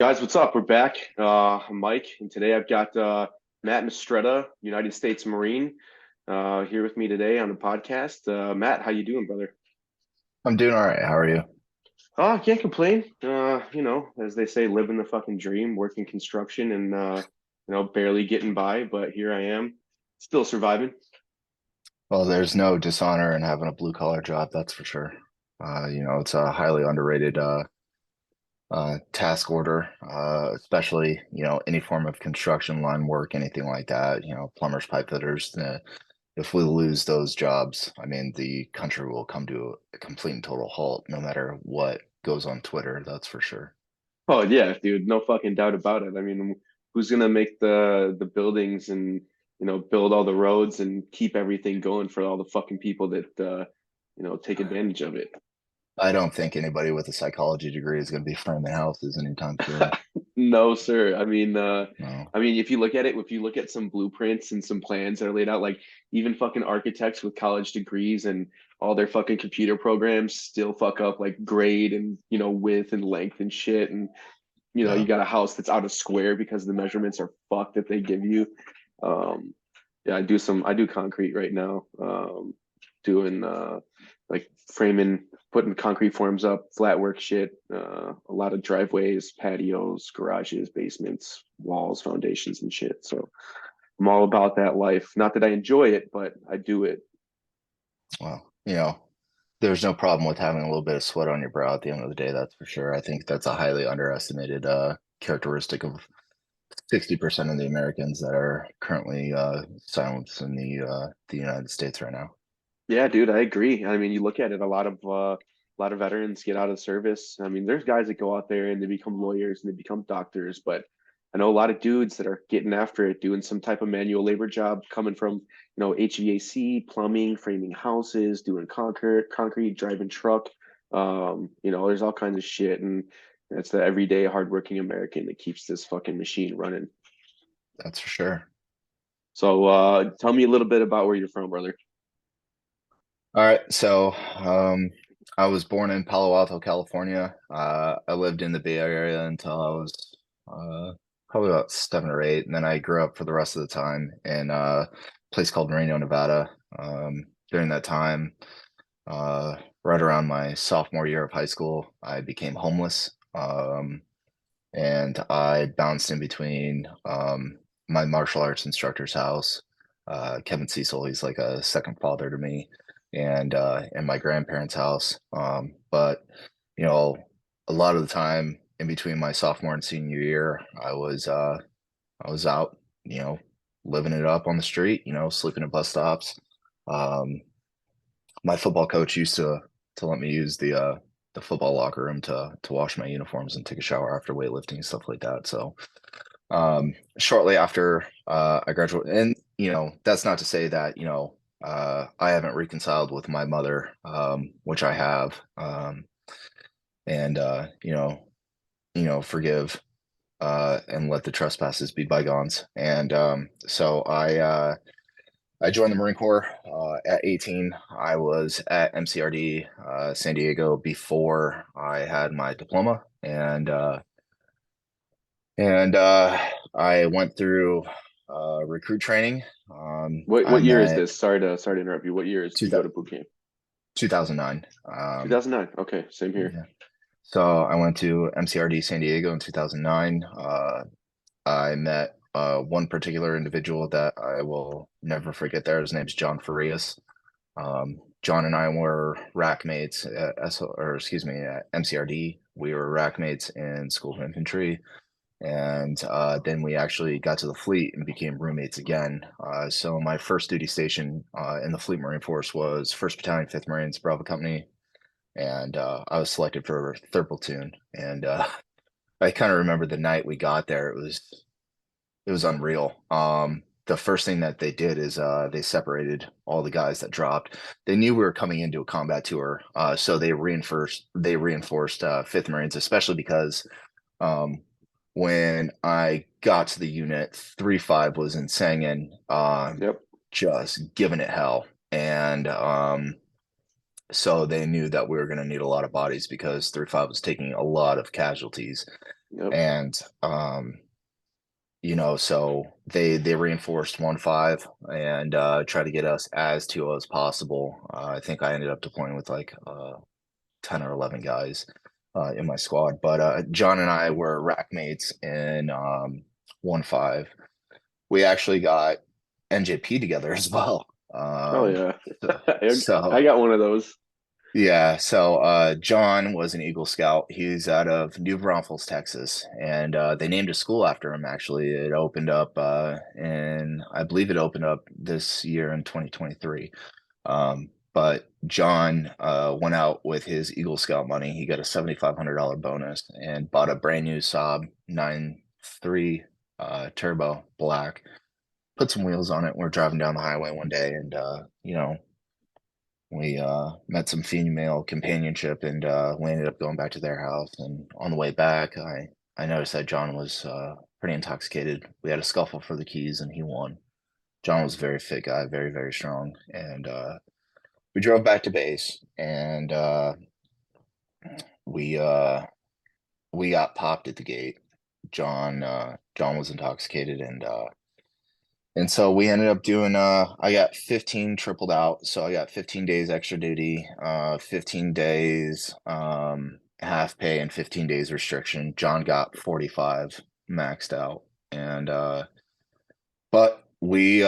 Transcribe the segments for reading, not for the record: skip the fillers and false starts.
Guys, what's up? We're back. I'm Mike, and today I've got Matt Mistretta, United States Marine, here with me today on the podcast. Matt, how you doing, brother? I'm doing all right. How are you? Oh, can't complain. As they say, living the fucking dream, working construction and barely getting by, but here I am, still surviving. Well, there's no dishonor in having a blue collar job, that's for sure. It's a highly underrated task order, especially, any form of construction line work, anything like that, plumbers, pipe fitters. If we lose those jobs, I mean, the country will come to a complete and total halt, no matter what goes on Twitter, that's for sure. Oh yeah, dude, no fucking doubt about it. I mean, who's gonna make the buildings and build all the roads and keep everything going for all the fucking people that take advantage of it? I don't think anybody with a psychology degree is going to be framing houses anytime soon. No, sir. No. If you look at it, if you look at some blueprints and some plans that are laid out, like even fucking architects with college degrees and all their fucking computer programs still fuck up like grade and width and length and shit. And you Yeah. got a house that's out of square because the measurements are fucked that they give you. Um, yeah, I do concrete right now. Doing like framing, putting concrete forms up, flat work shit, a lot of driveways, patios, garages, basements, walls, foundations, and shit. So I'm all about that life. Not that I enjoy it, but I do it. Well, there's no problem with having a little bit of sweat on your brow at the end of the day, that's for sure. I think that's a highly underestimated characteristic of 60% of the Americans that are currently silenced in the United States right now. Yeah, dude, I agree. I mean, you look at it, a lot of veterans get out of service. I mean, there's guys that go out there and they become lawyers and they become doctors, but I know a lot of dudes that are getting after it, doing some type of manual labor job, coming from, HVAC, plumbing, framing houses, doing concrete, driving truck. There's all kinds of shit, and that's the everyday hardworking American that keeps this fucking machine running. That's for sure. So, tell me a little bit about where you're from, brother. All right, so I was born in Palo Alto, California. I lived in the Bay Area until I was probably about 7 or 8, and then I grew up for the rest of the time in a place called Reno, Nevada. During that time, right around my sophomore year of high school, I became homeless, and I bounced in between my martial arts instructor's house, Kevin Cecil. He's like a second father to me, and my grandparents' house. But you know, a lot of the time in between my sophomore and senior year, I was out, you know, living it up on the street, sleeping at bus stops. Um, my football coach used to let me use the football locker room to wash my uniforms and take a shower after weightlifting and stuff like that. So shortly after I graduated, and that's not to say that I haven't reconciled with my mother, which I have, and forgive and let the trespasses be bygones. And so I joined the Marine Corps at 18. I was at MCRD San Diego before I had my diploma, and I went through recruit training. What I year is met this? Sorry to interrupt you. What year is did two, you go to boot camp? 2009. 2009. Okay, same here. Yeah. So I went to MCRD San Diego in 2009. I met one particular individual that I will never forget there. His name's John Farias. John and I were rack mates at or excuse me, at MCRD. We were rack mates in School of Infantry. And then we actually got to the fleet and became roommates again. So my first duty station in the Fleet Marine Force was 1st Battalion, 5th Marines, Bravo Company, and I was selected for 3rd Platoon. And I kind of remember the night we got there. It was unreal. The first thing that they did is they separated all the guys that dropped. They knew we were coming into a combat tour, so they reinforced 5th Marines, especially because um, when I got to the unit, 3-5 was in Sangin, Yep. just giving it hell. And so they knew that we were going to need a lot of bodies because 3-5 was taking a lot of casualties. Yep. And so they reinforced 1-5 and tried to get us as 2 as possible. I think I ended up deploying with like 10 or 11 guys in my squad. But John and I were rack mates in 1-5. We actually got NJP together as well. Oh yeah. So, I so got one of those. yeah, so John was an Eagle Scout. He's out of New Braunfels, Texas, and they named a school after him. Actually, it opened up, and I believe it opened up this year in 2023. But John went out with his Eagle Scout money. He got a $7,500 bonus and bought a brand new Saab 9.3 turbo black. Put some wheels on it. We're driving down the highway one day, and we met some female companionship, and we ended up going back to their house. And on the way back, I noticed that John was pretty intoxicated. We had a scuffle for the keys, and he won. John was a very fit guy, very, very strong. And we drove back to base, and we uh, we got popped at the gate. John was intoxicated, and so we ended up doing I got 15 tripled out, so I got 15 days extra duty, 15 days half pay and 15 days restriction. John got 45 maxed out. And but we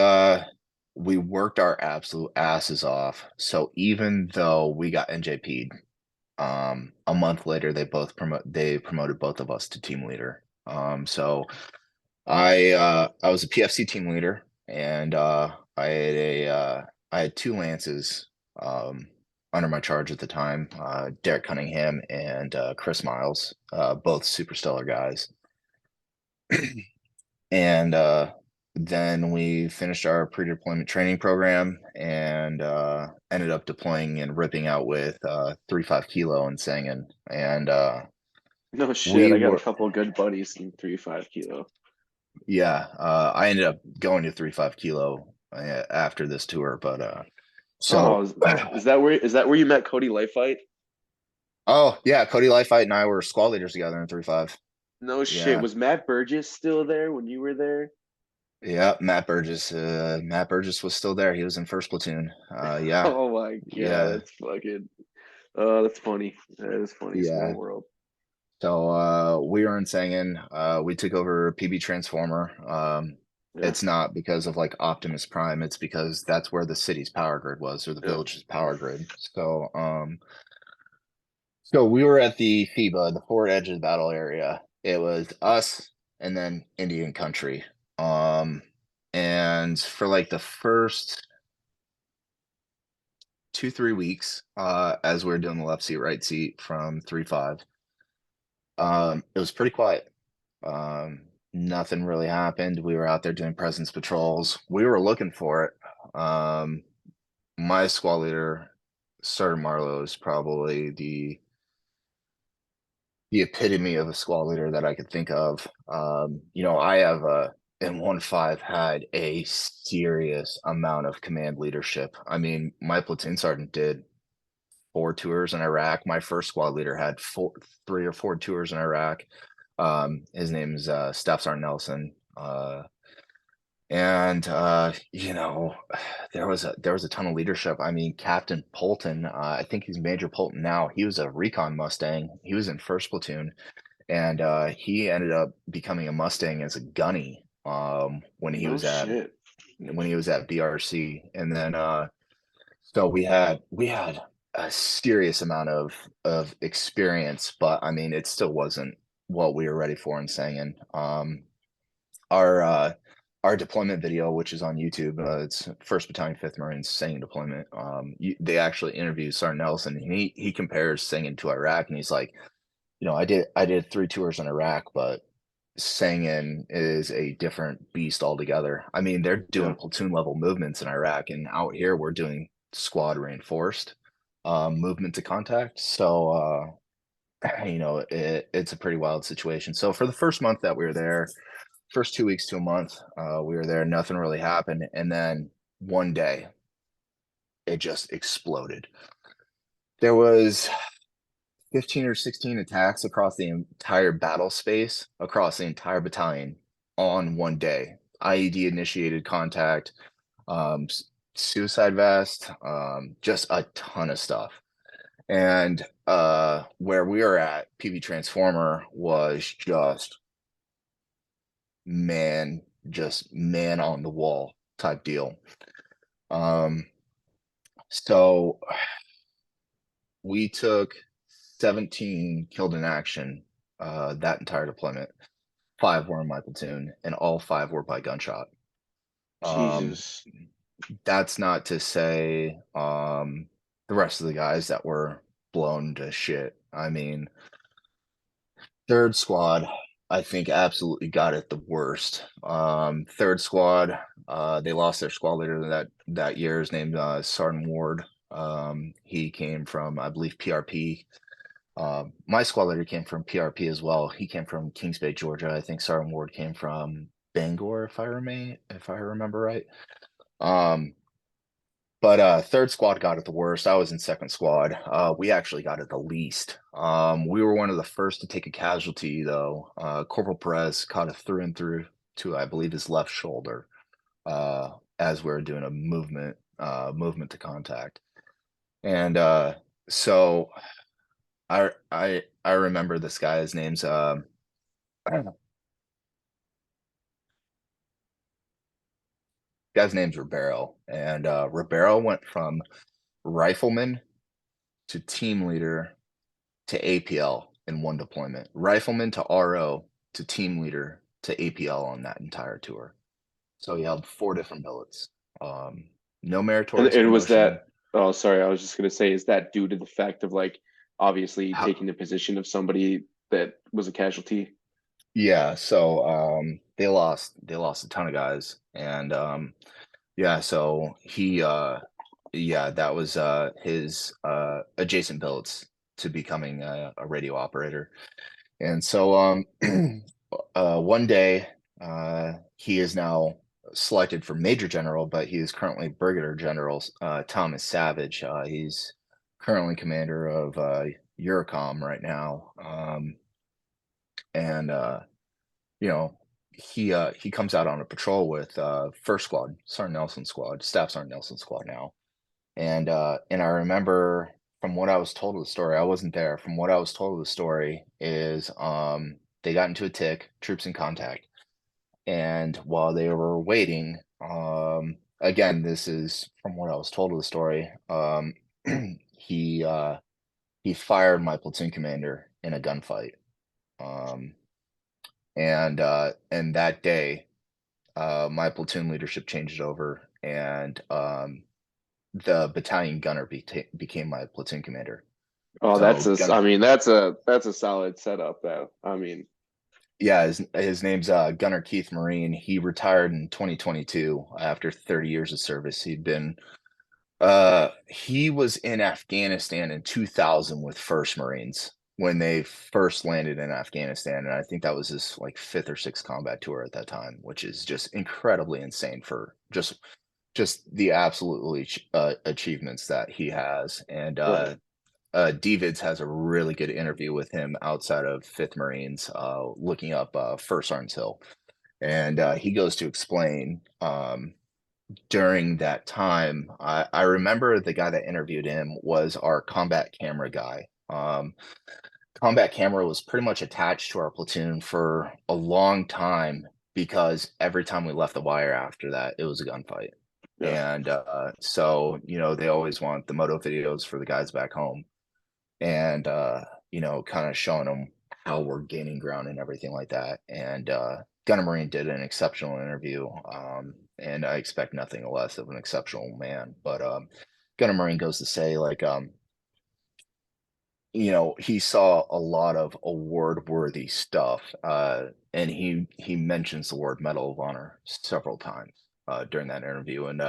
worked our absolute asses off. So even though we got NJP'd, a month later they promoted both of us to team leader. So I was a PFC team leader, and I had 2 lances under my charge at the time. Derek Cunningham and Chris Miles, both super stellar guys. And then we finished our pre-deployment training program and ended up deploying and ripping out with 3.5 kilo and Sangin. And No shit. we I got a were couple of good buddies in 3.5 kilo. Yeah, I ended up going to 3.5 kilo after this tour, but Oh, so is that where you met Cody Lightfight? oh yeah, Cody Lightfight and I were squad leaders together in 3.5. No shit. Yeah, Was Matt Burgess still there when you were there? yeah, Matt Burgess was still there. He was in first platoon. Yeah, Oh my God, yeah, that's fucking. Oh, that's funny. That is funny. Small yeah. world. So we were in Sangin. We took over PB Transformer. Yeah. It's not because of like Optimus Prime. It's because that's where the city's power grid was, or the Yep. village's power grid. So we were at the FIBA, the forward edge of the battle area. It was us and then Indian country. Um, and for like the first 2, 3 weeks, as we were doing the left seat, right seat from 3.5, it was pretty quiet. Nothing really happened. We were out there doing presence patrols. We were looking for it. My squad leader, Sergeant Marlowe, is probably the epitome of a squad leader that I could think of. I have in 1.5 had a serious amount of command leadership. I mean, my platoon sergeant did 4 tours in Iraq. My first squad leader had 3 or 4 tours in Iraq. His name is Staff Sergeant Nelson. And there was a ton of leadership. I mean, Captain Polton, I think he's Major Polton now. He was a recon Mustang. He was in first platoon, and he ended up becoming a Mustang as a gunny when he No was at shit. BRC. And then so we had a serious amount of experience, but I mean, it still wasn't what we were ready for in Sangin. Our our deployment video, which is on YouTube, it's First Battalion, Fifth Marines Sangin deployment. They actually interviewed Sergeant Nelson, and he compares Sangin to Iraq, and he's like, I did 3 tours in Iraq, but Sangin is a different beast altogether. I mean, they're Yeah. doing platoon level movements in Iraq, and out here we're doing squad reinforced movement to contact. So it's a pretty wild situation. So for the first month that we were there, first 2 weeks to a month, we were there. Nothing really happened, and then one day, it just exploded. There was 15 or 16 attacks across the entire battle space, across the entire battalion on one day. IED initiated contact, um, suicide vest, just a ton of stuff. And where we were at, PV Transformer was man, just man on the wall type deal. Um, so we took 17 killed in action that entire deployment. 5 were in my platoon, and all 5 were by gunshot. Um, Jesus. that's not to say the rest of the guys that were blown to shit. I mean, third squad, I think, absolutely got it the worst. Third squad, they lost their squad leader that year. His name Sergeant Ward. He came from, I believe, PRP. My squad leader came from PRP as well. He came from Kings Bay, Georgia. I think Sergeant Ward came from Bangor, if I remember right. But third squad got it the worst. I was in second squad. We actually got it the least. We were one of the first to take a casualty, though. Corporal Perez caught it through and through to, I believe, his left shoulder as we were doing a movement to contact. And so I remember this guy. His name's guy's name's Ribeiro, and Ribeiro went from rifleman to team leader to APL in one deployment. Rifleman to RO to team leader to APL on that entire tour. So he held 4 different billets. No meritorious And was promotion. that, oh, sorry, I was just gonna say, is that due to the fact of like obviously How, taking the position of somebody that was a casualty? yeah, so they lost a ton of guys, and yeah, so he yeah, that was his adjacent billets to becoming a radio operator. And so one day he is now selected for Major General, but he is currently Brigadier General Thomas Savage. He's currently commander of Eurocom right now. And you know, he comes out on a patrol with First Squad, Sergeant Nelson Squad, Staff Sergeant Nelson Squad now. And I remember from what I was told of the story, I wasn't there. From what I was told of the story is they got into a tick, troops in contact. And while they were waiting, again, this is from what I was told of the story, he he fired my platoon commander in a gunfight. Um, and that day, my platoon leadership changed over, and the battalion gunner became my platoon commander. Oh, So I gunner, mean, that's a solid setup though. I mean, yeah, his name's Gunner Keith Marine. He retired in 2022 after 30 years of service. He was in Afghanistan in 2000 with First Marines when they first landed in Afghanistan, and I think that was his like 5th or 6th combat tour at that time, which is just incredibly insane for just the absolutely achievements that he has. And right. Davids has a really good interview with him outside of Fifth Marines, looking up First Arms Hill, and he goes to explain during that time. I remember the guy that interviewed him was our combat camera guy. Combat camera was pretty much attached to our platoon for a long time because every time we left the wire after that, it was a gunfight. Yeah. And so, they always want the moto videos for the guys back home, and kind of showing them how we're gaining ground and everything like that. And Gunner Marine did an exceptional interview, and I expect nothing less of an exceptional man. But Gunner Marine goes to say, like, he saw a lot of award-worthy stuff, and he mentions the word Medal of Honor several times during that interview. And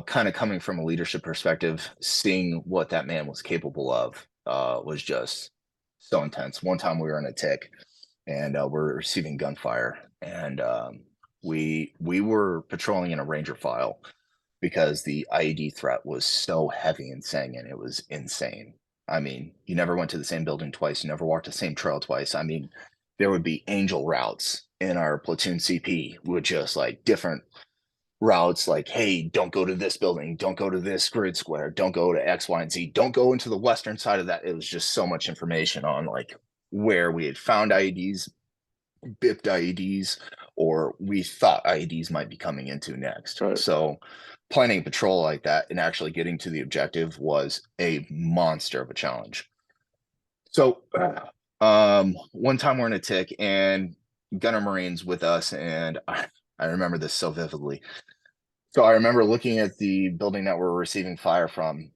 kind of coming from a leadership perspective, seeing what that man was capable of was just so intense. One time we were in a tick, and we're receiving gunfire, and we were patrolling in a Ranger file because the IED threat was so heavy and saying, and it was insane. I mean, you never went to the same building twice. You never walked the same trail twice. I mean, there would be angel routes in our platoon CP with just like different routes like, hey, don't go to this building, don't go to this grid square, don't go to X, Y, and Z, don't go into the western side of that. It was just so much information on like where we had found IEDs, BIPed IEDs, or we thought IEDs might be coming into next. Right. So planning a patrol like that and actually getting to the objective was a monster of a challenge. So one time we're in a tick and gunner Marines with us, and I remember this so vividly. So I remember looking at the building that we're receiving fire from,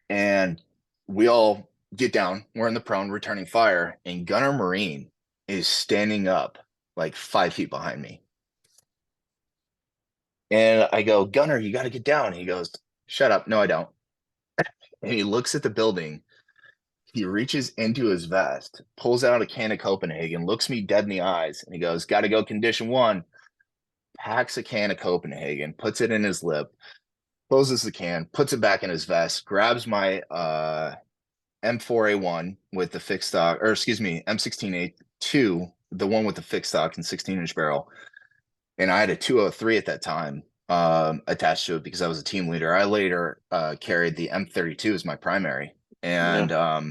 and we all get down. We're in the prone, returning fire, and Gunner Marine is standing up like 5 feet behind me. And I go, Gunner, you got to get down. He goes, shut up. No, I don't. And he looks at the building. He reaches into his vest, pulls out a can of Copenhagen, looks me dead in the eyes, and he goes, got to go condition one. Packs a can of Copenhagen, puts it in his lip, closes the can, puts it back in his vest, grabs my M4A1 with the fixed stock, or excuse me, M16A2, the one with the fixed stock and 16-inch barrel. And I had a 203 at that time attached to it because I was a team leader. I later carried the M32 as my primary. Yeah.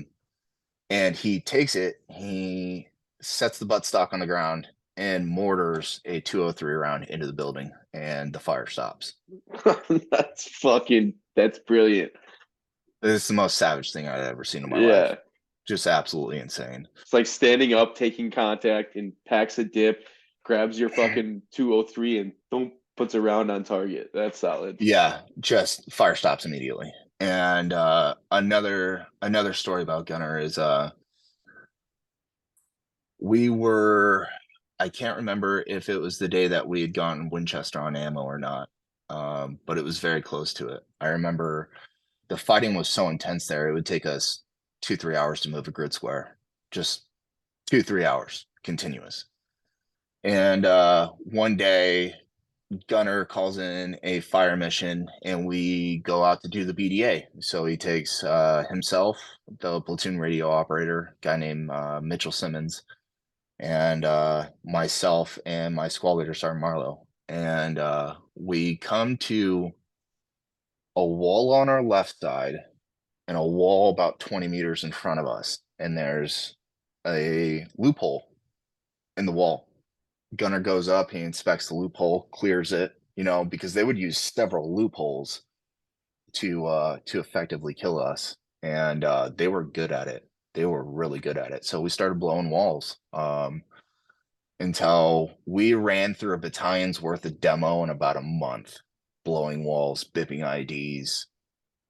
And he takes it, he sets the buttstock on the ground and mortars a 203 round into the building, and the fire stops. That's brilliant. This is the most savage thing I've ever seen in my life. Yeah. Just absolutely insane. It's like standing up, taking contact, and packs a dip, grabs your fucking 203 and boom, puts a round on target. That's solid. Yeah, just fire stops immediately. And another story about Gunner is we were, I can't remember if it was the day that we had gone Winchester on ammo or not, but it was very close to it. I remember the fighting was so intense there, it would take us 2-3 hours to move a grid square, just 2-3 hours continuous. And one day, Gunner calls in a fire mission, and we go out to do the BDA. So he takes himself, the platoon radio operator, guy named Mitchell Simmons, and myself and my squad leader, Sergeant Marlowe. And we come to a wall on our left side and a wall about 20 meters in front of us. And there's a loophole in the wall. Gunner goes up, he inspects the loophole, clears it, because they would use several loopholes to effectively kill us. And they were good at it. They were really good at it. So we started blowing walls. Until we ran through a battalion's worth of demo in about a month, blowing walls, bipping IDs,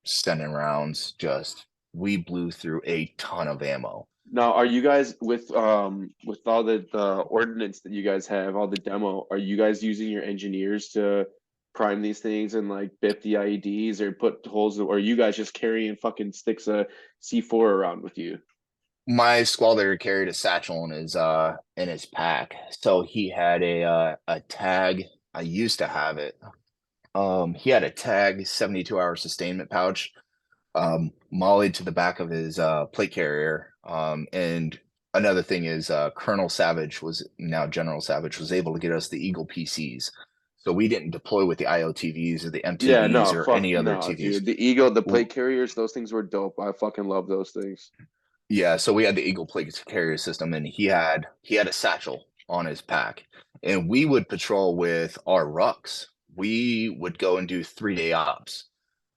sending rounds. Just we blew through a ton of ammo. Now, are you guys with all the ordnance that you guys have, all the demo, are you guys using your engineers to prime these things and like bip the IEDs or put holes or are you guys just carrying fucking sticks of C4 around with you? My squad leader carried a satchel in his pack, so he had a tag. I used to have it. He had a tag 72-hour sustainment pouch, mollied to the back of his plate carrier. And another thing is Colonel Savage was now General Savage was able to get us the Eagle PCs. So we didn't deploy with the IOTVs or the Yeah, M2Vs no, or fuck any other no, TVs. dude. The Eagle, the plate carriers, those things were dope. I fucking love those things. Yeah, so we had the Eagle plate carrier system, and he had a satchel on his pack, and we would patrol with our rucks. We would go and do 3-day ops.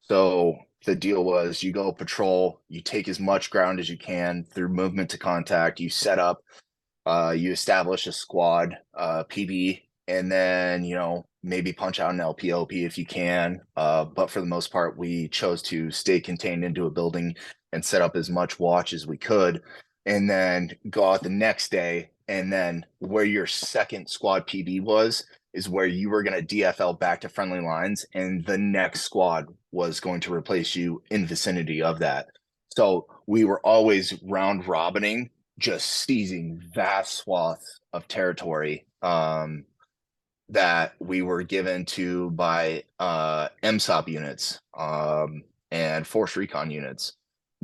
So the deal was, you go patrol, you take as much ground as you can through movement to contact, you set up, you establish a squad PB, and then maybe punch out an LPOP if you can. But for the most part, we chose to stay contained into a building and set up as much watch as we could, and then go out the next day. And then where your second squad PB was is where you were going to DFL back to friendly lines, and the next squad was going to replace you in vicinity of that. So we were always round robining, just seizing vast swaths of territory that we were given to by MSOP units and force recon units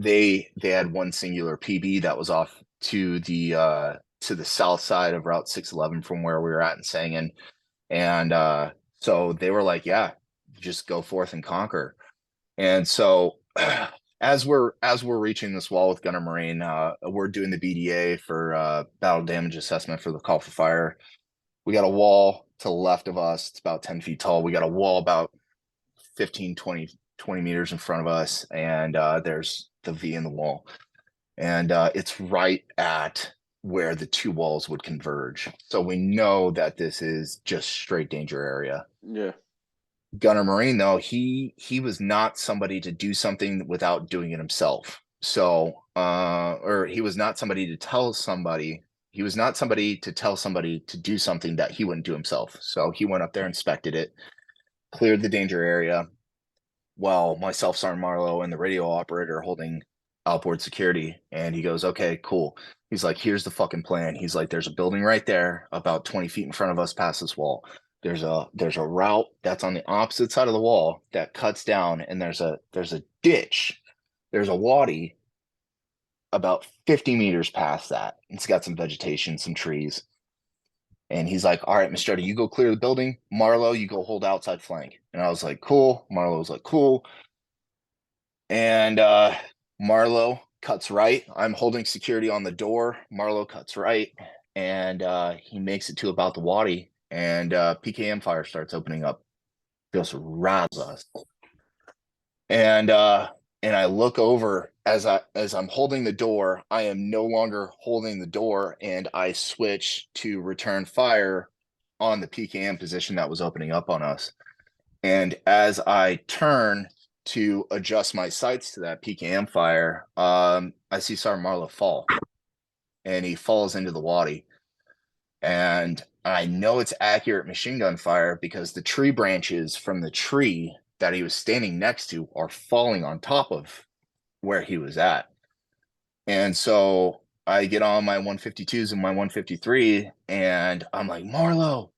they had one singular PB that was off to the south side of Route 611 from where we were at in Sangan. And so they were like, yeah, just go forth and conquer. And so as we're reaching this wall with Gunner Marine, we're doing the BDA for battle damage assessment for the call for fire. We got a wall to the left of us. It's about 10 feet tall. We got a wall about 15, 20 meters in front of us. And there's the V in the wall. And it's right at where the two walls would converge. So we know that this is just straight danger area. Yeah. Gunner Marine, though, he was not somebody to do something without doing it himself. So, or he was not somebody to tell somebody. He was not somebody to tell somebody to do something that he wouldn't do himself. So he went up there, inspected it, cleared the danger area, while myself, Sergeant Marlowe, and the radio operator holding outboard security. And he goes, okay, cool. He's like, here's the fucking plan. He's like, there's a building right there about 20 feet in front of us past this wall. There's a route that's on the opposite side of the wall that cuts down, and there's a ditch. There's a wadi about 50 meters past that. It's got some vegetation, some trees. And he's like, all right, Mistretta, you go clear the building. Marlowe, you go hold outside flank. And I was like, cool. Marlowe was like, cool. And Marlowe cuts right. I'm holding security on the door. Marlowe cuts right. And he makes it to about the wadi. And PKM fire starts opening up. Just robs us. And I look over as I'm holding the door. I am no longer holding the door, and I switch to return fire on the PKM position that was opening up on us. And as I turn to adjust my sights to that PKM fire, I see Sergeant Marlowe fall, and he falls into the wadi. And I know it's accurate machine gun fire because the tree branches from the tree that he was standing next to are falling on top of where he was at. And so I get on my 152s and my 153, and I'm like, Marlowe,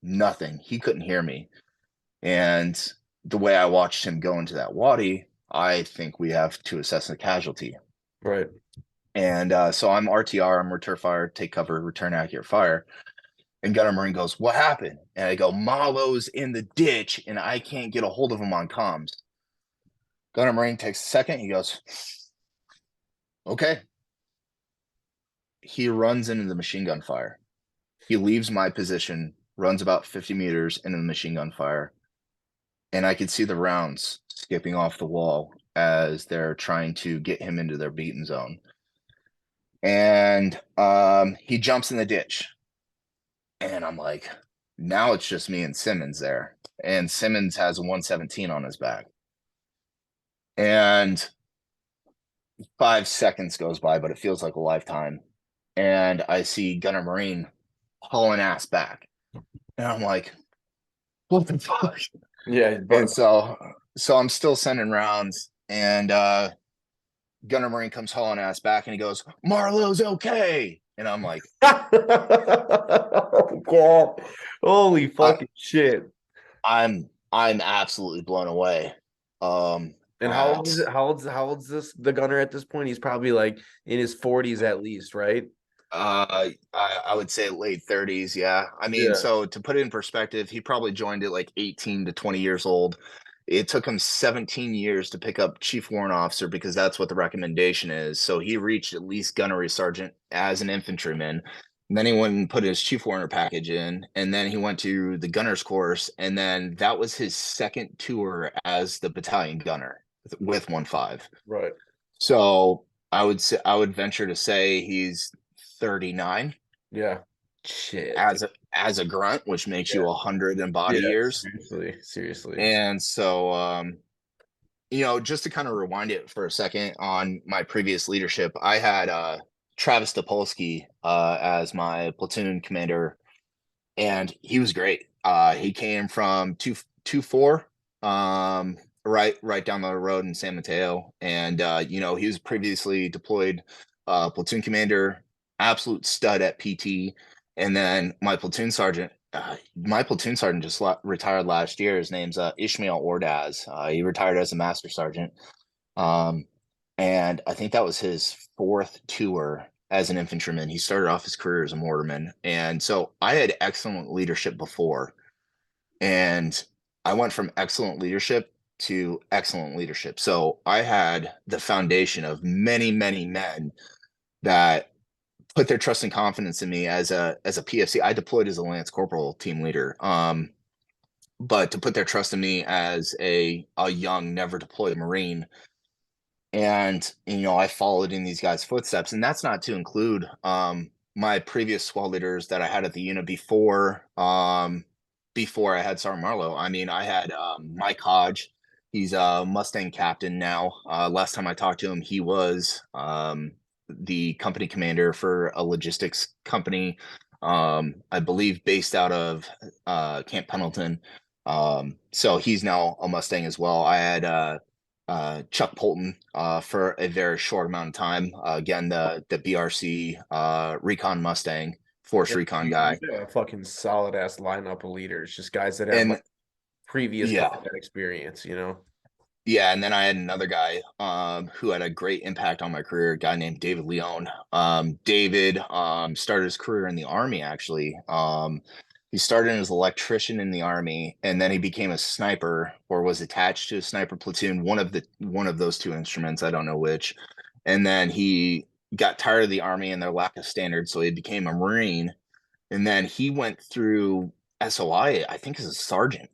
nothing. He couldn't hear me. And the way I watched him go into that wadi, I think we have to assess a casualty. Right. And so I'm RTR, I'm return fire, take cover, return accurate fire. And Gunner Marine goes, what happened? And I go, Marlowe's in the ditch and I can't get a hold of him on comms. Gunner Marine takes a second. He goes, okay. He runs into the machine gun fire. He leaves my position, runs about 50 meters into the machine gun fire. And I could see the rounds skipping off the wall as they're trying to get him into their beaten zone. And he jumps in the ditch. And I'm like, now it's just me and Simmons there. And Simmons has a 117 on his back. And 5 seconds goes by, but it feels like a lifetime. And I see Gunner Marine hauling ass back. And I'm like, what the fuck? Yeah. And so I'm still sending rounds. And Gunner Marine comes hauling ass back and he goes, Marlowe's okay. And I'm like, Oh, God. Holy fucking shit. I'm absolutely blown away. And how old is it? How old's this the gunner at this point? He's probably like in his 40s at least, right? I would say late 30s, yeah. I mean, Yeah. so to put it in perspective, he probably joined at like 18 to 20 years old. It took him 17 years to pick up chief warrant officer because that's what the recommendation is. So he reached at least gunnery sergeant as an infantryman. And then he went and put his chief warrant package in, and then he went to the gunner's course, and then that was his second tour as the battalion gunner with 1-5. Right. So I would venture to say he's 39. Yeah. Shit. As a grunt, which makes you 100 in body years. Seriously. And so just to kind of rewind it for a second on my previous leadership, I had Travis Topolsky as my platoon commander, and he was great. He came from 224 right down the road in San Mateo, and he was previously deployed platoon commander, absolute stud at PT. And then my platoon sergeant just retired last year. His name's Ishmael Ordaz. He retired as a master sergeant. and I think that was his 4th tour as an infantryman. He started off his career as a mortarman, and so I had excellent leadership before, and I went from excellent leadership to excellent leadership. So I had the foundation of many, many men that put their trust and confidence in me as a PFC. I deployed as a Lance Corporal team leader. But to put their trust in me as a young, never deployed Marine, and I followed in these guys' footsteps, and that's not to include my previous squad leaders that I had at the unit before I had Sergeant Marlowe. I mean, I had Mike Hodge. He's a Mustang captain now. Last time I talked to him, he was the company commander for a logistics company, I believe based out of Camp Pendleton. So he's now a Mustang as well. I had Chuck Polton for a very short amount of time. Again, the BRC Recon Mustang, Force Recon guy. You got a fucking solid ass lineup of leaders, just guys that have And like previous yeah, combat experience, you know. yeah, and then I had another guy who had a great impact on my career, a guy named David Leone. David started his career in the Army, actually. He started as an electrician in the Army, and then he became a sniper or was attached to a sniper platoon, one of those two instruments, I don't know which. And then he got tired of the Army and their lack of standards, so he became a Marine. And then he went through SOI, I think, as a sergeant,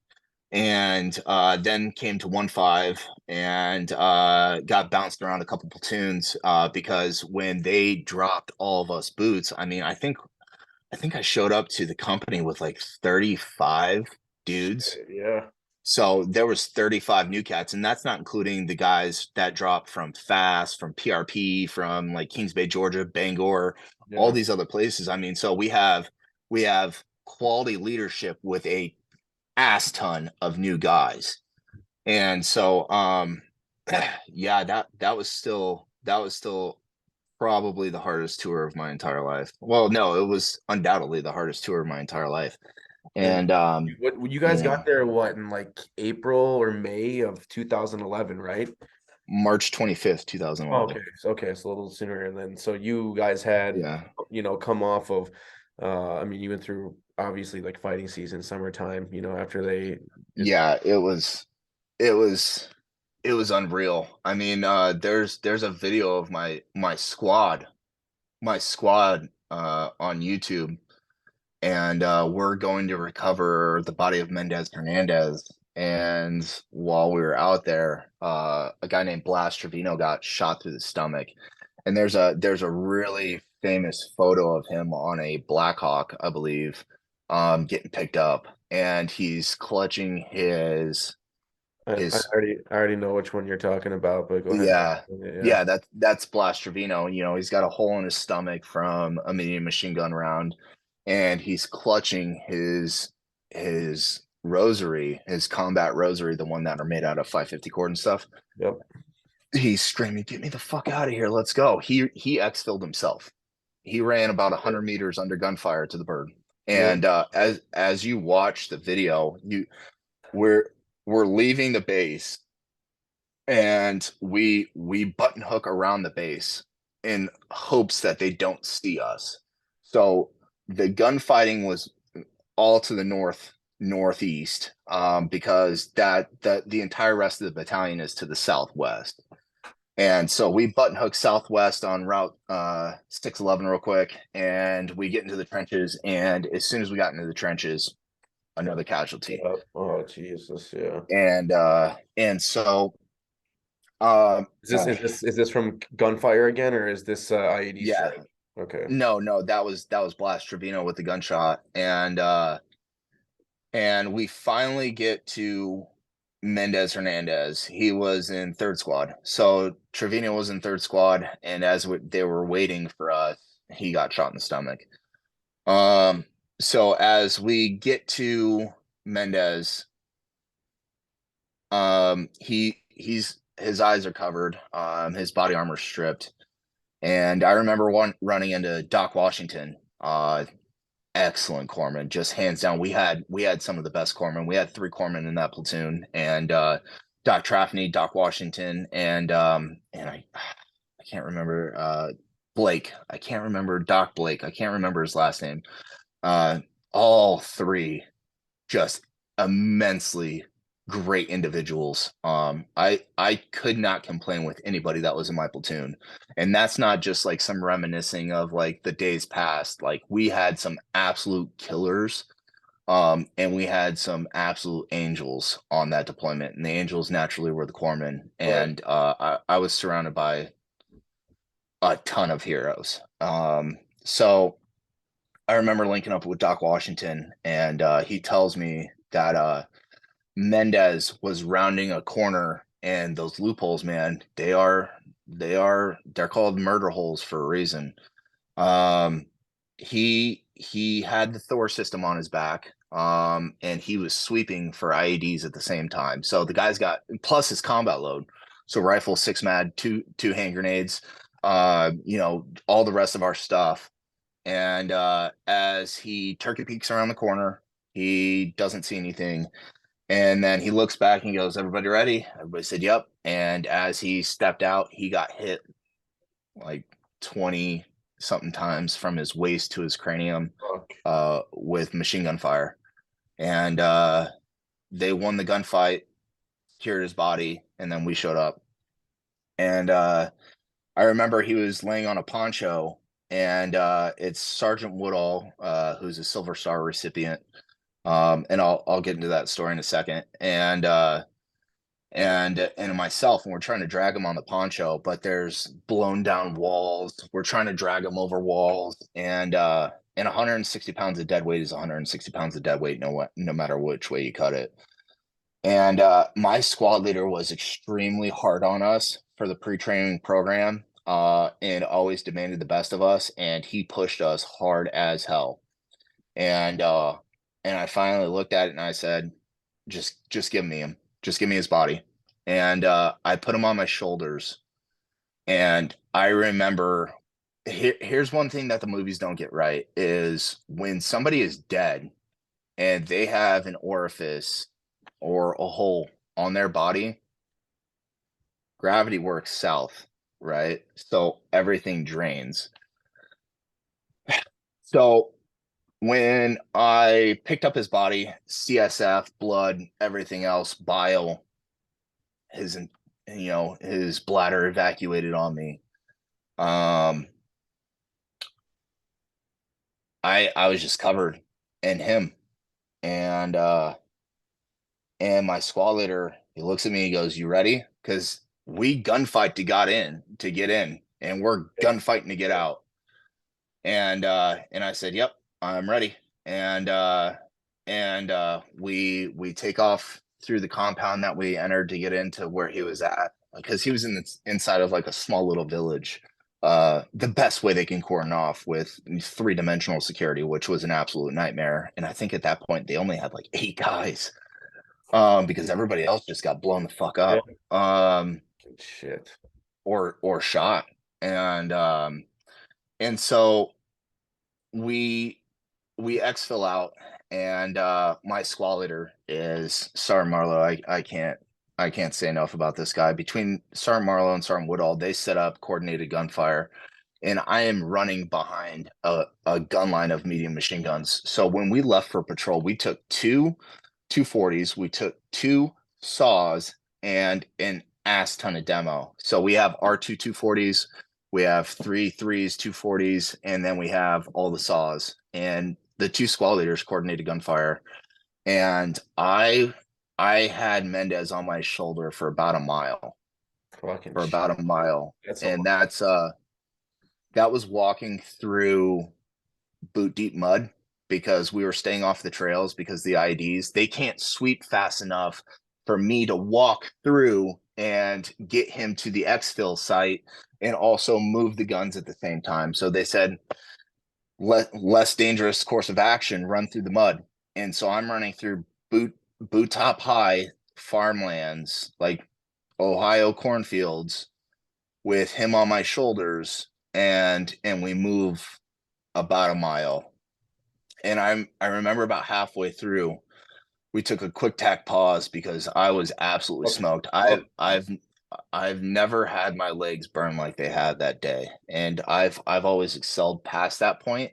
and then came to 1-5 and got bounced around a couple platoons because when they dropped all of us boots, I mean, I think I showed up to the company with like 35 dudes. Yeah. So there was 35 new cats, and that's not including the guys that dropped from FAST, from PRP, from like Kings Bay, Georgia, Bangor, all Yeah. these other places. I mean, so we have quality leadership with a ass ton of new guys. And so yeah, that was still probably the hardest tour of my entire life. Well, no, it was undoubtedly the hardest tour of my entire life. And And what you you guys know, got there what in like April or May of 2011, right? March 25th, Oh, 2011. okay, so a little sooner. And then so you guys had, Yeah. come off of I mean you went through obviously like fighting season, summertime, after they Yeah, it was unreal. I mean, there's a video of my squad on YouTube, and we're going to recover the body of Mendez Hernandez. And while we were out there, a guy named Blas Trevino got shot through the stomach. And there's a really famous photo of him on a Blackhawk, I believe, getting picked up, and he's clutching his I already know which one you're talking about, but go ahead. yeah. Yeah. Yeah, that's Blas Trevino. He's got a hole in his stomach from a medium machine gun round, and he's clutching his rosary, his combat rosary, the one that are made out of 550 cord and stuff. Yep. He's screaming, "Get me the fuck out of here! Let's go!" He exfilled himself. He ran about 100 meters under gunfire to the bird. Yeah. And as you watch the video, we're we're leaving the base, and we button hook around the base in hopes that they don't see us. So the gunfighting was all to the northeast, because the entire rest of the battalion is to the southwest. And so we button hook southwest on Route 611 real quick, and we get into the trenches. And as soon as we got into the trenches, another casualty. Yep. Oh Jesus, yeah. And so um, Is this from gunfire again, or is this IED yeah, strike? Okay. no, that was Blas Trevino with the gunshot, and we finally get to Mendez Hernandez. He was in third squad. So Trevino was in third squad, and as they were waiting for us, he got shot in the stomach. So as we get to Mendez, his eyes are covered, his body armor stripped, and I remember running into Doc Washington, excellent corpsman, just hands down. We had some of the best corpsmen. We had 3 corpsmen in that platoon, and Doc Trafney, Doc Washington, and I can't remember Blake. I can't remember Doc Blake. I can't remember his last name. Uh, all three just immensely great individuals. I could not complain with anybody that was in my platoon. And that's not just like some reminiscing of like the days past. Like we had some absolute killers. And we had some absolute angels on that deployment. And the angels naturally were the corpsmen. And I was surrounded by a ton of heroes. So I remember linking up with Doc Washington, and he tells me that Mendez was rounding a corner, and those loopholes, man, they're called murder holes for a reason. Um, he had the Thor system on his back, and he was sweeping for IEDs at the same time. So the guy's got plus his combat load, so rifle, 6 mag, two hand grenades, all the rest of our stuff. And as he turkey peeks around the corner, he doesn't see anything. And then he looks back and he goes, "Everybody ready?" Everybody said, "Yep." And as he stepped out, he got hit like 20 something times from his waist to his cranium with machine gun fire. And they won the gunfight, cured his body, and then we showed up. And I remember he was laying on a poncho, and it's Sergeant Woodall, who's a Silver Star recipient. And I'll get into that story in a second. And myself, and we're trying to drag him on the poncho, but there's blown down walls. We're trying to drag him over walls, and 160 pounds of dead weight is 160 pounds of dead weight, no matter which way you cut it. And my squad leader was extremely hard on us for the pre-training program, and always demanded the best of us, and he pushed us hard as hell. And I finally looked at it and I said, just give me him. Just give me his body. And I put him on my shoulders. And I remember here's one thing that the movies don't get right is when somebody is dead and they have an orifice or a hole on their body, gravity works south, right? So everything drains. So when I picked up his body, CSF, blood, everything else, bile, his bladder evacuated on me. I was just covered in him, and my squad leader, he looks at me, he goes, "You ready?" Because we gunfight to get in, and we're gunfighting to get out. And I said, "Yep, I'm ready." And we take off through the compound that we entered to get into where he was at, because he was inside of like a small little village. The best way they can cordon off with 3-dimensional security, which was an absolute nightmare. And I think at that point they only had like 8 guys, because everybody else just got blown the fuck up, Shit, or shot. And so we exfil out, and my squad leader is Sergeant Marlowe. I can't say enough about this guy. Between Sergeant Marlowe and Sergeant Woodall, they set up coordinated gunfire, and I am running behind a gun line of medium machine guns. So when we left for patrol, we took 240s, we took 2 saws, and an ass ton of demo. So we have our 240s, we have 3 3s, 240s, and then we have all the saws. And the 2 squad leaders coordinated gunfire. And I had Mendez on my shoulder for about a mile. fucking For shit. about a mile. That's And that was walking through boot deep mud, because we were staying off the trails, because the IDs, they can't sweep fast enough for me to walk through and get him to the exfil site and also move the guns at the same time. So they said, less dangerous course of action, run through the mud. And so I'm running through boot top high farmlands, like Ohio cornfields, with him on my shoulders, and we move about a mile. And I remember about halfway through, we took a quick tack pause because I was absolutely Okay. smoked. I've never had my legs burn like they had that day, and I've always excelled past that point.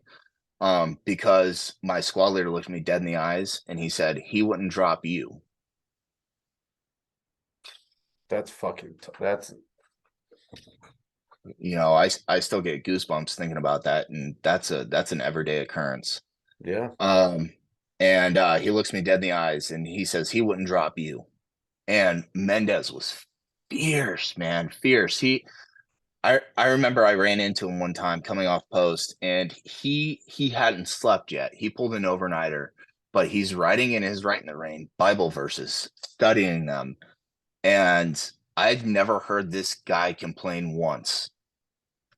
Because my squad leader looked me dead in the eyes and he said he wouldn't drop you. That's fucking. That's You know, I still get goosebumps thinking about that, and that's an everyday occurrence. yeah. Um, and he looks me dead in the eyes and he says he wouldn't drop you. And Mendez was fierce, man, fierce. I remember I ran into him one time coming off post, and he hadn't slept yet. He pulled an overnighter, but he's writing in his Right in the Rain Bible verses, studying them, and I'd never heard this guy complain once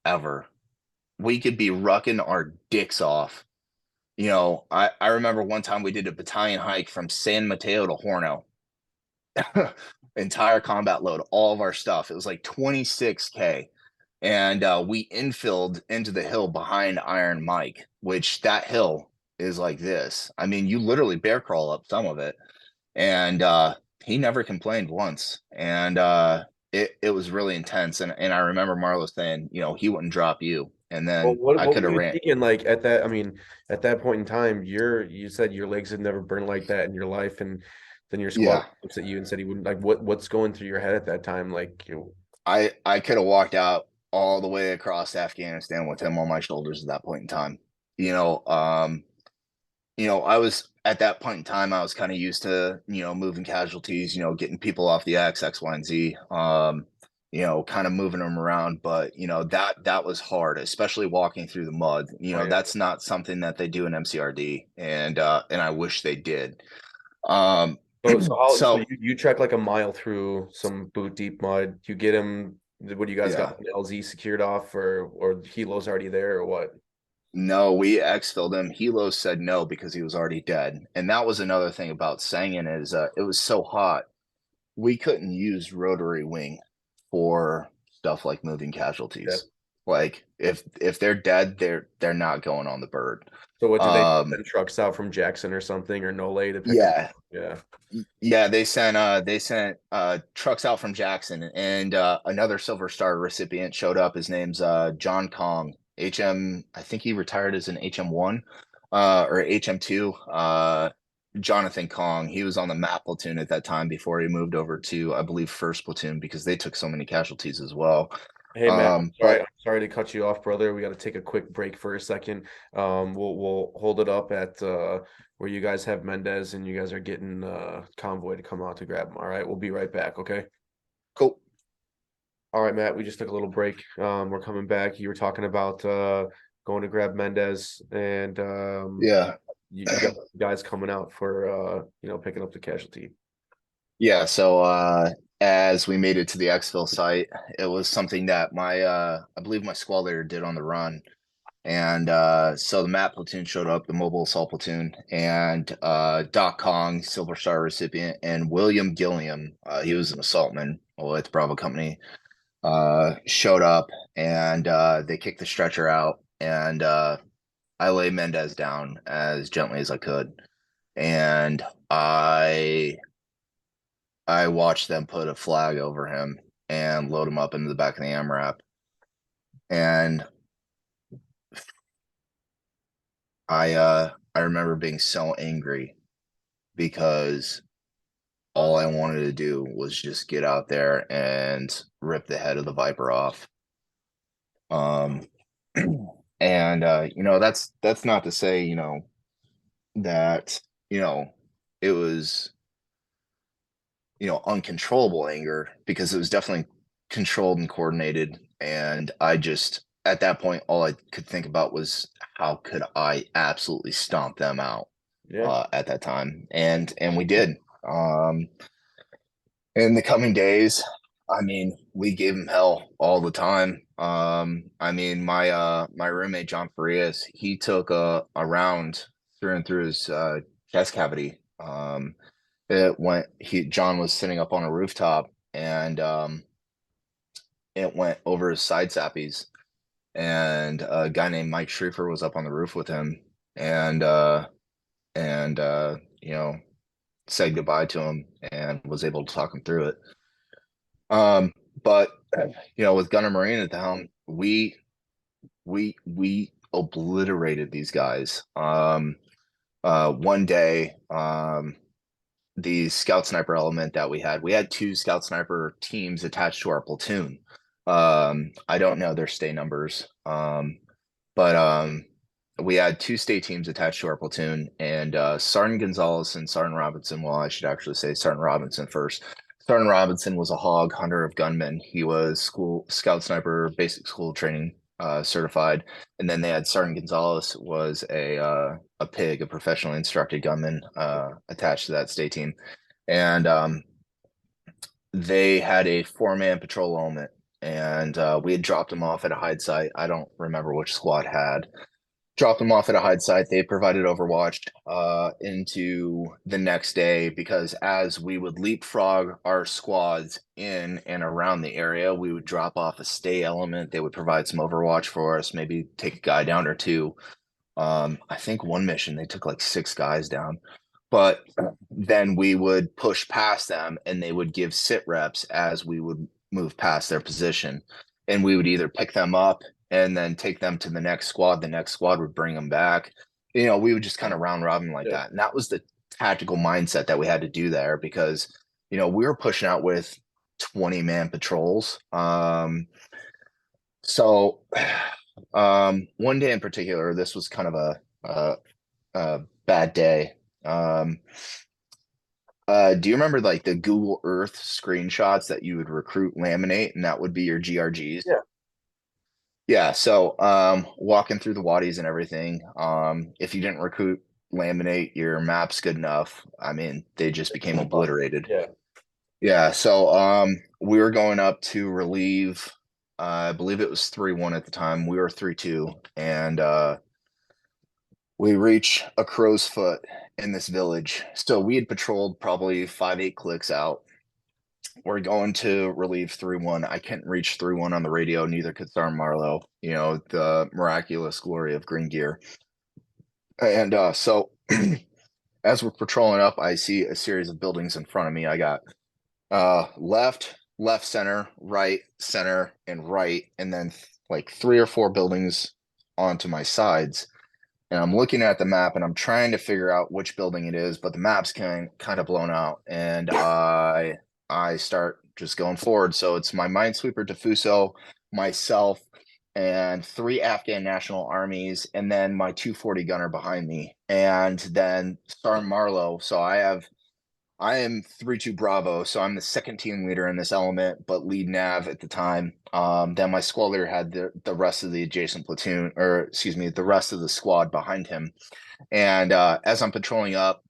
ever. We could be rucking our dicks off. You know, I remember one time we did a battalion hike from San Mateo to Horno. Entire combat load, all of our stuff. It was like 26K. And we infilled into the hill behind Iron Mike, which that hill is like this. I mean, you literally bear crawl up some of it. And he never complained once. And it was really intense. And I remember Marlo saying, you know, he wouldn't drop you. And Well, then I what could were have you ran. thinking like at that? I mean, at that point in time, you said your legs had never burned like that in your life, and then your squad Yeah, looks at you and said he wouldn't. Like, what's going through your head at that time? Like, I could have walked out all the way across Afghanistan with him on my shoulders at that point in time. You know, I was at that point in time, I was kind of used to, moving casualties, getting people off the X, Y, and Z, kind of moving them around. But, that was hard, especially walking through the mud. oh yeah. That's not something that they do in MCRD. And I wish they did. Um, So so you trek like a mile through some boot deep mud. You get him. What do you guys yeah, got? An LZ secured off, or Helo's already there, or what? no, we exfilled him. Hilo said no because he was already dead. And that was another thing about Sangin is it was so hot we couldn't use rotary wing for stuff like moving Yeah. casualties. Like if they're dead, they're not going on the bird. So what did they Um, send trucks out from Jackson or something or Nole to pick them yeah, up? Yeah. yeah, they sent trucks out from Jackson, and another Silver Star recipient showed up. His name's John Kong, HM. I think he retired as an HM1 or HM2. Jonathan Kong. He was on the MAP platoon at that time before he moved over to, I believe, first platoon because they took so many casualties as well. Hey Matt, But I'm sorry to cut you off, brother. We got to take a quick break for a second. We'll hold it up at where you guys have Mendez and you guys are getting convoy to come out to grab him. All right, we'll be right back. Okay. cool. All right, Matt. We just took a little break. We're coming back. You were talking about going to grab Mendez, and Yeah. you got guys coming out for picking up the casualty. Yeah, so as we made it to the exfil site, it was something that my I believe my squad leader did on the run. And so the MAP platoon showed up, the mobile assault platoon, and Doc Kong, Silver Star recipient, and William Gilliam, he was an assaultman with Bravo Company, showed up, and they kicked the stretcher out, and I lay Mendez down as gently as I could, and I watched them put a flag over him and load him up into the back of the AMRAP. And I remember being so angry because all I wanted to do was just get out there and rip the head of the Viper off. Um and that's not to say, that, it was, uncontrollable anger because it was definitely controlled and coordinated. And I just, at that point, all I could think about was how could I absolutely stomp them out Yeah. at that time. And we did. In the coming days, I mean, we gave him hell all the time. I mean, my roommate John Farias, he took a round through and through his chest cavity. It went he John was sitting up on a rooftop, and it went over his side sappies, and a guy named Mike Schriefer was up on the roof with him, and and you know said goodbye to him and was able to talk him through it. But with Gunnar Marine at the helm, we obliterated these guys. One day, the scout sniper element that we had two scout sniper teams attached to our platoon. I don't know their stay numbers. But we had two state teams attached to our platoon, and Sergeant Gonzalez and Sergeant Robinson. Well, I should actually say Sergeant Robinson first. Sergeant Robinson was a hog hunter of gunmen. He was school scout sniper, basic school training certified, and then they had Sergeant Gonzalez was a pig, a professionally instructed gunman attached to that state team, and they had a 4-man patrol element, and we had dropped them off at a hide site. I don't remember which squad had dropped them off at a hide site. They provided overwatch into the next day, because as we would leapfrog our squads in and around the area, we would drop off a stay element. They would provide some overwatch for us, maybe take a guy down or two. I think one mission they took like 6 guys down. But then we would push past them and they would give sit reps as we would move past their position. And we would either pick them up and then take them to the next squad. The next squad would bring them back. We would just kind of round robin like that. And that was the tactical mindset that we had to do there, because, we were pushing out with 20-man patrols. So one day in particular, this was kind of a bad day. Do you remember like the Google Earth screenshots that you would recruit laminate, and that would be your GRGs? Yeah. Yeah. So walking through the wadis and everything, if you didn't recruit laminate your maps good enough, I mean, they just became obliterated. Yeah. Yeah. So we were going up to relieve, I believe it was 3-1 at the time. We were 3-2, and we reach a crow's foot in this village. So we had patrolled probably 5-8 clicks out. We're going to relieve 3-1. I couldn't reach 3-1 on the radio, neither could Sergeant Marlowe, the miraculous glory of green gear. And so as we're patrolling up, I see a series of buildings in front of me. I got left, center, right, and right, and then like 3 or 4 buildings onto my sides. And I'm looking at the map and I'm trying to figure out which building it is, but the map's kind of blown out, and I start just going forward. So it's my Minesweeper Diffuso, myself, and 3 Afghan National Armies, and then my 240 gunner behind me, and then Sergeant Marlowe. So I am 3-2 Bravo, so I'm the second team leader in this element, but lead nav at the time. Then my squad leader had the rest of the adjacent platoon, or excuse me, the rest of the squad behind him. And as I'm patrolling up,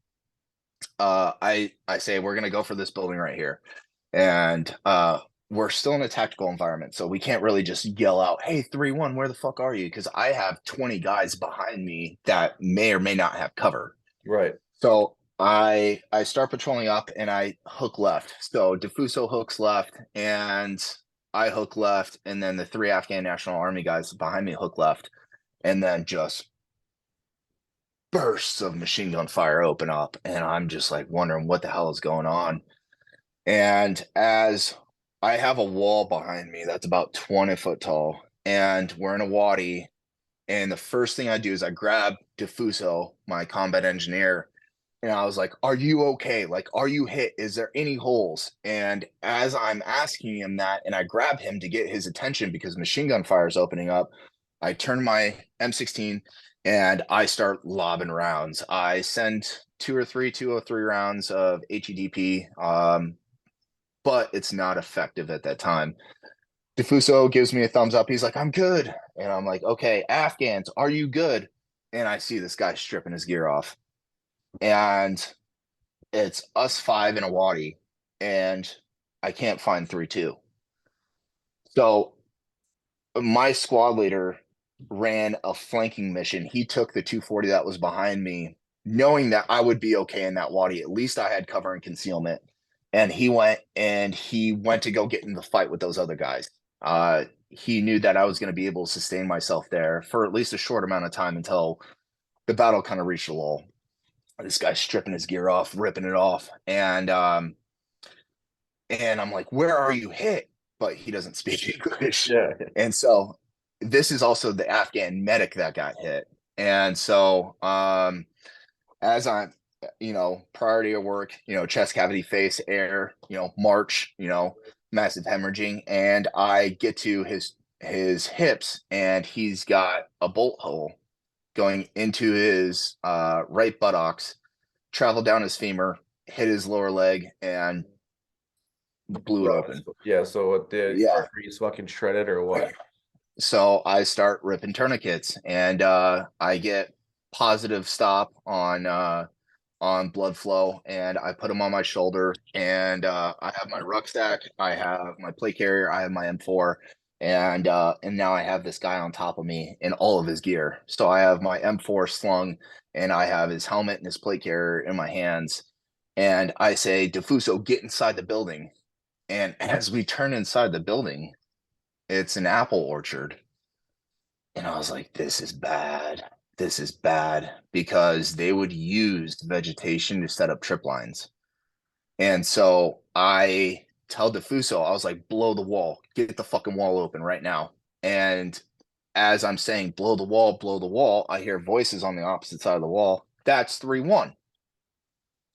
I say, we're going to go for this building right here. And we're still in a tactical environment, so we can't really just yell out, hey, 3-1, where the fuck are you? Because I have 20 guys behind me that may or may not have cover. Right. So I start patrolling up and I hook left. So Diffuso hooks left and I hook left, and then the 3 Afghan National Army guys behind me hook left, and then just bursts of machine gun fire open up, and I'm just like wondering what the hell is going on. And as I have a wall behind me that's about 20 foot tall, and we're in a wadi, and the first thing I do is I grab Diffuso, my combat engineer, and I was like, are you okay? Like, are you hit? Is there any holes? And as I'm asking him that, and I grab him to get his attention because machine gun fire is opening up, I turn my M16 and I start lobbing rounds. I send 2 or 3 203 rounds of HEDP, but it's not effective at that time. Diffuso gives me a thumbs up. He's like, I'm good. And I'm like, okay, Afghans, are you good? And I see this guy stripping his gear off. And it's us 5 in a wadi, and I can't find 3-2. So my squad leader ran a flanking mission. He took the 240 that was behind me, knowing that I would be okay in that wadi. At least I had cover and concealment. And he went to go get in the fight with those other guys. He knew that I was going to be able to sustain myself there for at least a short amount of time until the battle kind of reached a lull. This guy's stripping his gear off, ripping it off, and I'm like, "Where are you hit?" But he doesn't speak English, Yeah. and so this is also the Afghan medic that got hit, and so as I'm, priority of work, chest cavity, face, air, march, massive hemorrhaging, and I get to his hips, and he's got a bolt hole going into his right buttocks, traveled down his femur, hit his lower leg, and blew it open. Yeah, so the Yeah. arteries fucking shredded or what? So I start ripping tourniquets, and I get positive stop on blood flow, and I put them on my shoulder, and I have my rucksack, I have my plate carrier, I have my M4, and now I have this guy on top of me in all of his gear. So I have my M4 slung, and I have his helmet and his plate carrier in my hands, and I say, "Defuso, get inside the building." And as we turn inside the building, it's an apple orchard. And I was like, this is bad. This is bad, because they would use vegetation to set up trip lines. And so I tell Defuso, I was like, blow the wall, get the fucking wall open right now. And as I'm saying, blow the wall, I hear voices on the opposite side of the wall. That's 3-1.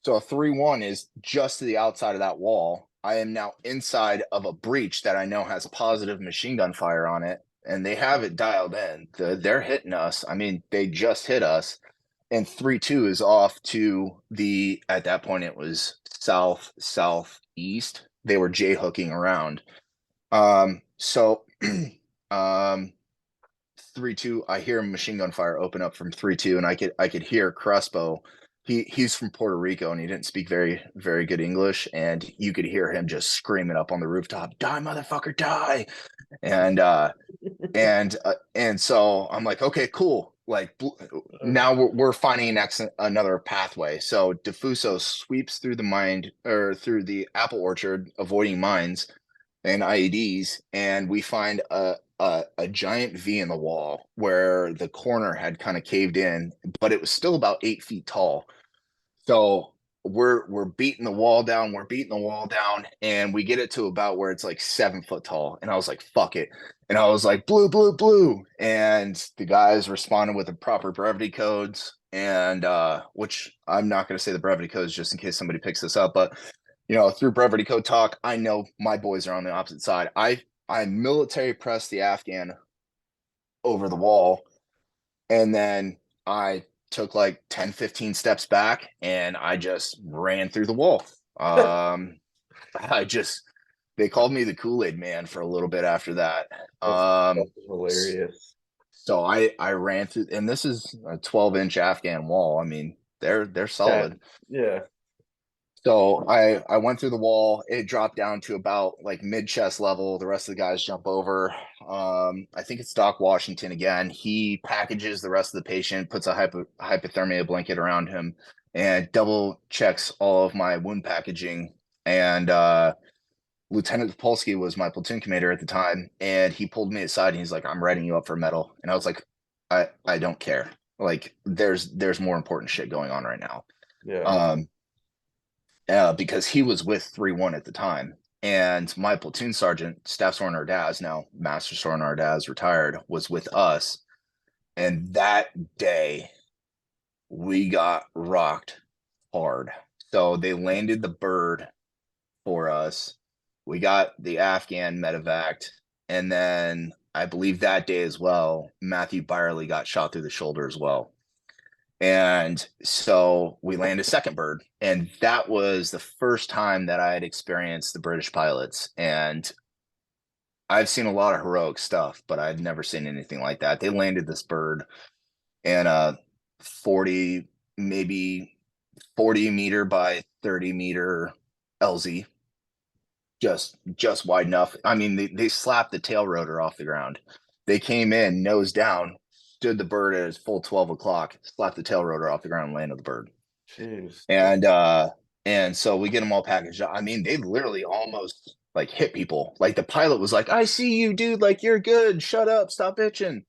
So a 3-1 is just to the outside of that wall. I am now inside of a breach that I know has a positive machine gun fire on it, and they have it dialed in. They're hitting us. I mean, they just hit us. And 3-2 is off to the, at that point, it was southeast. They were J-hooking around. So 3-2, I hear a machine gun fire open up from 3-2, and I could hear Crespo. He's from Puerto Rico, and he didn't speak very, very good English, and you could hear him just screaming up on the rooftop, "Die, motherfucker, die!" And so I'm like, okay, cool. Like now we're finding another pathway. So Defuso sweeps through through the apple orchard, avoiding mines and IEDs, and we find a giant V in the wall where the corner had kind of caved in, but it was still about 8 feet tall. So we're beating the wall down, and we get it to about where it's like 7 foot tall. And I was like, fuck it. And I was like, blue, blue, blue. And the guys responded with the proper brevity codes. And which I'm not gonna say the brevity codes just in case somebody picks this up, but through brevity code talk, I know my boys are on the opposite side. I military pressed the Afghan over the wall, and then I took like 10-15 steps back, and I just ran through the wall. They called me the Kool-Aid man for a little bit after that. That's hilarious. So I ran through, and this is a 12-inch Afghan wall. I mean, they're solid. Yeah. So I went through the wall. It dropped down to about like mid chest level. The rest of the guys jump over. I think it's Doc Washington again. He packages the rest of the patient, puts a hypothermia blanket around him, and double checks all of my wound packaging. And Lieutenant Polsky was my platoon commander at the time, and he pulled me aside and he's like, "I'm writing you up for medal." And I was like, I don't care. Like there's more important shit going on right now. Yeah. Because he was with 3-1 at the time. And my platoon sergeant, Staff Sergeant Ardaz, now Master Sergeant Ardaz, retired, was with us. And that day, we got rocked hard. So they landed the bird for us. We got the Afghan medevaced. And then I believe that day as well, Matthew Byerly got shot through the shoulder as well. And so we landed second bird, and that was the first time that I had experienced the British pilots. And I've seen a lot of heroic stuff, but I'd never seen anything like that. They landed this bird in a 40, maybe 40 meter by 30 meter LZ, just wide enough. I mean, they slapped the tail rotor off the ground. They came in nose down, stood the bird at its full 12 o'clock, slapped the tail rotor off the ground, and landed the bird. Jeez. And so we get them all packaged up. I mean, they literally almost like hit people. Like the pilot was like, "I see you, dude. Like you're good. Shut up. Stop bitching."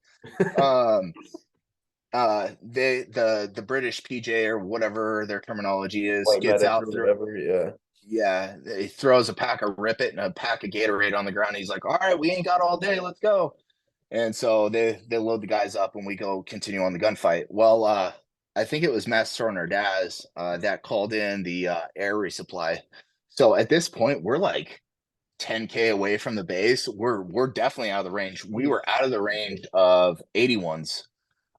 The British PJ or whatever their terminology is White gets medic or out through. whatever. Yeah. Yeah, he throws a pack of Rip It and a pack of Gatorade on the ground. He's like, "All right, we ain't got all day. Let's go." And so they load the guys up and we go continue on the gunfight. Well, I think it was Master or Daz that called in the air resupply. So at this point, we're like 10K away from the base. We're definitely out of the range. We were out of the range of 81s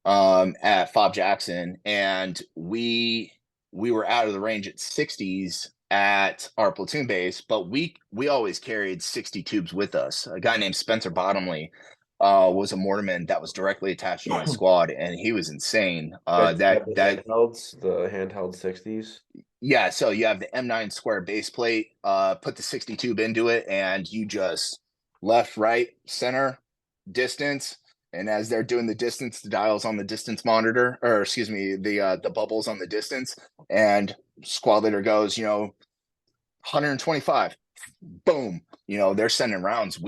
at Fob Jackson, and we were out of the range at 60s at our platoon base, but we always carried 60 tubes with us. A guy named Spencer Bottomley was a mortarman that was directly attached to my squad, and he was insane. Guys have the That handheld 60s. Yeah, so you have the M9 square base plate, put the 60 tube into it, and you just left, right, center, distance. And as they're doing the distance, the dials on the distance monitor, or excuse me, the bubbles on the distance, and squad leader goes, 125, boom, they're sending rounds.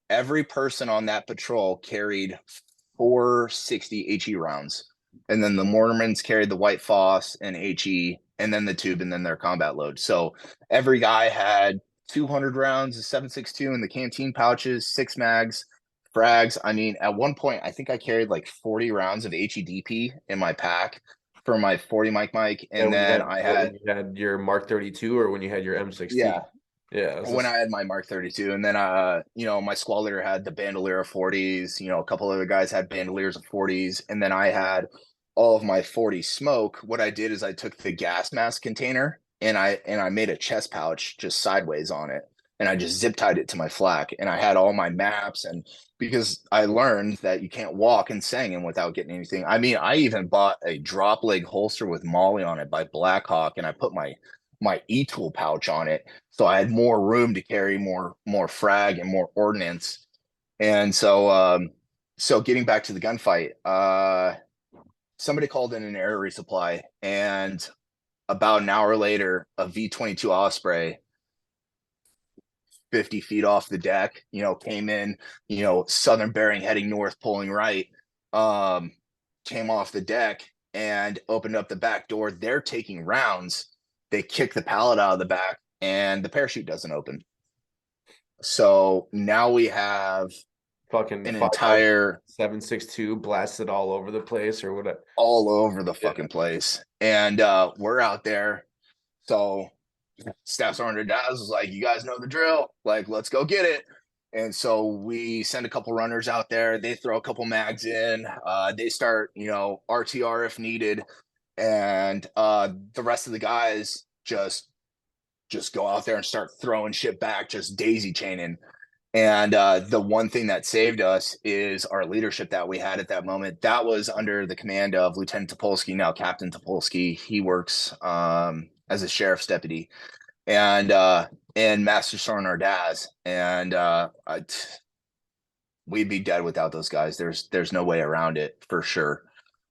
Every person on that patrol carried 460 HE rounds. And then the mortarmans carried the white Foss and HE, and then the tube, and then their combat load. So every guy had 200 rounds of 7.62 in the canteen pouches, 6 mags, frags. I mean, at one point, I think I carried like 40 rounds of HEDP in my pack for my 40 mic, and And then I when had, you had your Mark 32 or when you had your M16. yeah, Yeah. when I had my Mark 32, and then my squad leader had the bandolier of 40s, a couple other guys had bandoliers of 40s, and then I had all of my 40 smoke. What I did is I took the gas mask container and I made a chest pouch just sideways on it, and I just zip tied it to my flak, and I had all my maps. And because I learned that you can't walk in Sangin without getting anything. I mean, I even bought a drop leg holster with Molly on it by Blackhawk, and I put my e-tool pouch on it, so I had more room to carry more frag and more ordnance. And so getting back to the gunfight, somebody called in an air resupply, and about an hour later, a V-22 Osprey, 50 feet off the deck, came in, southern bearing, heading north, pulling right, came off the deck and opened up the back door. They're taking rounds. They kick the pallet out of the back, and the parachute doesn't open. So now we have Fucking an entire 7.62 blasted all over the place or whatever. all over the fucking place. And we're out there. So Staff Sergeant Daz was like, "You guys know the drill. Like, let's go get it." And so we send a couple runners out there. They throw a couple mags in. They start, RTR if needed. And the rest of the guys just go out there and start throwing shit back, just daisy chaining. And the one thing that saved us is our leadership that we had at that moment. That was under the command of Lieutenant Topolsky, now Captain Topolsky. He works as a sheriff's deputy, and Master Sergeant Ardaz. And we'd be dead without those guys. There's no way around it for sure.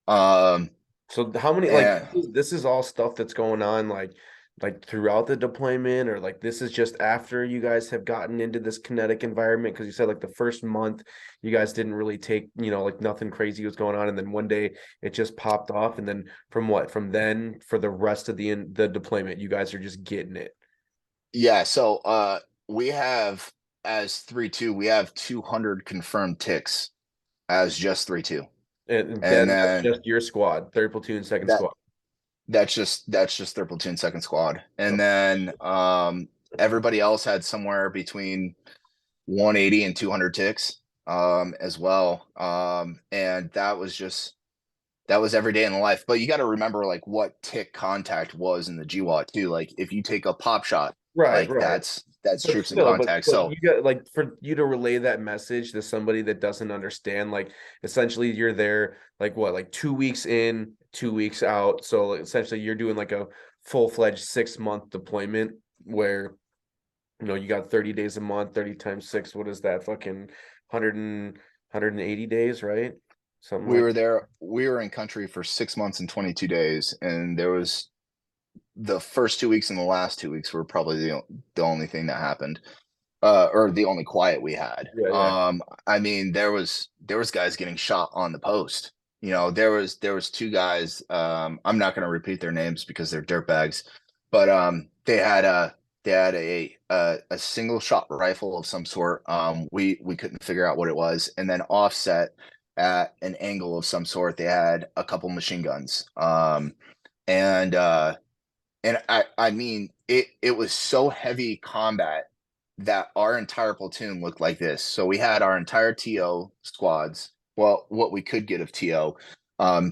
So how many And this is all stuff that's going on like throughout the deployment, or like this is just after you guys have gotten into this kinetic environment? Because you said like the first month you guys didn't really take, like nothing crazy was going on, and then one day it just popped off, and then from then for the rest of the deployment you guys are just getting it. yeah, so we have, as 3-2, we have 200 confirmed ticks as just 3-2. And And then that's then just your squad, third platoon, second that squad. that's just their platoon second squad. And then everybody else had somewhere between 180 and 200 ticks as well. And that was every day in the life. But you got to remember like what tick contact was in the GWAT too. Like if you take a pop shot, Right, like right. that's But troops in still, contact. but So you got like for you to relay that message to somebody that doesn't understand, like essentially you're there like what, like 2 weeks in, 2 weeks out. So essentially you're doing like a full-fledged 6-month deployment where you got 30 days a month, 30 times 6, what is that? Fucking 180 days, right? Something we like were there. We were in country for 6 months and 22 days, and there was the first 2 weeks and the last 2 weeks were probably the only thing that happened, or the only quiet we had. yeah, yeah. I mean, there was guys getting shot on the post. you know, there was two guys. I'm not going to repeat their names because they're dirtbags, but they had a single shot rifle of some sort. We couldn't figure out what it was, and then offset at an angle of some sort, they had a couple machine guns. And I mean, it was so heavy combat that our entire platoon looked like this. So we had our entire TO squads, well, what we could get of TO.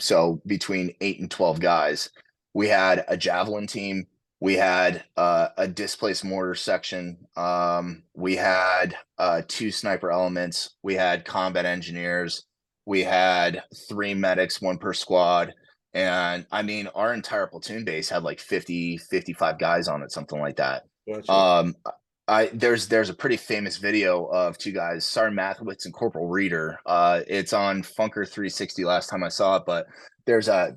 So between 8 and 12 guys, we had a javelin team, we had a displaced mortar section, we had two sniper elements, we had combat engineers, we had 3 medics, one per squad. And I mean, our entire platoon base had like 50, 55 guys on it, something like that. Gotcha. There's a pretty famous video of two guys, Sergeant Mathewitz and Corporal Reeder. It's on Funker 360 last time I saw it, but there's a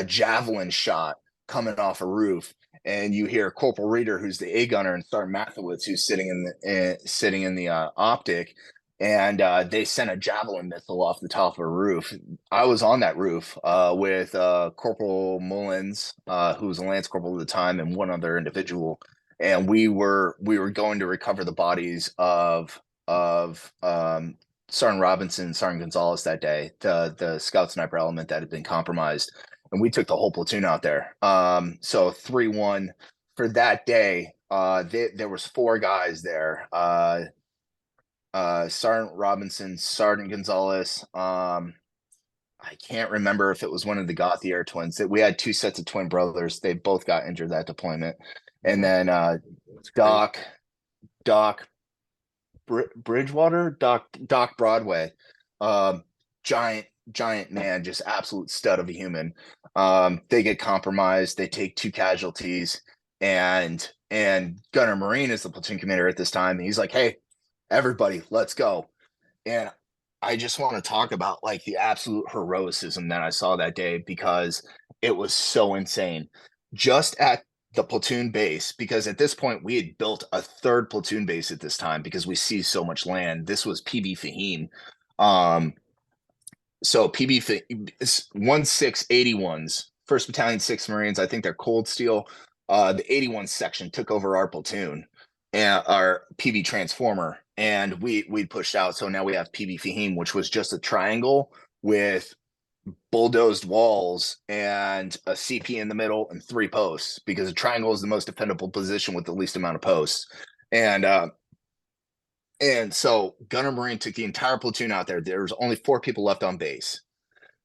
javelin shot coming off a roof, and you hear Corporal Reeder, who's the A gunner, and Sergeant Mathewitz, who's sitting in the optic, and they sent a javelin missile off the top of a roof. I was on that roof with Corporal Mullins, who was a lance corporal at the time, and one other individual, and we were going to recover the bodies of Sergeant Robinson, Sergeant Gonzalez that day, the scout sniper element that had been compromised, and we took the whole platoon out there. So 3-1 for that day. There was 4 guys there. Sergeant Robinson, Sergeant Gonzalez. I can't remember if it was one of the Gauthier twins. That we had 2 sets of twin brothers. They both got injured that deployment. And then Doc Bridgewater, Doc Broadway, giant man, just absolute stud of a human. They get compromised. They take 2 casualties, and Gunner Marine is the platoon commander at this time. And he's like, "Hey, everybody, let's go." And I just want to talk about like the absolute heroicism that I saw that day, because it was so insane. Just at the platoon base, because at this point we had built a 3rd platoon base at this time because we seized so much land. This was PB Fahim. So PB 1681s, 1st Battalion 6th Marines, I think they're Cold Steel. The 81 section took over our platoon and our PB Transformer, and we pushed out. So now we have PB Fahim, which was just a triangle with bulldozed walls and a CP in the middle and 3 posts, because a triangle is the most defendable position with the least amount of posts. And so Gunner Marine took the entire platoon out there. There was only 4 people left on base.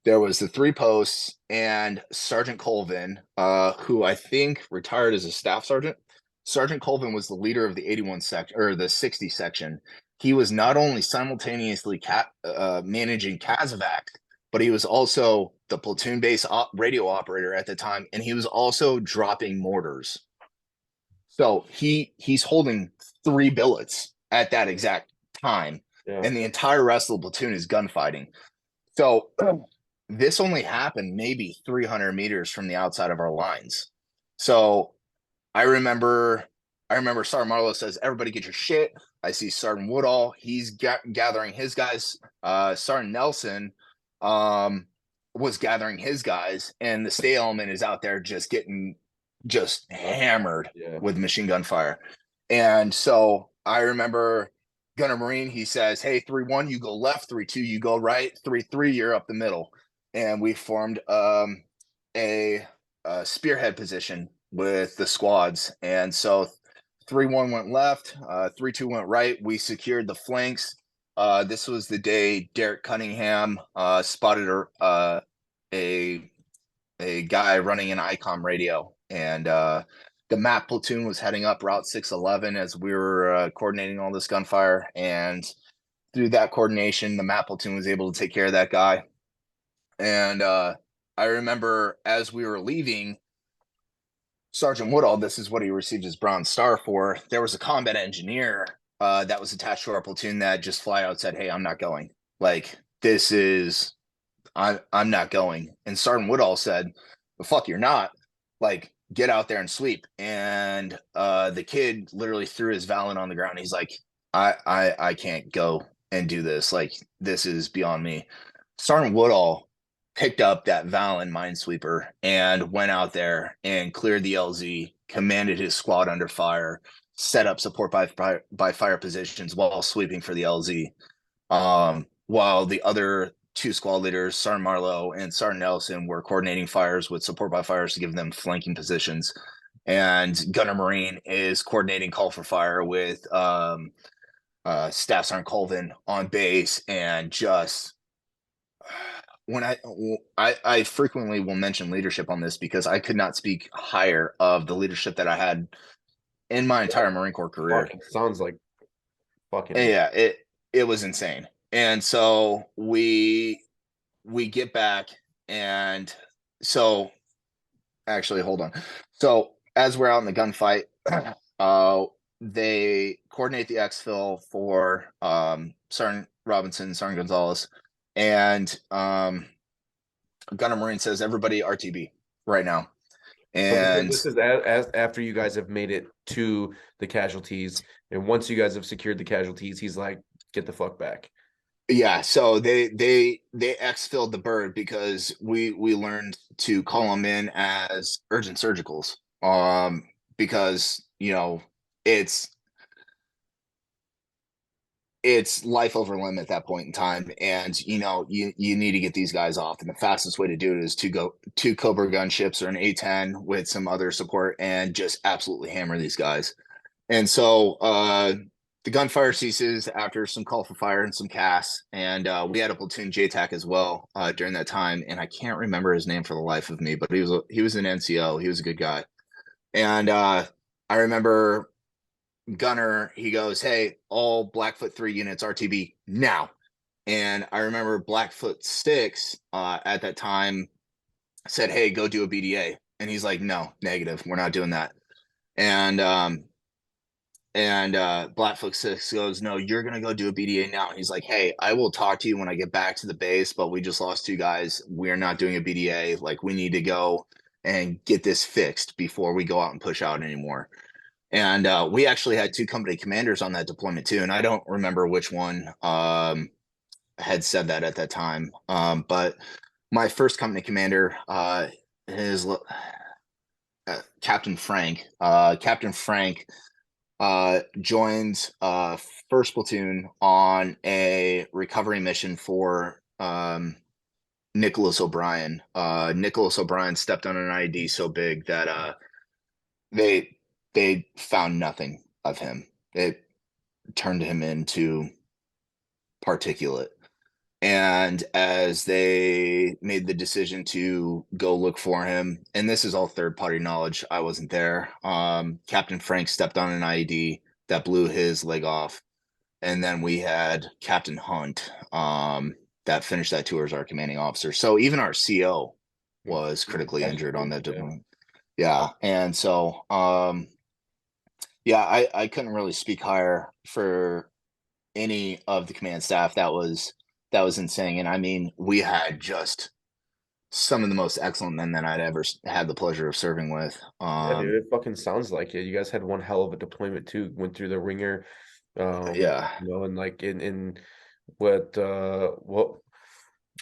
There was the 3 posts and Sergeant Colvin, who I think retired as a staff sergeant. Sergeant Colvin was the leader of the 81 section, or the 60 section. He was not only simultaneously managing Kazovac, but he was also the platoon base radio operator at the time, and he was also dropping mortars. So he's holding 3 billets at that exact time, and the entire rest of the platoon is gunfighting. So this only happened maybe 300 meters from the outside of our lines. So I remember Sergeant Marlowe says, "Everybody get your shit." I see Sergeant Woodall. He's gathering his guys. Sergeant Nelson was gathering his guys, and the stay element is out there just getting hammered with machine gun fire. And so I remember Gunner Marine, he says, "Hey, 3-1, you go left, 3-2, you go right, 3-3, you're up the middle." And we formed a spearhead position with the squads. And so 3-1 went left, 3-2 went right. We secured the flanks. This was the day Derek Cunningham spotted a guy running an ICOM radio, and the MAP platoon was heading up Route 611 as we were coordinating all this gunfire. And through that coordination, the MAP platoon was able to take care of that guy. And I remember as we were leaving, Sergeant Woodall, this is what he received his Bronze Star for. There was a combat engineer that was attached to our platoon that just flat out said, "Hey, I'm not going. Like, this is, I'm not going." And Sergeant Woodall said, "The fuck you're not. Like, get out there and sweep." And the kid literally threw his Valen on the ground. He's like, I can't go and do this. Like, this is beyond me." Sergeant Woodall picked up that Valen Minesweeper and went out there and cleared the LZ, commanded his squad under fire, set up support by fire positions while sweeping for the LZ. While the other two squad leaders, Sergeant Marlowe and Sergeant Nelson, were coordinating fires with support by fires to give them flanking positions. And Gunner Marine is coordinating call for fire with Staff Sergeant Colvin on base. And just when I frequently will mention leadership on this because I could not speak higher of the leadership that I had in my entire Marine Corps career. Fuck, it sounds like fucking. Yeah, it was insane. And so we get back, and so actually hold on. So as we're out in the gunfight, they coordinate the exfil for Sergeant Robinson, Sergeant Gonzalez, and Gunner Marine says everybody RTB right now. And this is as after you guys have made it to the casualties, and once you guys have secured the casualties, he's like, "Get the fuck back." yeah, so they exfilled the bird because we learned to call them in as urgent surgicals. Because it's life over limb at that point in time, and you need to get these guys off, and the fastest way to do it is to go 2 Cobra gunships or an A-10 with some other support and just absolutely hammer these guys. And so the gunfire ceases after some call for fire and some CAS, and we had a platoon JTAC as well during that time, and I can't remember his name for the life of me, but he was an NCO. He was a good guy. And I remember Gunner, he goes, "Hey, all Blackfoot 3 units RTB now." And I remember Blackfoot 6 at that time said, "Hey, go do a BDA." And he's like, "No, negative. We're not doing that." And Blackfoot 6 goes, "No, you're going to go do a BDA now." And he's like, "Hey, I will talk to you when I get back to the base, but we just lost 2 guys. We're not doing a BDA. Like, we need to go and get this fixed before we go out and push out anymore." And we actually had 2 company commanders on that deployment too. And I don't remember which one had said that at that time. But my first company commander, his Captain Frank. Captain Frank joined first platoon on a recovery mission for Nicholas O'Brien. Nicholas O'Brien stepped on an IED so big that they found nothing of him. It turned him into particulate. And as they made the decision to go look for him, and this is all third-party knowledge, I wasn't there. Captain Frank stepped on an IED that blew his leg off, and then we had Captain Hunt that finished that tour as our commanding officer. So even our CO was critically injured on that deployment. Yeah, and so yeah, I couldn't really speak higher for any of the command staff. That was insane. And I mean, we had just some of the most excellent men that I'd ever had the pleasure of serving with. Yeah, dude, it fucking sounds like it. You guys had one hell of a deployment too. Went through the ringer. Yeah. And like in what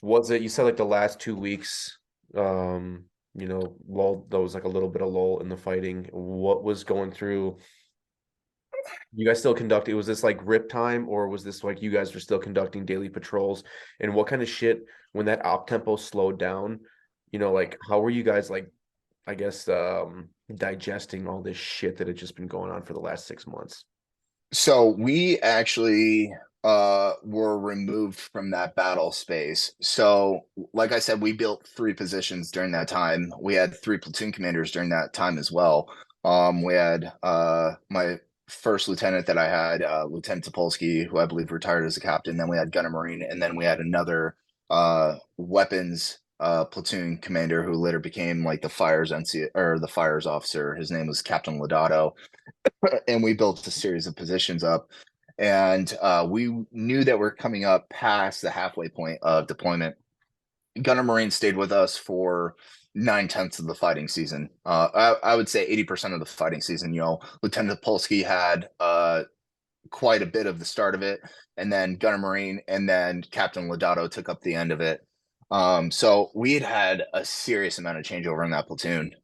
was it? You said like the last 2 weeks, lull, there was like a little bit of lull in the fighting. What was going through? You guys still conducting? Was this like rip time, or was this like you guys were still conducting daily patrols? And what kind of shit when that op tempo slowed down? Like how were you guys like, I guess, digesting all this shit that had just been going on for the last 6 months? So we actually were removed from that battle space. So like I said, we built 3 positions during that time. We had 3 platoon commanders during that time as well. We had my first lieutenant that I had, Lieutenant Topolsky, who I believe retired as a captain. Then we had Gunner Marine, and then we had another weapons platoon commander who later became like the fires NC or the fires officer. His name was Captain Lodato. And we built a series of positions up, and we knew that we're coming up past the halfway point of deployment. Gunner Marine stayed with us for 9/10 of the fighting season. I would say 80% of the fighting season. Lieutenant Polsky had quite a bit of the start of it, and then Gunner Marine, and then Captain Lodato took up the end of it. So we had a serious amount of changeover in that platoon.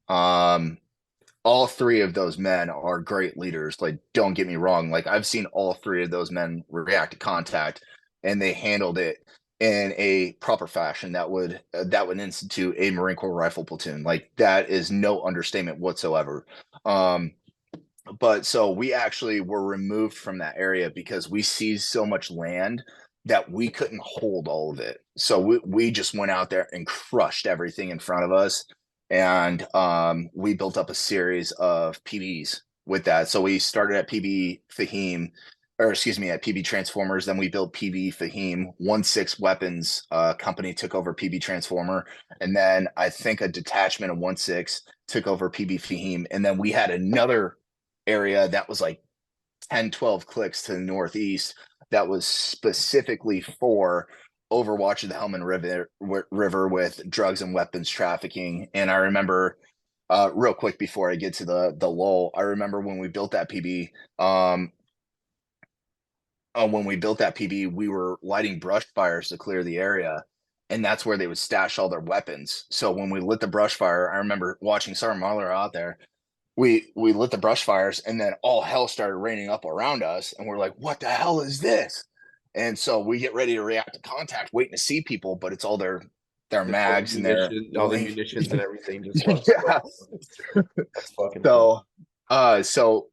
All three of those men are great leaders. Like, don't get me wrong. Like, I've seen all three of those men react to contact, and they handled it in a proper fashion that would institute a Marine Corps rifle platoon. Like, that is no understatement whatsoever. Um, but so we actually were removed from that area because we seized so much land that we couldn't hold all of it. So we just went out there and crushed everything in front of us. And we built up a series of PBs with that. So we started at PB Fahim, or excuse me, at PB Transformers. Then we built PB Fahim. 1/6 Weapons company took over PB Transformer. And then I think a detachment of 1/6 took over PB Fahim. And then we had another area that was like 10, 12 clicks to the northeast that was specifically for overwatch of the Helmand River with drugs and weapons trafficking. And I remember, real quick before I get to the lull, I remember when we built that PB. When we built that PB, we were lighting brush fires to clear the area, and that's where they would stash all their weapons. So when we lit the brush fire, I remember watching Sergeant Marler out there. We lit the brush fires, and then all hell started raining up around us, and we're like, what the hell is this? And so we get ready to react to contact, waiting to see people, but it's all their mags and their All the munitions and everything just left. yeah. That's fucking So so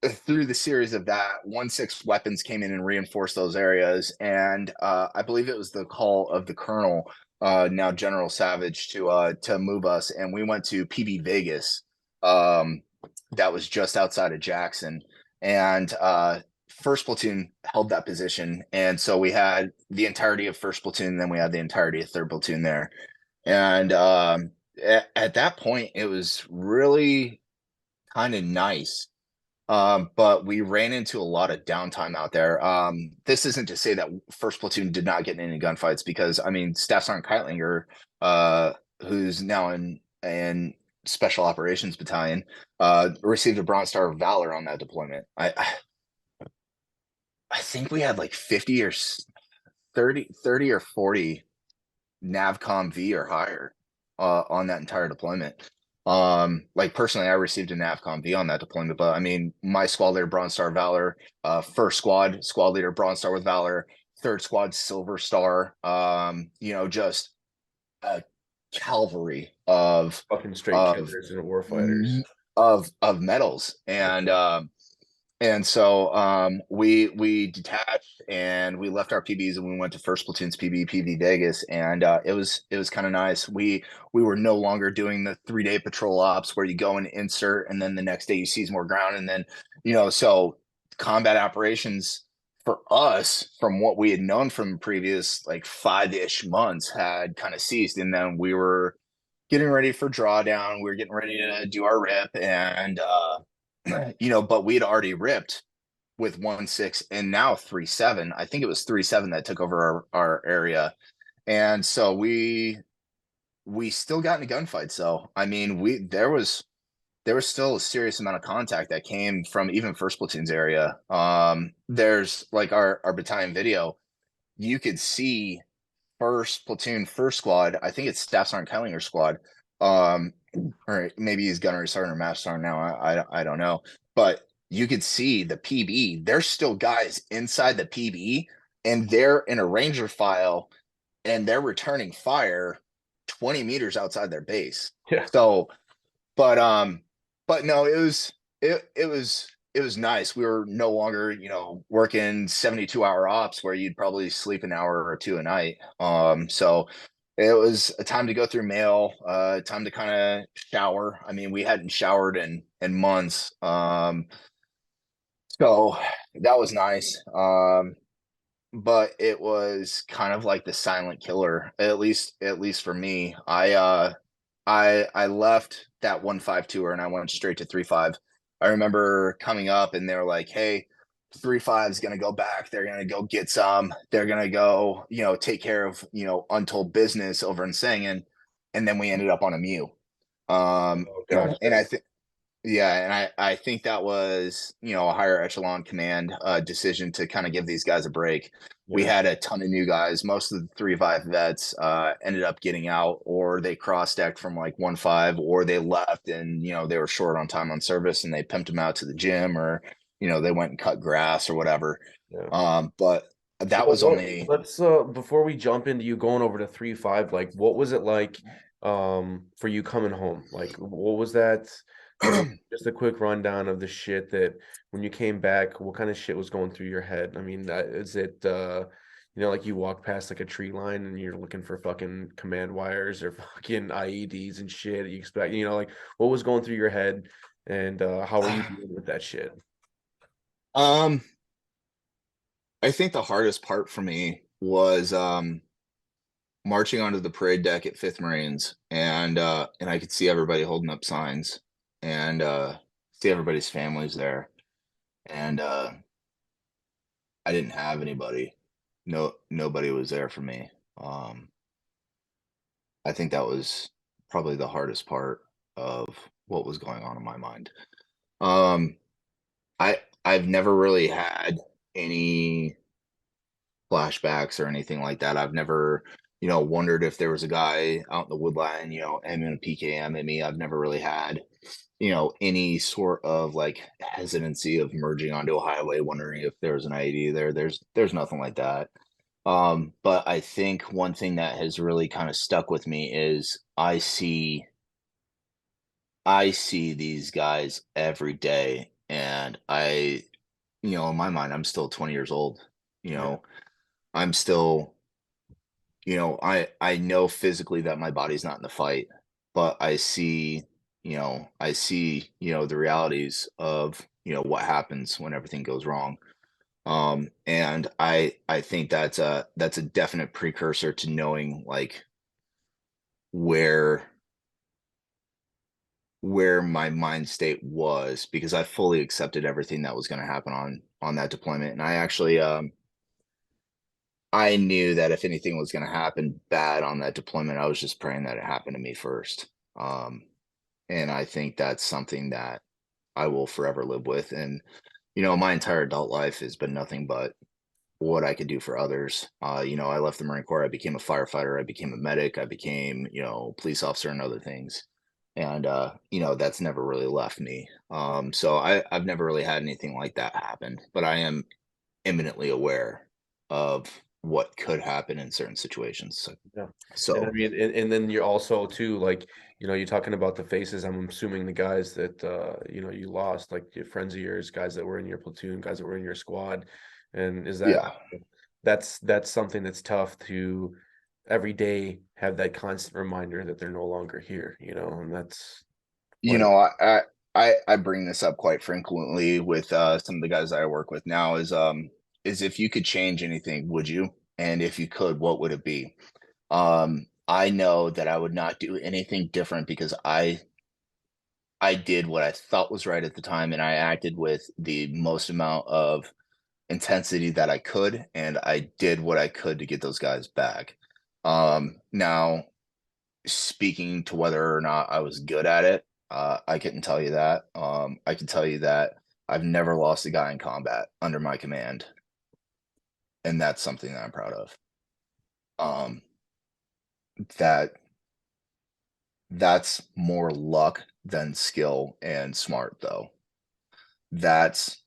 through the series of that, 1/6 Weapons came in and reinforced those areas, and I believe it was the call of the colonel, now General Savage, to move us, and we went to PB Vegas. That was just outside of Jackson, and first platoon held that position, and so we had the entirety of first platoon, and then we had the entirety of third platoon there, and at that point, it was really kind of nice. But we ran into a lot of downtime out there. This isn't to say that first platoon did not get in any gunfights, because I mean, Staff Sergeant Keitlinger, who's now in Special Operations Battalion, received a Bronze Star of Valor on that deployment. I think we had like 50 or 30 or 40 NavCom V or higher on that entire deployment. Like personally, I received a NavCom V on that deployment, but I mean, my squad leader, Bronze Star Valor, first squad leader, Bronze Star with Valor, third squad, Silver Star, just a cavalry of fucking straight of killers and warfighters. of medals. And so we detached and we left our PBs and we went to first platoon's PB Vegas, and it was kind of nice. We were no longer doing the 3-day patrol ops where you go and insert and then the next day you seize more ground, and then so combat operations for us, from what we had known from previous like 5-ish months, had kind of ceased, and then we were getting ready for drawdown. We were getting ready to do our rip, and but we had already ripped with 1/6 and now 3/7. I think it was 3/7 that took over our area. And so we still got in a gunfight. So I mean, there was still a serious amount of contact that came from even first platoon's area. There's like our battalion video, you could see first platoon, first squad. I think it's Staff Sergeant Kellinger's squad. Or maybe he's gunnery sergeant or master sergeant now. I don't know, but you could see the PB. There's still guys inside the PB, and they're in a ranger file, and they're returning fire 20 meters outside their base. Yeah. So, but no, it was nice. We were no longer, working 72-hour ops where you'd probably sleep an hour or two a night. So it was a time to go through mail, time to kind of shower. I mean, we hadn't showered in months. So that was nice. But it was kind of like the silent killer, at least for me. I left that 1-5 tour and I went straight to 3-5. I remember coming up and they were like, hey, 3-5 is going to go back. They're going to go get some. They're going to go, take care of, untold business over in Sangin. And then we ended up on a Mew. Oh, gotcha. And I think, yeah, and I think that was, a higher echelon command decision to kind of give these guys a break. We Yeah. had a ton of new guys. Most of the 3-5 vets ended up getting out, or they cross-decked from like 1-5, or they left and, they were short on time on service and they pimped them out to the gym, or, they went and cut grass or whatever. Yeah. But So that was only let's before we jump into you going over to 3-5, like what was it like for you coming home? Like what was that, just a quick rundown of the shit that when you came back, what kind of shit was going through your head? I mean, is it like you walk past like a tree line and you're looking for fucking command wires or fucking IEDs and shit you expect, like what was going through your head and how were you dealing with that shit? um I think the hardest part for me was marching onto the parade deck at 5th Marines, and I could see everybody holding up signs, and see everybody's families there, and I didn't have anybody. Nobody was there for me. Um, I think that was probably the hardest part of what was going on in my mind. Um, I've never really had any flashbacks or anything like that. I've never, wondered if there was a guy out in the woodline, aiming a PKM at me. I've never really had, any sort of like hesitancy of merging onto a highway, wondering if there was an IED there. There's nothing like that. But I think one thing that has really kind of stuck with me is I see these guys every day, and in my mind, I'm still 20 years old. You Yeah. know, I'm still, I know physically that my body's not in the fight, but I see the realities of, what happens when everything goes wrong. And I think that's a definite precursor to knowing like where where my mind state was, because I fully accepted everything that was going to happen on that deployment. And I knew that if anything was going to happen bad on that deployment, I was just praying that it happened to me first. Um, and I think that's something that I will forever live with. And, my entire adult life has been nothing but what I could do for others. I left the Marine Corps, I became a firefighter, I became a medic, I became, police officer and other things. And, that's never really left me. So I've never really had anything like that happen, but I am imminently aware of what could happen in certain situations. So, Yeah. And I so mean, and then you're also too, like, you're talking about the faces. I'm assuming the guys that you lost, like your friends of yours, guys that were in your platoon, guys that were in your squad. And is that yeah, that's something that's tough to every day have that constant reminder that they're no longer here, and that's you what know, I bring this up quite frequently with some of the guys that I work with now is if you could change anything, would you? And if you could, what would it be? I know that I would not do anything different because I did what I thought was right at the time, and I acted with the most amount of intensity that I could, and I did what I could to get those guys back. Now, speaking to whether or not I was good at it, I couldn't tell you that. I can tell you that I've never lost a guy in combat under my command, and that's something that I'm proud of. Um, that that's more luck than skill and smart, though. That's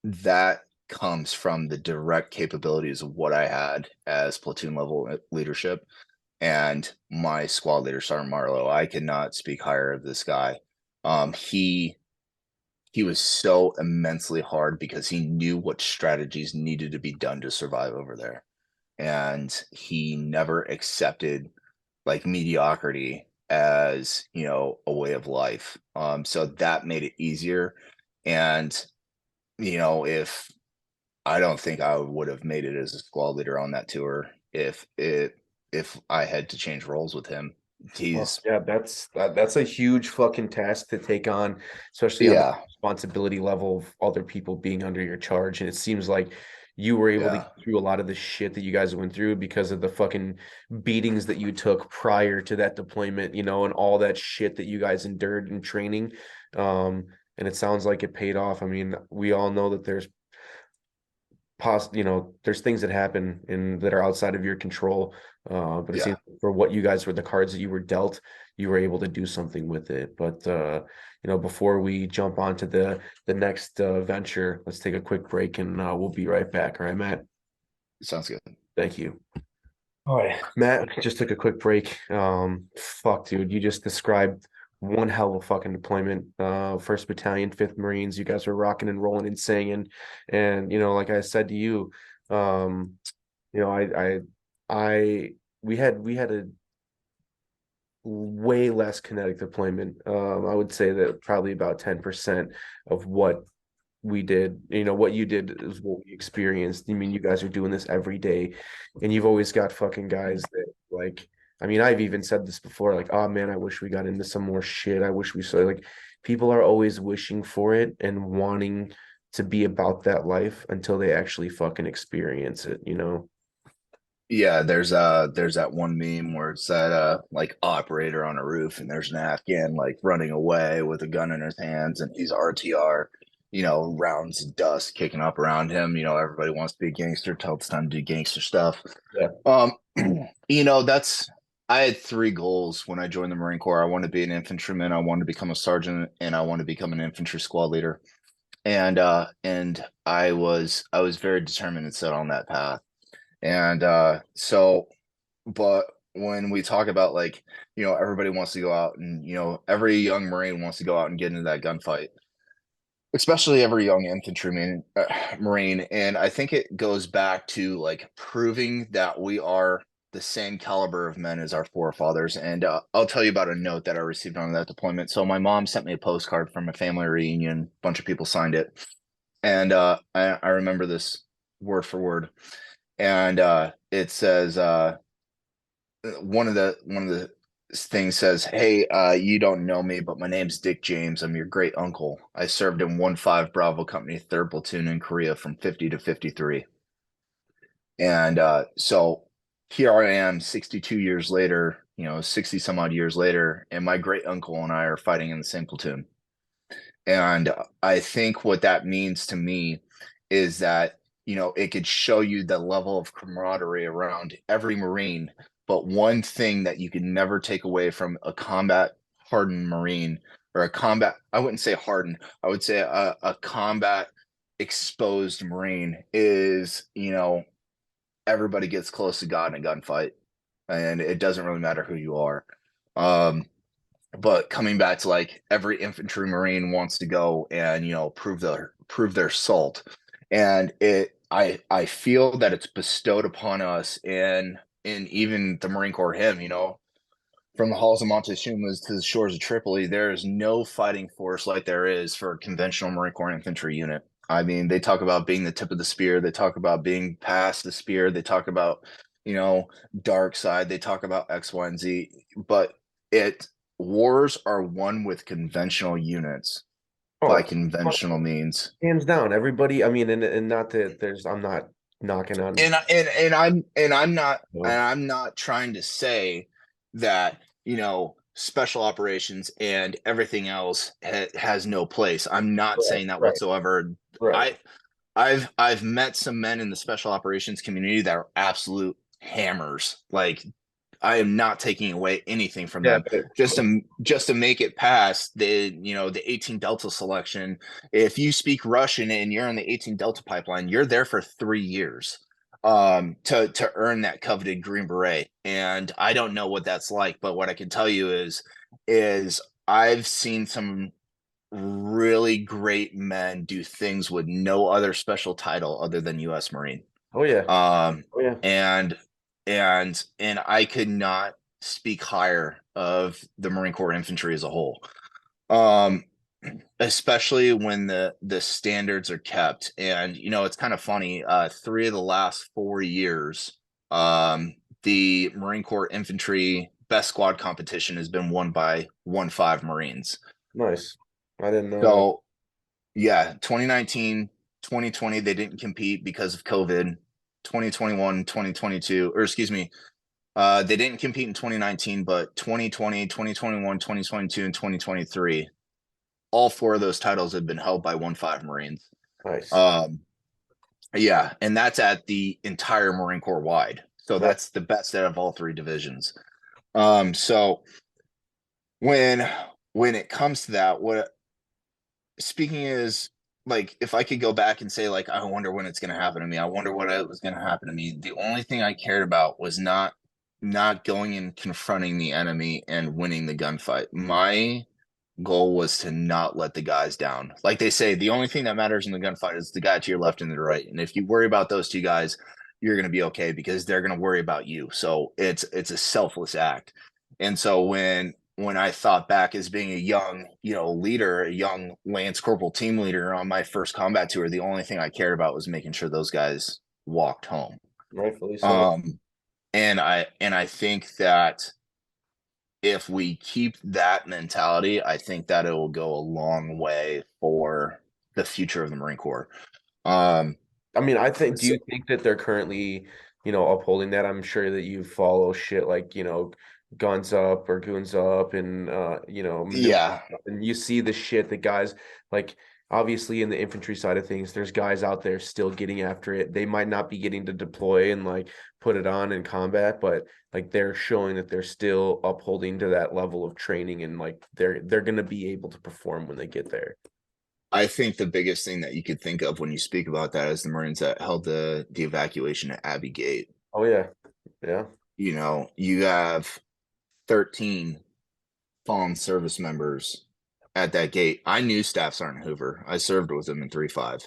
that comes from the direct capabilities of what I had as platoon level leadership and my squad leader, Sergeant Marlowe. I cannot speak higher of this guy. He was so immensely hard because he knew what strategies needed to be done to survive over there, and he never accepted like mediocrity as a way of life. So that made it easier. And if I don't think I would have made it as a squad leader on that tour if I had to change roles with him. Well, He's yeah, that's a huge fucking task to take on, especially on the yeah, responsibility level of other people being under your charge. And it seems like you were able to yeah. get through a lot of the shit that you guys went through because of the fucking beatings that you took prior to that deployment, and all that shit that you guys endured in training. And it sounds like it paid off. I mean, we all know that there's there's things that happen and that are outside of your control. But it Yeah, seems for what you guys were the cards that you were dealt, you were able to do something with it. But before we jump on to the next venture, let's take a quick break and we'll be right back. All right, Matt. sounds good. Thank you. All right, Matt, just took a quick break. Fuck, dude, you just described one hell of a fucking deployment. 1st Battalion, 5th Marines. You guys were rocking and rolling and singing, and like I said to you, um, I we had a way less kinetic deployment. I would say that probably about 10% of what we did, what you did is what we experienced. I mean, you guys are doing this every day, and you've always got fucking guys that like, I mean, I've even said this before, like, oh man, I wish we got into some more shit. I wish we saw, like, people are always wishing for it and wanting to be about that life until they actually fucking experience it. Yeah, there's that one meme where it's that like operator on a roof and there's an Afghan like running away with a gun in his hands and he's RTR, rounds of dust kicking up around him. Everybody wants to be a gangster till it's time to do gangster stuff. Yeah. Um, that's I had three goals when I joined the Marine Corps. I wanted to be an infantryman, I wanted to become a sergeant, and I wanted to become an infantry squad leader. And I was very determined and set on that path. And but when we talk about like, everybody wants to go out and, every young Marine wants to go out and get into that gunfight, especially every young infantryman, Marine. And I think it goes back to like proving that we are the same caliber of men as our forefathers. And I'll tell you about a note that I received on that deployment. So my mom sent me a postcard from a family reunion. A bunch of people signed it. And I remember this word for word. And it says one of the things says, "Hey, you don't know me, but my name's Dick James. I'm your great uncle. I served in 1-5 Bravo Company, 3rd Platoon in Korea from 50 to 53." And so here I am, 62 years later, 60 some odd years later, and my great uncle and I are fighting in the same platoon. And I think what that means to me is that, it could show you the level of camaraderie around every Marine. But one thing that you can never take away from a combat hardened Marine, or I wouldn't say hardened, I would say a combat exposed Marine is, everybody gets close to God in a gunfight. And it doesn't really matter who you are. Um, but coming back to like every infantry Marine wants to go and prove their salt, and I feel that it's bestowed upon us in even the Marine Corps hymn, from the halls of Montezuma's to the shores of Tripoli, there is no fighting force like there is for a conventional Marine Corps infantry unit. I mean, they talk about being the tip of the spear, they talk about being past the spear, they talk about, dark side, they talk about X, Y, and Z, but it wars are won with conventional units by Oh, conventional means. hands down. Everybody, I mean, and not that I'm not knocking on, And I'm not trying to say that, special operations and everything else has no place. I'm not right, saying that right, whatsoever. right. I I've met some men in the special operations community that are absolute hammers. Like, I am not taking away anything from Yeah, them. Just to make it past the 18 Delta selection. If you speak Russian and you're in the 18 Delta pipeline, you're there for 3 years to earn that coveted Green Beret. And I don't know what that's like, but what I can tell you is I've seen some really great men do things with no other special title other than U.S. Marine. oh yeah, Um, oh yeah. and and I could not speak higher of the Marine Corps infantry as a whole. Um, especially when the standards are kept. And it's kind of funny. 3 of the last 4 years, the Marine Corps infantry best squad competition has been won by 1-5 Marines. Nice. I didn't know that. So yeah, 2019, 2020, they didn't compete because of COVID. 2021, 2022, or excuse me, they didn't compete in 2019, but 2020, 2021, 2022, and 2023, all 4 of those titles have been held by 1-5 Marines. Nice. Um, Yeah, and that's at the entire Marine Corps wide. So Right. that's the best out of all three divisions. So when when it comes to that, what speaking is like if I could go back and say like I wonder when it's going to happen to me. I wonder what it was going to happen to me. The only thing I cared about was not going and confronting the enemy and winning the gunfight. My goal was to not let the guys down. Like they say, the only thing that matters in the gunfight is the guy to your left and the right. And if you worry about those two guys, you're going to be okay because they're going to worry about you. So it's a selfless act. And so when I thought back as being a young, leader, a young Lance Corporal team leader on my first combat tour, the only thing I cared about was making sure those guys walked home. Rightfully so. Um, and I think that if we keep that mentality, I think that it will go a long way for the future of the Marine Corps. Um, I mean, I think, do so, you think that they're currently, upholding that? I'm sure that you follow shit like, Guns Up or Goons Up and, New, yeah, and you see the shit that guys like, obviously in the infantry side of things, there's guys out there still getting after it. They might not be getting to deploy and like put it on in combat, but like they're showing that they're still upholding to that level of training and like they're going to be able to perform when they get there. I think the biggest thing that you could think of when you speak about that is the Marines that held the evacuation at Abbey Gate. Oh yeah. Yeah. You have 13 fallen service members at that gate. I knew Staff Sergeant Hoover. I served with him in 3-5.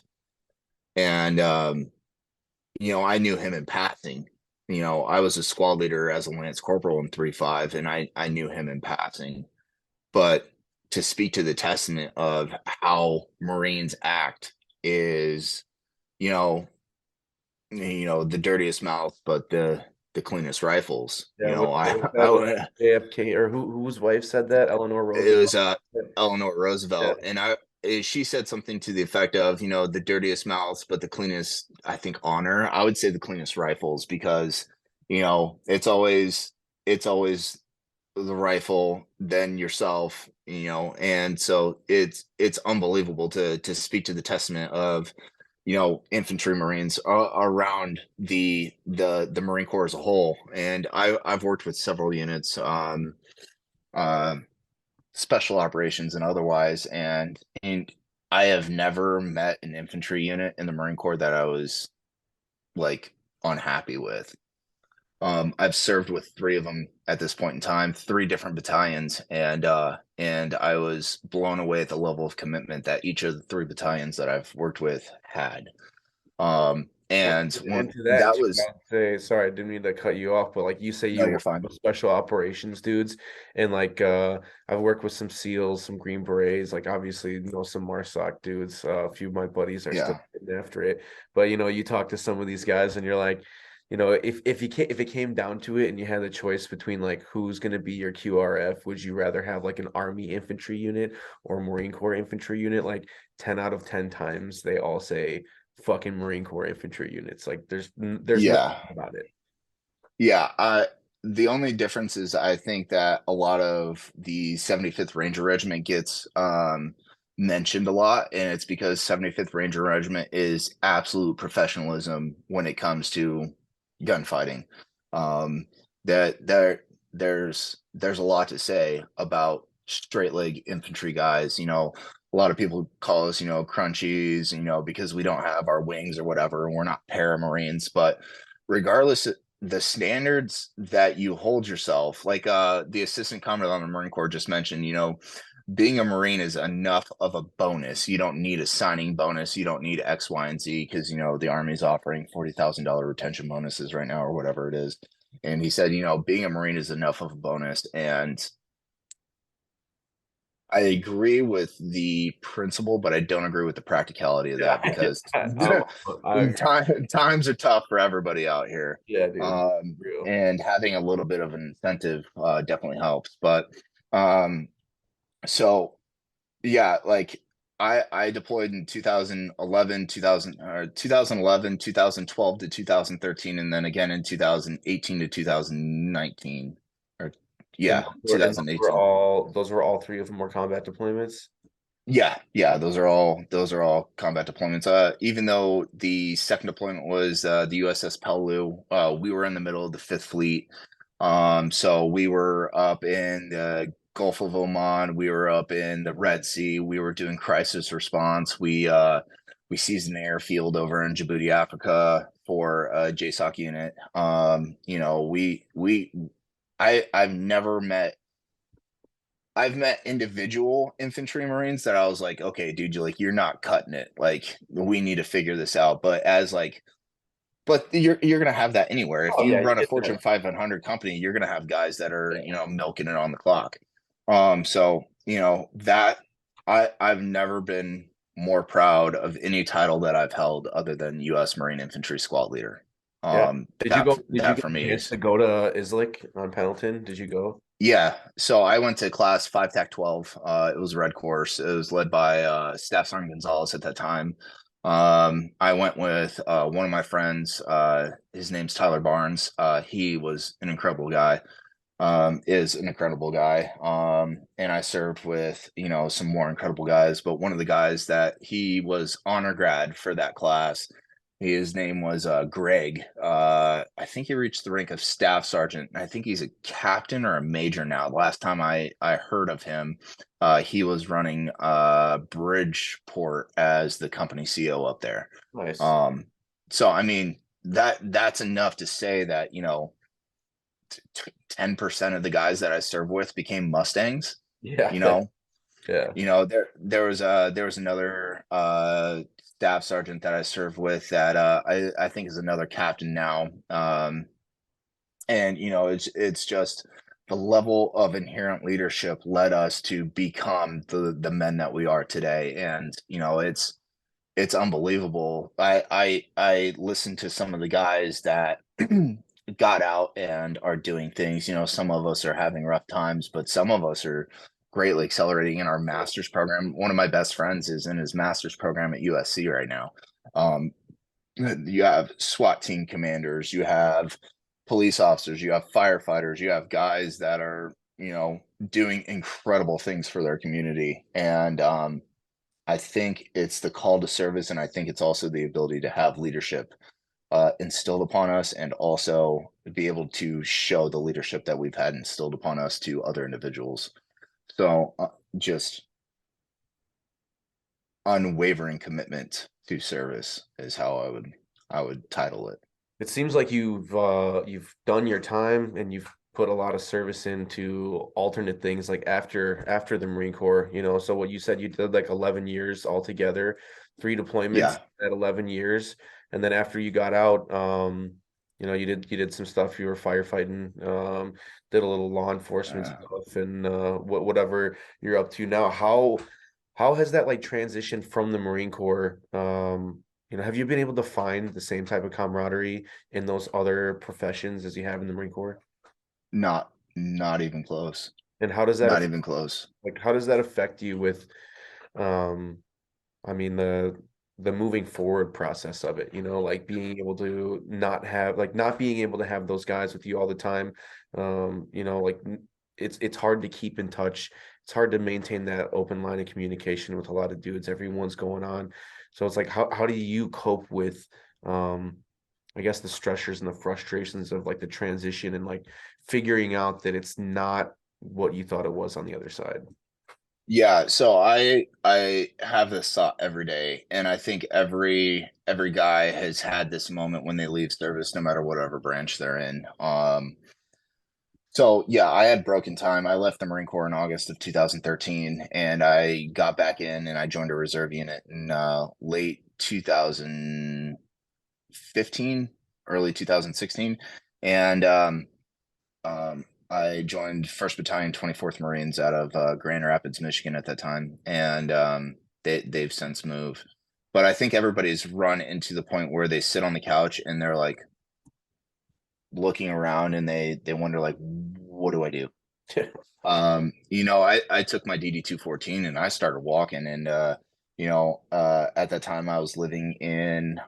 And I knew him in passing. I was a squad leader as a Lance Corporal in 3-5, and I knew him in passing. But to speak to the testament of how Marines act is, you know, the dirtiest mouth, but the cleanest rifles. Yeah, what was that? Was I JFK or whose wife said that? Eleanor it Roosevelt. was Eleanor Yeah, Roosevelt, and she said something to the effect of, the dirtiest mouths, but the cleanest, I think, honor. I would say the cleanest rifles because, it's always the rifle, then yourself, and so it's unbelievable to speak to the testament of, infantry Marines around the Marine Corps as a whole. And I've worked with several units, uh, special operations and otherwise, and I have never met an infantry unit in the Marine Corps that I was like unhappy with. I've served with three of them at this point in time, three different battalions, and I was blown away at the level of commitment that each of the three battalions that I've worked with had. well, And when into that that too, was I'd say, sorry, I didn't mean to cut you off, but like you say, no, you you're work fine. with special operations dudes, and like I've worked with some SEALs, some Green Berets, like obviously some MARSOC dudes. A few of my buddies are still Yeah, getting after it, but you talk to some of these guys, and you're like, if it came down to it, and you had the choice between like who's going to be your QRF, would you rather have like an Army infantry unit or Marine Corps infantry unit? Like 10 out of 10 times, they all say fucking Marine Corps infantry units. Like there's no yeah. about it. Yeah, the only difference is I think that a lot of the 75th Ranger Regiment gets mentioned a lot, and it's because 75th Ranger Regiment is absolute professionalism when it comes to gunfighting. Um, there's a lot to say about straight leg infantry guys. A lot of people call us, crunchies, because we don't have our wings or whatever, and we're not paramarines, but regardless the standards that you hold yourself, like the assistant commandant on the Marine Corps just mentioned, being a Marine is enough of a bonus. You don't need a signing bonus. You don't need X, Y, and Z because the Army's offering $40,000 retention bonuses right now or whatever it is. And he said, being a Marine is enough of a bonus. And I agree with the principle, but I don't agree with the practicality of that Yeah, because I agree. times are tough for everybody out here. Yeah, dude. Real. And having a little bit of an incentive definitely helps. But um, so yeah, like I deployed in 2011, 2012 to 2013, and then again in 2018 to 2019, or And yeah, those were 2018. all those were all three of them were combat deployments. Yeah, those are all combat deployments. Even though the second deployment was the USS Palu, we were in the middle of the Fifth Fleet. So we were up in the Gulf of Oman, we were up in the Red Sea, we were doing crisis response. We seized an airfield over in Djibouti, Africa for a JSOC unit. I've never met I've met individual infantry marines that I was like, okay, dude, you're not cutting it. Like, we need to figure this out. But you're gonna have that anywhere. If Oh you yeah, you run a get Fortune that. 500 company, you're gonna have guys that are, milking it on the clock. So that I've never been more proud of any title that I've held other than U.S. Marine Infantry Squad Leader. Yeah. Did you That go? Did you that get for a me chance is to go to Islick on Pendleton? Did you go? Yeah, so I went to class 5 TAC 12. It was a red course. It was led by Staff Sergeant Gonzalez at that time. I went with one of my friends. His name's Tyler Barnes. He was an incredible guy. Is an incredible guy. And I served with, some more incredible guys, but one of the guys that he was honor grad for that class, his name was Greg. I think he reached the rank of staff sergeant. I think he's a captain or a major now. Last time I heard of him, he was running Bridgeport as the company CO up there. Nice. So I mean that's enough to say that 10% of the guys that I served with became Mustangs. Yeah. You know, Yeah. there was another staff sergeant that I served with that I think is another captain now. And it's just the level of inherent leadership led us to become the men that we are today. And it's unbelievable. I listened to some of the guys that got out and are doing things. Some of us are having rough times, but some of us are greatly accelerating in our master's program. One of my best friends is in his master's program at USC right now. Um, you have SWAT team commanders, you have police officers, you have firefighters, you have guys that are, doing incredible things for their community. And I think it's the call to service, and I think it's also the ability to have leadership instilled upon us, and also be able to show the leadership that we've had instilled upon us to other individuals. So just unwavering commitment to service is how I would title it. It seems like you've done your time and you've put a lot of service into alternate things like after the Marine Corps, So what you said you did like 11 years altogether, 3 deployments Yeah. at 11 years. And then after you got out, you did some stuff, you were firefighting, did a little law enforcement Uh, stuff and whatever you're up to now. How has that like transitioned from the Marine Corps? Have you been able to find the same type of camaraderie in those other professions as you have in the Marine Corps? not even close. And how does that Not affect, even close. like how does that affect you with um I mean the moving forward process of it, like being able to not being able to have those guys with you all the time. Like it's hard to keep in touch. It's hard to maintain that open line of communication with a lot of dudes. Everyone's going on. So it's like how do you cope with um I guess the stressors and the frustrations of like the transition and like figuring out that it's not what you thought it was on the other side. Yeah, so I have this thought every day, and I think every guy has had this moment when they leave service, no matter whatever branch they're in. So yeah, I had broken time. I left the Marine Corps in August of 2013, and I got back in and I joined a reserve unit in late 2015, early 2016, and I joined First Battalion, 24th Marines out of Grand Rapids, Michigan at that time, and they've since moved. But I think everybody's run into the point where they sit on the couch and they're like looking around and they wonder like, what do I do? I took my DD 214 and I started walking, and at that time I was living in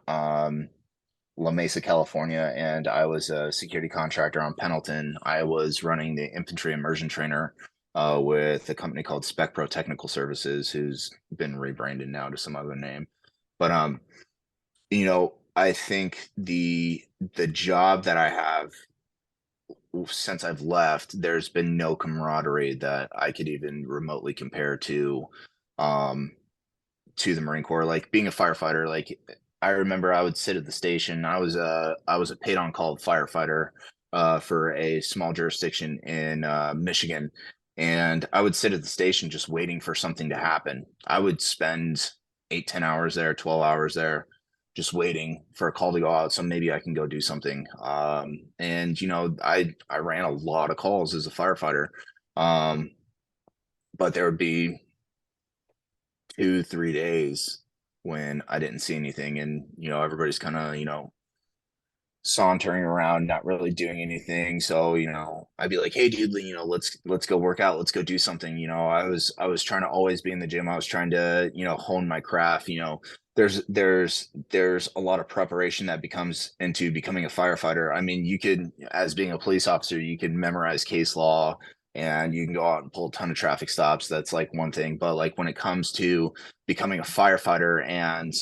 La Mesa, California, and I was a security contractor on Pendleton. I was running the infantry immersion trainer with a company called Spec Pro Technical Services, who's been rebranded now to some other name. But I think the job that I have since I've left, there's been no camaraderie that I could even remotely compare um to the Marine Corps. Like being a firefighter, like I remember I would sit at the station. I was a paid on call firefighter for a small jurisdiction in Michigan, and I would sit at the station just waiting for something to happen. I would spend 8, 10 hours there, 12 hours there, just waiting for a call to go out, so maybe I can go do something. And I ran a lot of calls as a firefighter, um, but there would be 2, 3 days when I didn't see anything, and everybody's kind of sauntering around, not really doing anything. So I'd be like, hey dude, let's go work out, let's go do something. I was trying to always be in the gym. I was trying to hone my craft. There's a lot of preparation that becomes into becoming a firefighter. I mean, you could, as being a police officer, you can memorize case law and you can go out and pull a ton of traffic stops. That's like one thing. But like when it comes to becoming a firefighter, and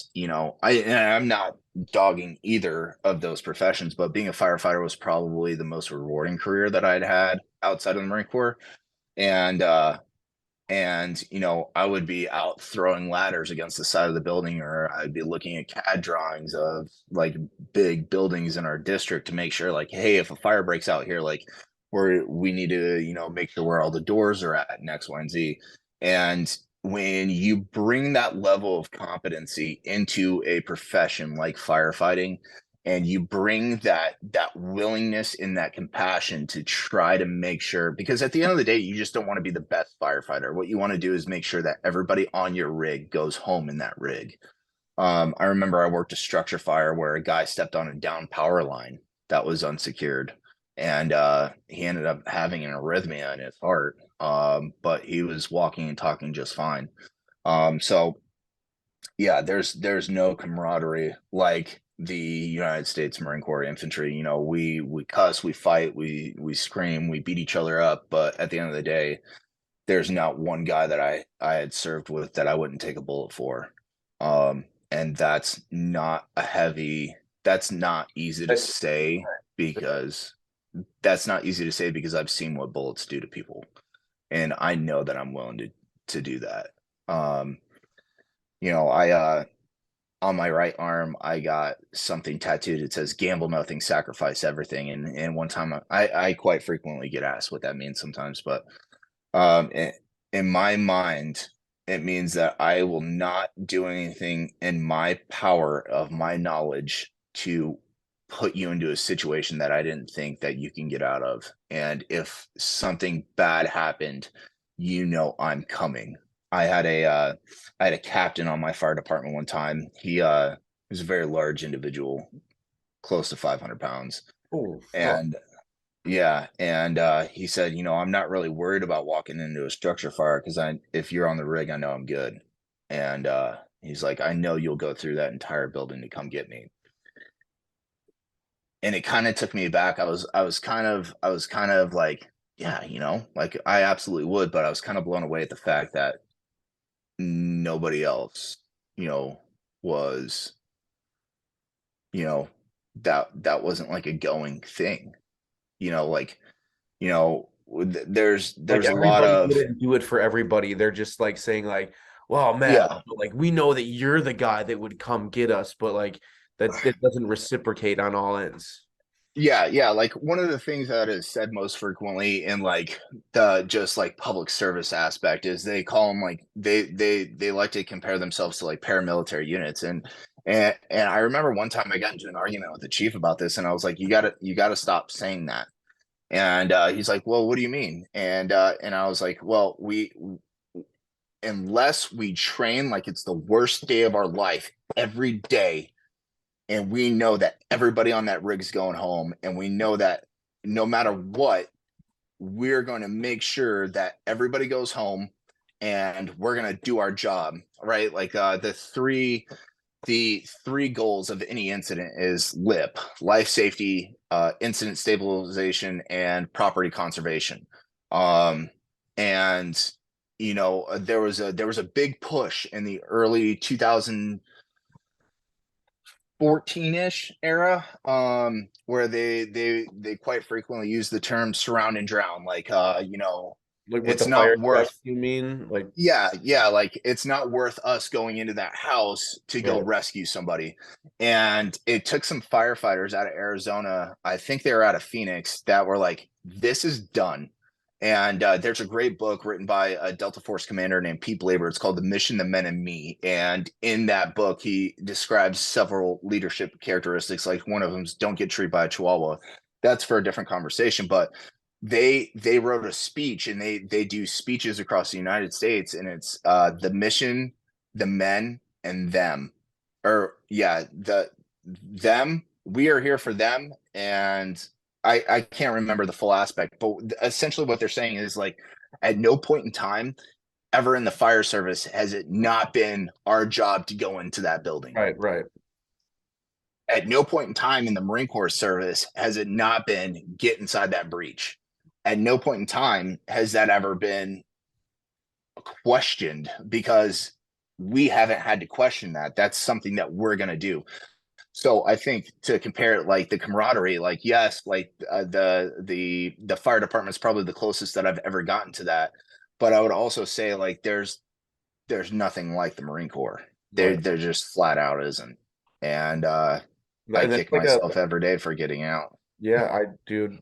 I'm not dogging either of those professions, but being a firefighter was probably the most rewarding career that I'd had outside of the Marine Corps. And I would be out throwing ladders against the side of the building, or I'd be looking at CAD drawings of like big buildings in our district to make sure, like, hey, if a fire breaks out here, like we need to, make sure where all the doors are at, and X, Y, and Z. And when you bring that level of competency into a profession like firefighting, and you bring that willingness and that compassion to try to make sure, because at the end of the day, you just don't want to be the best firefighter. What you want to do is make sure that everybody on your rig goes home in that rig. I remember I worked a structure fire where a guy stepped on a down power line that was unsecured, and he ended up having an arrhythmia in his heart, but he was walking and talking just fine. So yeah, there's no camaraderie like the United States Marine Corps infantry. We cuss, we fight, we scream, we beat each other up, but at the end of the day, there's not one guy that I had served with that I wouldn't take a bullet for. And that's not easy to say, because I've seen what bullets do to people, and I know that I'm willing to do that. Um, I on my right arm, I got something tattooed. It says "Gamble nothing, sacrifice everything." And one time, I quite frequently get asked what that means sometimes, but in my mind, it means that I will not do anything in my power of my knowledge to put you into a situation that I didn't think that you can get out of. And if something bad happened, I'm coming. I had a captain on my fire department one time. He was a very large individual, close to 500 pounds. Oh, And yeah, and he said, I'm not really worried about walking into a structure fire, because if you're on the rig, I know I'm good. And he's like, I know you'll go through that entire building to come get me. And it kind of took me back. I was kind of like, yeah, like I absolutely would, but I was kind of blown away at the fact that nobody else, was, you know, that wasn't like a going thing, like, like there's a lot everybody of, wouldn't do it for everybody. They're just like saying like, well, man, yeah. like we know that you're the guy that would come get us, but like that doesn't reciprocate on all ends. Yeah, like one of the things that is said most frequently in like the just like public service aspect is they call them like they like to compare themselves to like paramilitary units. And I remember one time I got into an argument with the chief about this, and I was like, you gotta stop saying that. And he's like, well, what do you mean? And I was like, well, we unless we train like it's the worst day of our life every day, and we know that everybody on that rig's going home, and we know that no matter what, we're going to make sure that everybody goes home, and we're going to do our job, right? Like the three goals of any incident is LIP, life safety, incident stabilization, and property conservation. um And there was a big push in the early 2014-ish era, where they quite frequently use the term surround and drown, like Like with it's the fire not truck, worth. you mean? Like, Yeah, like it's not worth us going into that house to go right, rescue somebody. And it took some firefighters out of Arizona, I think they were out of Phoenix, that were like, this is done. And there's a great book written by a Delta Force commander named Pete Blaber. It's called The Mission, the Men and Me. And in that book, he describes several leadership characteristics. Like one of them is don't get treated by a chihuahua. That's for a different conversation. But they wrote a speech, and they do speeches across the United States, and it's the mission, the men, and them. Or yeah, them, we are here for them. And I can't remember the full aspect, but essentially what they're saying is like, at no point in time ever in the fire service has it not been our job to go into that building. right, right. At no point in time in the Marine Corps service has it not been get inside that breach. At no point in time has that ever been questioned, because we haven't had to question that. That's something that we're going to do. So I think to compare it, like the camaraderie, like yes, like the fire department is probably the closest that I've ever gotten to that. But I would also say like there's nothing like the Marine Corps. Right. There just flat out isn't. And I And that's kick like a, myself every day for getting out. yeah, dude,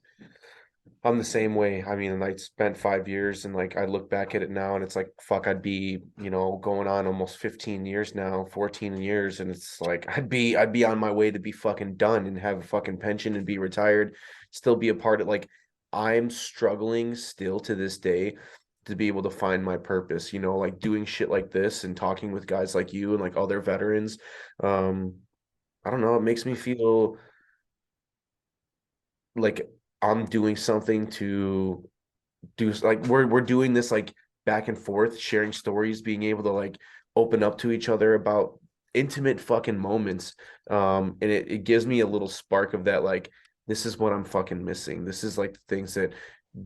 I'm the same way. I mean, I spent 5 years and like I look back at it now and it's like, fuck, I'd be, going on almost 15 years now, 14 years. And it's like, I'd be on my way to be fucking done and have a fucking pension and be retired, still be a part of like, I'm struggling still to this day to be able to find my purpose, like doing shit like this and talking with guys like you and like other veterans. Um, I don't know, it makes me feel like I'm doing something to do, like we're doing this like back and forth, sharing stories, being able to like open up to each other about intimate fucking moments. And it gives me a little spark of that, like, this is what I'm fucking missing. This is like the things that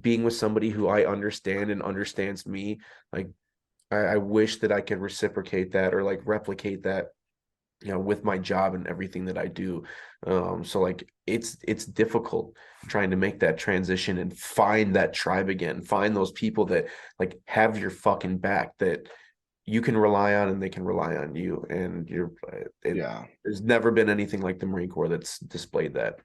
being with somebody who I understand and understands me, like I wish that I could reciprocate that or like replicate that, with my job and everything that I do. So like it's difficult trying to make that transition and find that tribe again, find those people that like have your fucking back, that you can rely on and they can rely on you. And Yeah. there's never been anything like the Marine Corps that's displayed that.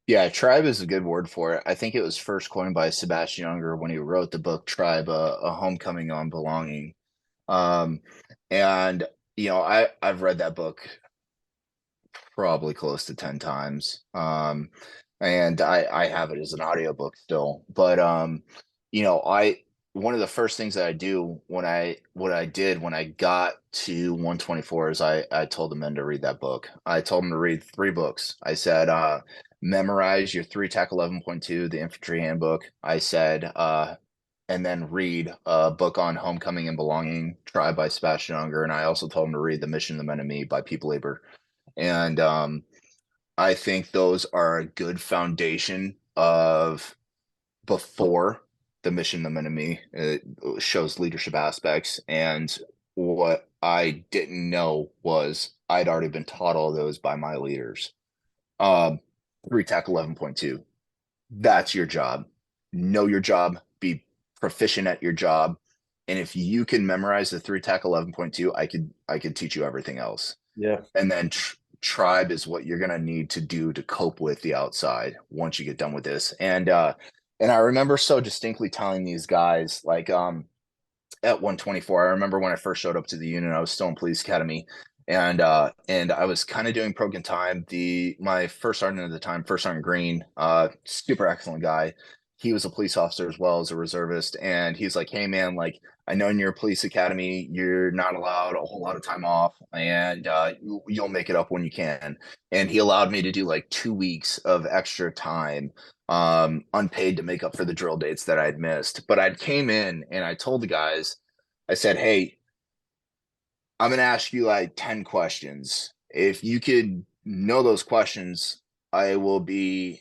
Yeah, tribe is a good word for it. I think it was first coined by Sebastian Junger when he wrote the book Tribe, a homecoming on belonging. Um, and I've read that book probably close to 10 times. And I have it as an audiobook still. But I one of the first things that I do what I did when I got to 124 is I told the men to read that book. I told them to read 3 books. I said memorize your 3 TAC 11.2, the infantry handbook. I said and then read a book on homecoming and belonging, Tribe by Sebastian Unger. And I also told them to read The Mission, the Men and Me by Pete Labor. And I think those are a good foundation of before The Mission, the Men and Me. It shows leadership aspects. And what I didn't know was I'd already been taught all those by my leaders. Um, 3 TAC 11.2. That's your job. Know your job, be proficient at your job. And if you can memorize the 3 TAC 11.2, I could teach you everything else. Yeah. And then tribe is what you're going to need to do to cope with the outside once you get done with this. And I remember so distinctly telling these guys, like at 124, I remember when I first showed up to the unit, I was still in police academy, and I was kind of doing program time. My first sergeant at the time, First Sergeant Green, super excellent guy. He was a police officer as well as a reservist, and he's like, "Hey man, like I know in your police academy you're not allowed a whole lot of time off, and you'll make it up when you can." And he allowed me to do like 2 weeks of extra time, unpaid, to make up for the drill dates that I'd missed. But I came in and I told the guys, I said, "Hey, I'm going to ask you like 10 questions. If you could know those questions, I will be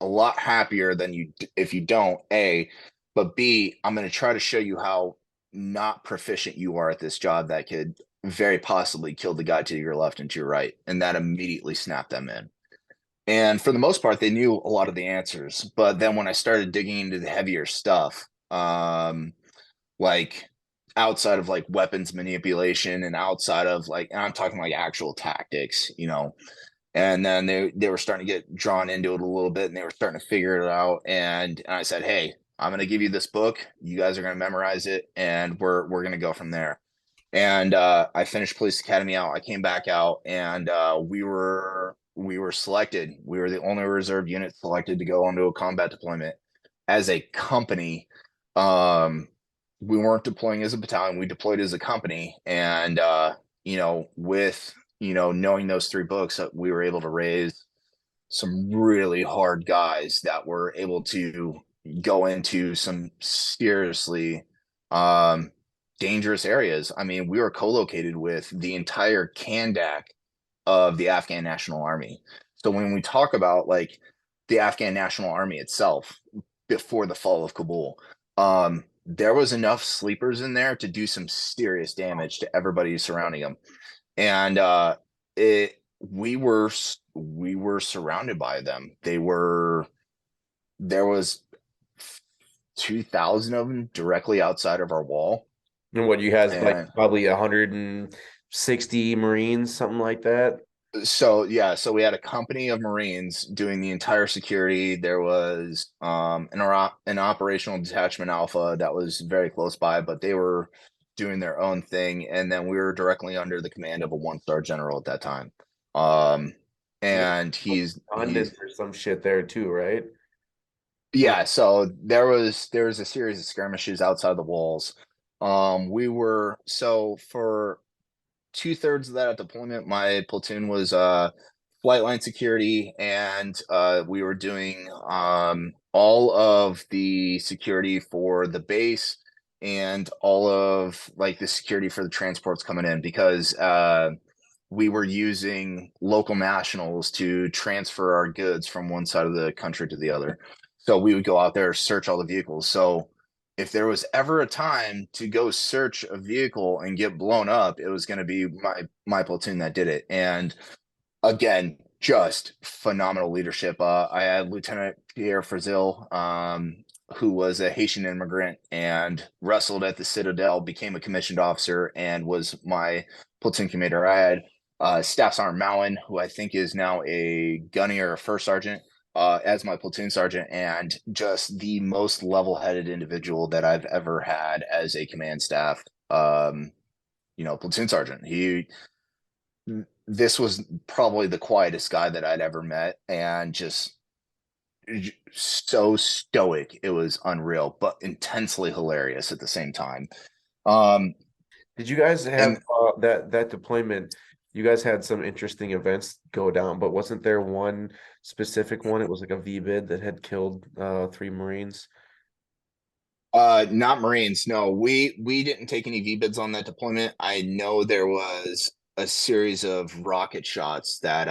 a lot happier than you if you don't. A, but B, I'm going to try to show you how not proficient you are at this job that could very possibly kill the guy to your left and to your right. And that immediately snapped them in. And for the most part, they knew a lot of the answers. But then when I started digging into the heavier stuff, like outside of like weapons manipulation and outside of like, and I'm talking like actual tactics, you know, and then they were starting to get drawn into it a little bit and they were starting to figure it out. And I said, hey, I'm going to give you this book. You guys are going to memorize it, and we're going to go from there. And I finished police academy out. I came back out, and we were selected. We were the only reserve unit selected to go onto a combat deployment as a company. We weren't deploying as a battalion. We deployed as a company, and you know, with knowing those three books, we were able to raise some really hard guys that were able to go into some seriously um, dangerous areas. I mean, we were co-located with the entire Kandak of the Afghan National Army. So when we talk about like the Afghan National Army itself before the fall of Kabul, there was enough sleepers in there to do some serious damage to everybody surrounding them. And it we were surrounded by them. There was 2,000 of them directly outside of our wall. And what you has like And probably 160 Marines, something like that. so yeah, so we had a company of Marines doing the entire security. There was an operational detachment Alpha that was very close by, but they were doing their own thing. And then we were directly under the command of a 1-star general at that time. Um, Yeah, and he's abundance or some shit there too, right? Or yeah, so there was a series of skirmishes outside the walls. We were so for 2/3 of that deployment, my platoon was flight line security, and we were doing all of the security for the base and all of like the security for the transports coming in because we were using local nationals to transfer our goods from one side of the country to the other. So we would go out there, search all the vehicles. So if there was ever a time to go search a vehicle and get blown up, it was going to be my platoon that did it. And again, just phenomenal leadership. I had Lieutenant Pierre Frazil, who was a Haitian immigrant and wrestled at the Citadel, became a commissioned officer, and was my platoon commander. I had Staff Sergeant Mowen, who I think is now a gunny or a first sergeant, as my platoon sergeant, and just the most level-headed individual that I've ever had as a command staff. Platoon sergeant. This was probably the quietest guy that I'd ever met, and just so stoic. It was unreal, but intensely hilarious at the same time. Um, did you guys have and that deployment? You guys had some interesting events go down, but wasn't there one specific one? It was like a V-bid that had killed 3 Marines. Not Marines. No, we didn't take any V bids on that deployment. I know there was a series of rocket shots that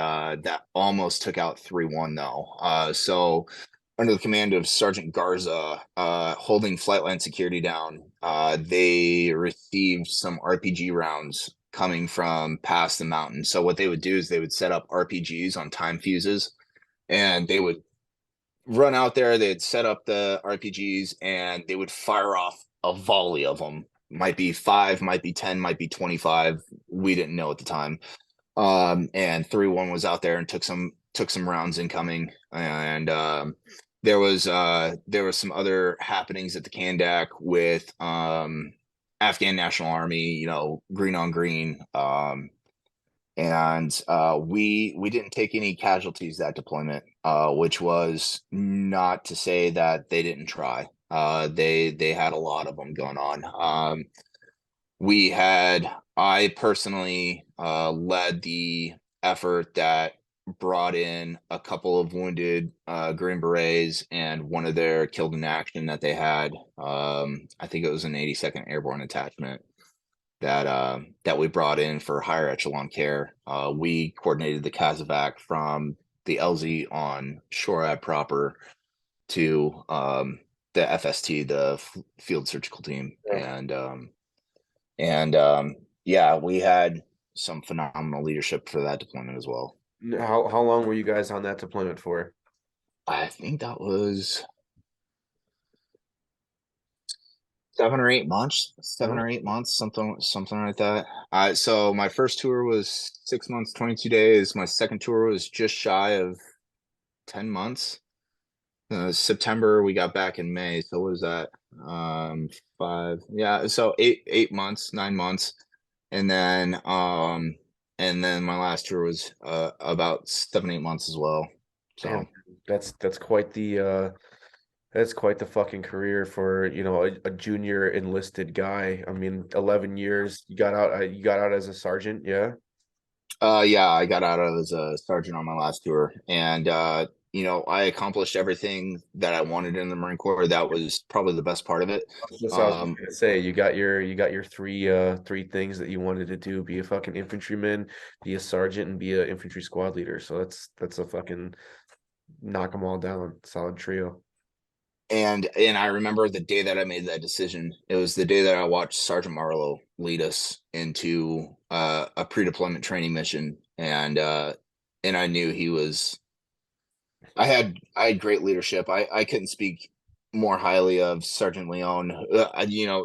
almost took out 3-1 though. So under the command of Sergeant Garza, holding flight line security down, they received some RPG rounds coming from past the mountain. So what they would do is they would set up RPGs on time fuses, and they would run out there, they'd set up the RPGs, and they would fire off a volley of them. Might be 5, might be 10, might be 25. We didn't know at the time. And 3-1 was out there and took some rounds incoming. And there was some other happenings at the Kandak with Afghan National Army, green on green. And we didn't take any casualties that deployment, which was not to say that they didn't try. They had a lot of them going on. I personally led the effort that brought in a couple of wounded Green Berets and one of their killed in action that they had. I think it was an 82nd Airborne Attachment that we brought in for higher echelon care. We coordinated the Casevac from the LZ on Shorab proper to the FST, the field surgical team, Yeah. and yeah, we had some phenomenal leadership for that deployment as well. How long were you guys on that deployment for? I think that was 7 or 8 months, seven Oh, or 8 months, something like that. So my first tour was 6 months, 22 days. My second tour was just shy of 10 months. September, we got back in May. So what was that? Five, yeah. So 8 months, 9 months. And then my last tour was about 7, 8 months as well. So damn, that's quite the that's quite the fucking career for, a junior enlisted guy. I mean, 11 years. You got out as a sergeant, yeah? yeah, I got out as a sergeant on my last tour, and I accomplished everything that I wanted in the Marine Corps. That was probably the best part of it. I was just gonna say, you got your three things that you wanted to do: be a fucking infantryman, be a sergeant, and be a infantry squad leader. So that's a fucking knock them all down, solid trio. And I remember the day that I made that decision. It was the day that I watched Sergeant Marlowe lead us into a pre-deployment training mission, and I knew he was. I had great leadership. I couldn't speak more highly of Sergeant Leone.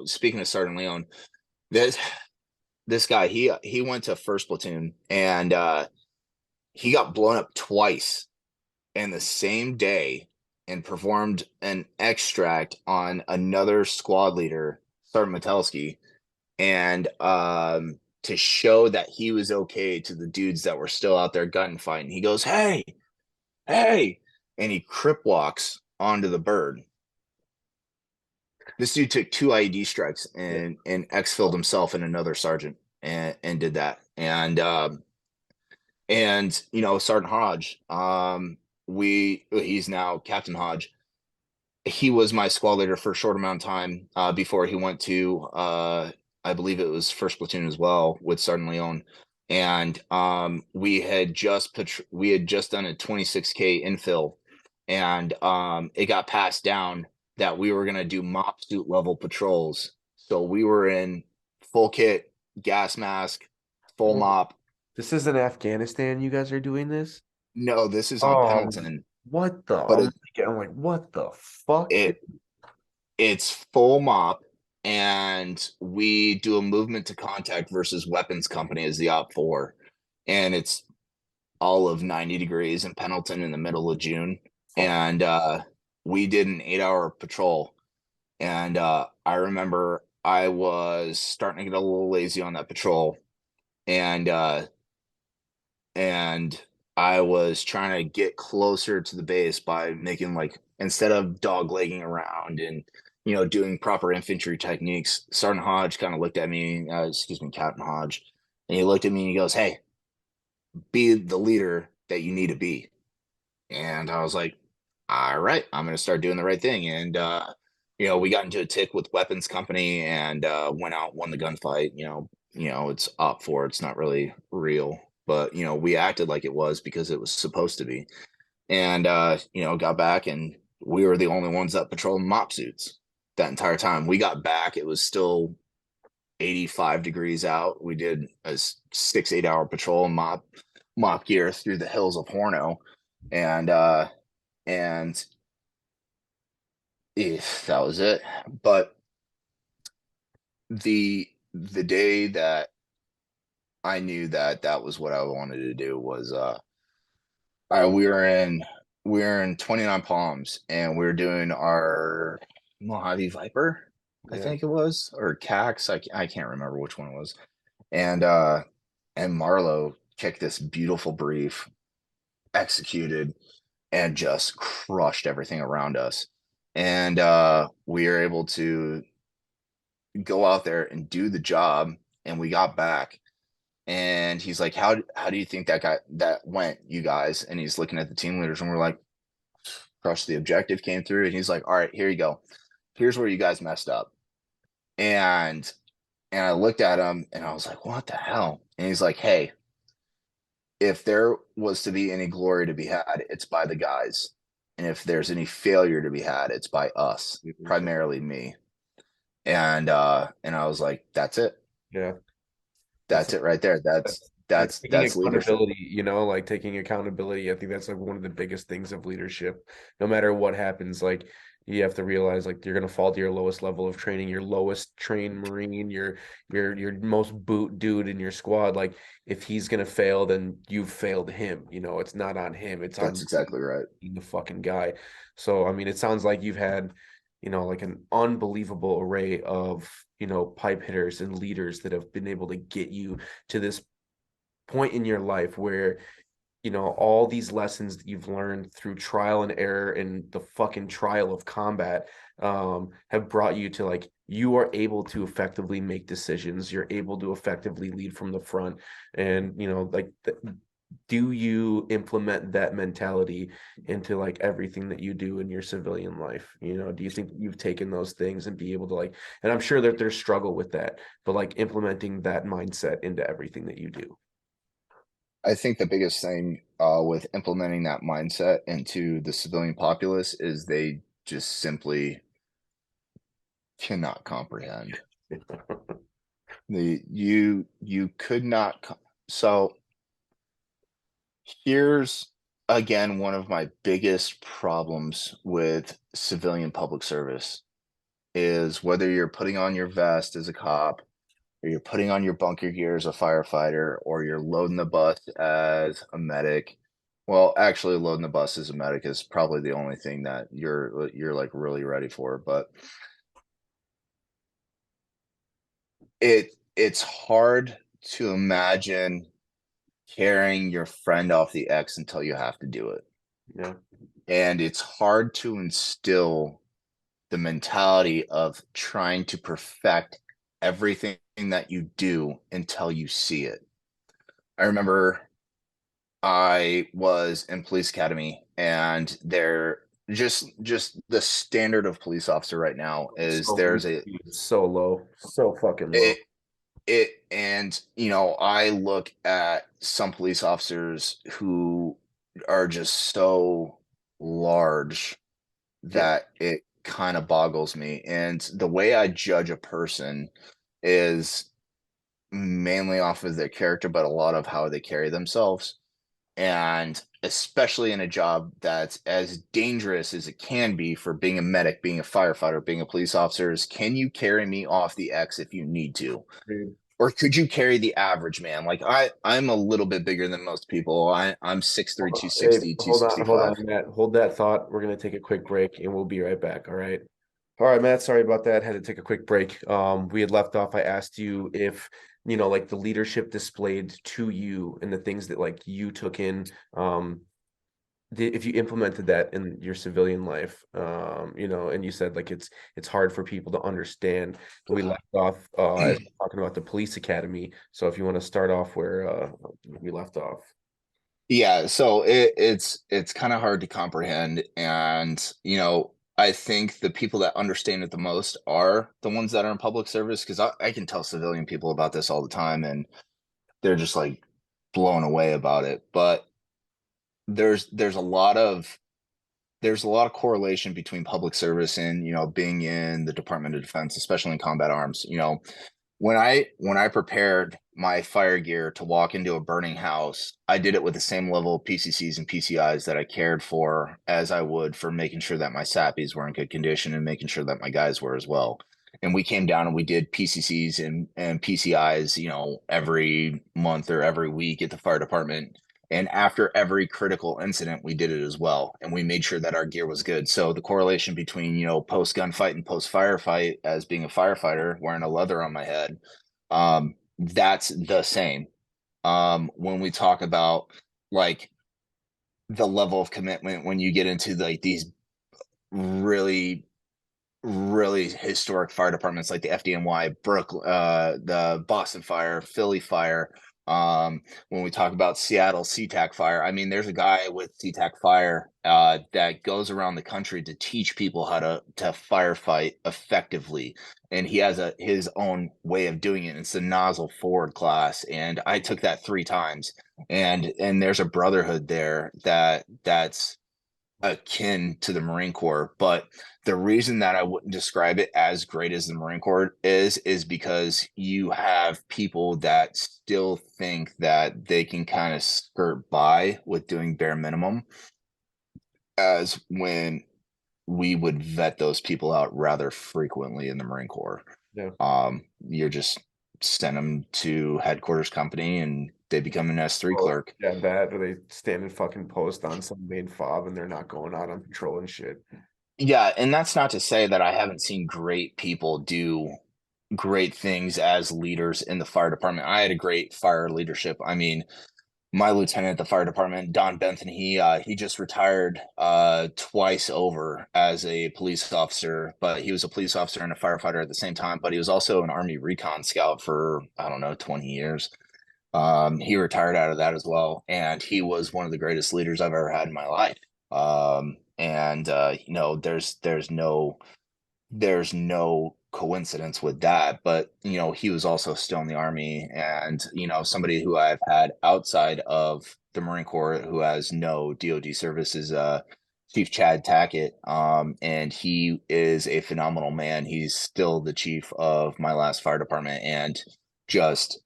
Speaking of Sergeant Leone, this this guy he went to first platoon, and he got blown up twice in the same day and performed an extract on another squad leader, Sergeant Metelsky, and to show that he was okay to the dudes that were still out there gunfighting. He goes, "Hey, hey," and he crip walks onto the bird. This dude took 2 IED strikes Yeah. and exfilled himself and another sergeant and did that. And Sergeant Hodge, he's now Captain Hodge. He was my squad leader for a short amount of time before he went to I believe it was first platoon as well with Sergeant Leone. And we had just done a 26K infill, and it got passed down that we were going to do mop suit level patrols. So we were in full kit, gas mask, full Whoa. mop. This is in Afghanistan. You guys are doing this? No, this is on Oh, Pendleton, what the? but I'm like, what the fuck, dude? it it's full mop, and we do a movement to contact versus weapons company as the op 4, and it's all of 90 degrees in Pendleton in the middle of June. Fuck. And we did an 8-hour patrol, and I remember I was starting to get a little lazy on that patrol, and and I was trying to get closer to the base by making, like, instead of dog legging around and doing proper infantry techniques. Sergeant Hodge kind of looked at me, excuse me, Captain Hodge, and he looked at me and he goes, "Hey, be the leader that you need to be." And I was like, "All right, I'm going to start doing the right thing." And we got into a tick with weapons company, and went out, won the gunfight. It's op 4, it's not really real, but we acted like it was because it was supposed to be. And got back, and we were the only ones that patrolled mop suits that entire time. We got back, it was still 85 degrees out. We did a 6-8 hour patrol, mop gear through the hills of Horno, and and that was it. But the day that I knew that that was what I wanted to do was we were in 29 Palms, and we were doing our Mojave Viper, I Yeah. think it was, or Cax. I can't remember which one it was. And Marlowe kicked this beautiful brief, executed, and just crushed everything around us. And we were able to go out there and do the job, and we got back. And he's like, how do you think that went, you guys?" And he's looking at the team leaders, and we're like, "Crushed the objective, came through." And he's like, "All right, here you go. Here's where you guys messed up." And I looked at him, and I was like, "What the hell?" And he's like, "Hey, if there was to be any glory to be had, it's by the guys and if there's any failure to be had, it's by us, primarily me. And I was like, that's it. Yeah. That's That's it right there. like taking That's leadership. accountability, you know, like taking accountability. I think that's like one of the biggest things of leadership. No matter what happens, like you have to realize like you're gonna fall to your lowest level of training, your lowest trained Marine, your most boot dude in your squad. Like if he's gonna fail, then you've failed him. You know, it's not on him, it's on That's exactly right. you, the fucking guy. So I mean, it sounds like you've had, you know, like an unbelievable array of, you know, pipe hitters and leaders that have been able to get you to this point in your life where, you know, all these lessons that you've learned through trial and error and the fucking trial of combat have brought you to like you are able to effectively make decisions, you're able to effectively lead from the front. And you know, like do you implement that mentality into like everything that you do in your civilian life? You know, do you think you've taken those things and be able to like, and I'm sure that there's struggle with that, but like implementing that mindset into everything that you do? I think the biggest thing with implementing that mindset into the civilian populace is they just simply cannot comprehend. You could not. So here's again one of my biggest problems with civilian public service is whether you're putting on your vest as a cop, or you're putting on your bunker gear as a firefighter, or you're loading the bus as a medic. Well, actually, loading the bus as a medic is probably the only thing that you're like really ready for. But it's hard to imagine carrying your friend off the X until you have to do it, Yeah. and it's hard to instill the mentality of trying to perfect everything that you do until you see it. I remember I was in police academy, and they're just the standard of police officer right now is So there's a so low, so fucking low. it and you know, I look at some police officers who are just so large Yeah. that it kind of boggles me. And the way I judge a person is mainly off of their character, but a lot of how they carry themselves. And especially in a job that's as dangerous as it can be for being a medic, being a firefighter, being a police officer, is can you carry me off the X if you need to? Dude. Or could you carry the average man? Like I'm a little bit bigger than most people. I'm 6'3", Hold on. Hey, 260, hold 265. on, Matt. Hold that thought. We're gonna take a quick break and we'll be right back. All right. All right, Matt. Sorry about that. Had to take a quick break. We had left off. I asked you if, you know, like the leadership displayed to you and the things that like you took in, if you implemented that in your civilian life, you know, and you said like it's hard for people to understand. We left off as talking about the police academy. So if you want to start off where we left off. Yeah, so it's kind of hard to comprehend, and you know, I think the people that understand it the most are the ones that are in public service, because I can tell civilian people about this all the time, and they're just like blown away about it. But there's a lot of correlation between public service and, you know, being in the Department of Defense, especially in combat arms. You know, when I prepared my fire gear to walk into a burning house, I did it with the same level of PCCs and PCIs that I cared for as I would for making sure that my sappies were in good condition and making sure that my guys were as well. And we came down and we did PCCs and PCIs, you know, every month or every week at the fire department. And after every critical incident, we did it as well. And we made sure that our gear was good. So the correlation between, you know, post gunfight and post firefight as being a firefighter wearing a leather on my head, that's the same. When we talk about like the level of commitment when you get into like these really really historic fire departments like the FDNY, Brooklyn, the Boston Fire, Philly Fire. When we talk about Seattle SeaTac Fire, I mean, there's a guy with SeaTac Fire that goes around the country to teach people how to firefight effectively, and he has his own way of doing it. It's the nozzle forward class, and I took that 3 times, and there's a brotherhood there that's akin to the Marine Corps, but the reason that I wouldn't describe it as great as the Marine Corps is because you have people that still think that they can kind of skirt by with doing bare minimum, as when we would vet those people out rather frequently in the Marine Corps. Yeah. You're just send them to headquarters company and they become an S3 Oh, clerk. yeah, that or they stand in fucking post on some main fob and they're not going out on patrol and shit. Yeah, and that's not to say that I haven't seen great people do great things as leaders in the fire department. I had a great fire leadership. I mean, my lieutenant at the fire department, Don Benton, he just retired twice over as a police officer, but he was a police officer and a firefighter at the same time. But he was also an Army recon scout for, I don't know, 20 years. He retired out of that as well, and he was one of the greatest leaders I've ever had in my life. And you know, there's no coincidence with that, but you know, he was also still in the Army. And you know, somebody who I've had outside of the Marine Corps who has no DoD service is Chief Chad Tackett. And he is a phenomenal man. He's still the chief of my last fire department, and just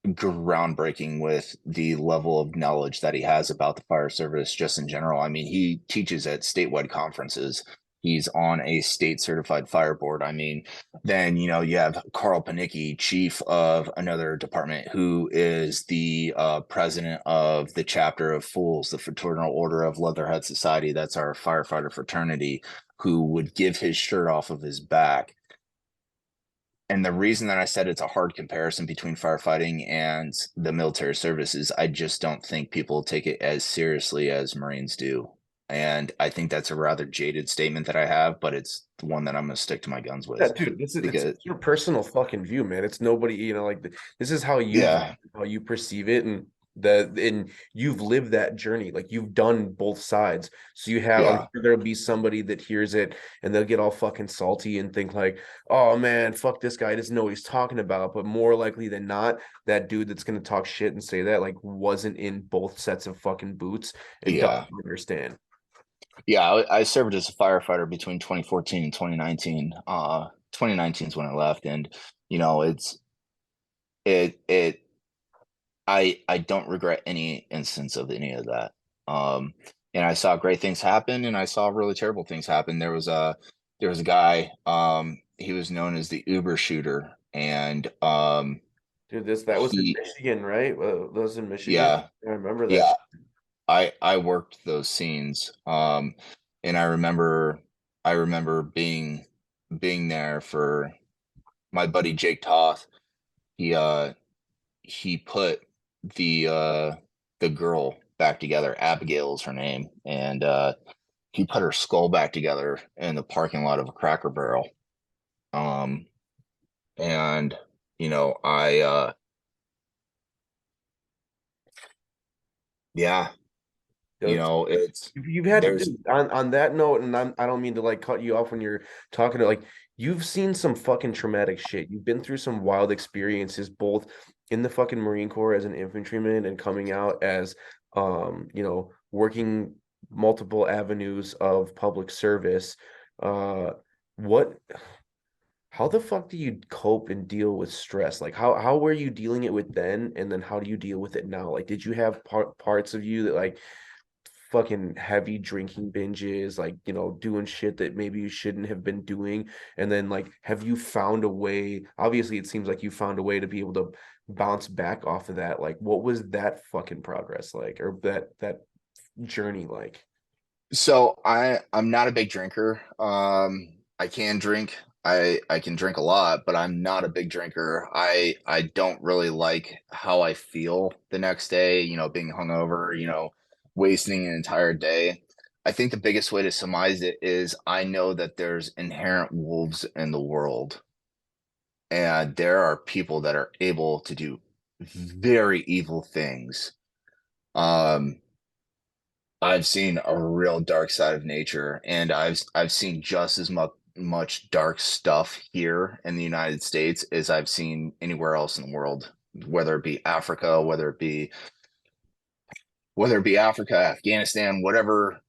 groundbreaking with the level of knowledge that he has about the fire service just in general. I mean, he teaches at statewide conferences. He's on a state certified fire board. I mean, then, you know, you have Carl Panicki, chief of another department, who is the president of the chapter of Fools, the Fraternal Order of Leatherhead Society. That's our firefighter fraternity, who would give his shirt off of his back. And the reason that I said it's a hard comparison between firefighting and the military service is I just don't think people take it as seriously as Marines do. And I think that's a rather jaded statement that I have, but it's the one that I'm going to stick to my guns Yeah, with. dude, it's Because, your personal fucking view, man. It's nobody, like this is how you yeah, how you perceive it, and you've lived that journey. Like you've done both sides. So you have, I'm yeah, sure there'll be somebody that hears it and they'll get all fucking salty and think like, oh man, fuck this guy, doesn't know what he's talking about. But more likely than not, that dude that's gonna talk shit and say that like wasn't in both sets of fucking boots and doesn't yeah. understand. Yeah, I served as a firefighter between 2014 and 2019. 2019 is when I left. And, you know, it I don't regret any instance of any of that. And I saw great things happen, and I saw really terrible things happen. There was a guy. He was known as the Uber shooter, and Dude, that was in he, Michigan, right? That was in Michigan. yeah, I remember that. yeah. I worked those scenes, and I remember being there for my buddy Jake Toth. He put the uh the girl back together. Abigail is her name, and he put her skull back together in the parking lot of a Cracker Barrel. Um and you know, yeah, you Dude, know, it's you've had, there's dude, on that note, and I don't mean to like cut you off when you're talking to like you've seen some fucking traumatic shit. You've been through some wild experiences, both in the fucking Marine Corps as an infantryman and coming out as working multiple avenues of public service. Uh, what How the fuck do you cope and deal with stress? Like how were you dealing it with then, and then how do you deal with it now? Like did you have parts of you that like fucking heavy drinking binges, like doing shit that maybe you shouldn't have been doing, and then like have you found a way? Obviously, it seems like you found a way to be able to bounce back off of that. Like what was that fucking progress like, or that journey like? so I'm not a big drinker. I can drink. I can drink a lot, but I'm not a big drinker. I don't really like how I feel the next day, you know, being hungover, you know, wasting an entire day. I think the biggest way to surmise it is I know that there's inherent wolves in the world, and there are people that are able to do very evil things. Um, I've seen a real dark side of nature, and I've seen just as much dark stuff here in the United States as I've seen anywhere else in the world, whether it be Africa, whether it be Africa, Afghanistan, whatever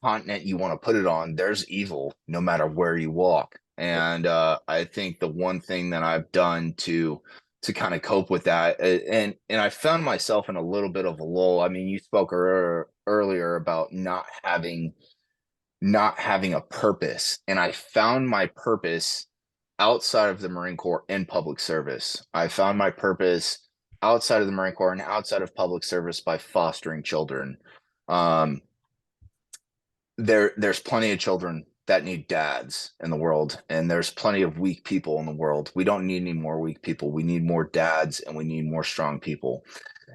continent you want to put it on, there's evil no matter where you walk. And I think the one thing that I've done to kind of cope with that, and I found myself in a little bit of a lull. I mean, you spoke earlier about not having a purpose, and I found my purpose outside of the Marine Corps in public service. I found my purpose outside of the Marine Corps and outside of public service by fostering children. Um, there's plenty of children that need dads in the world, and there's plenty of weak people in the world. We don't need any more weak people. We need more dads, and we need more strong people.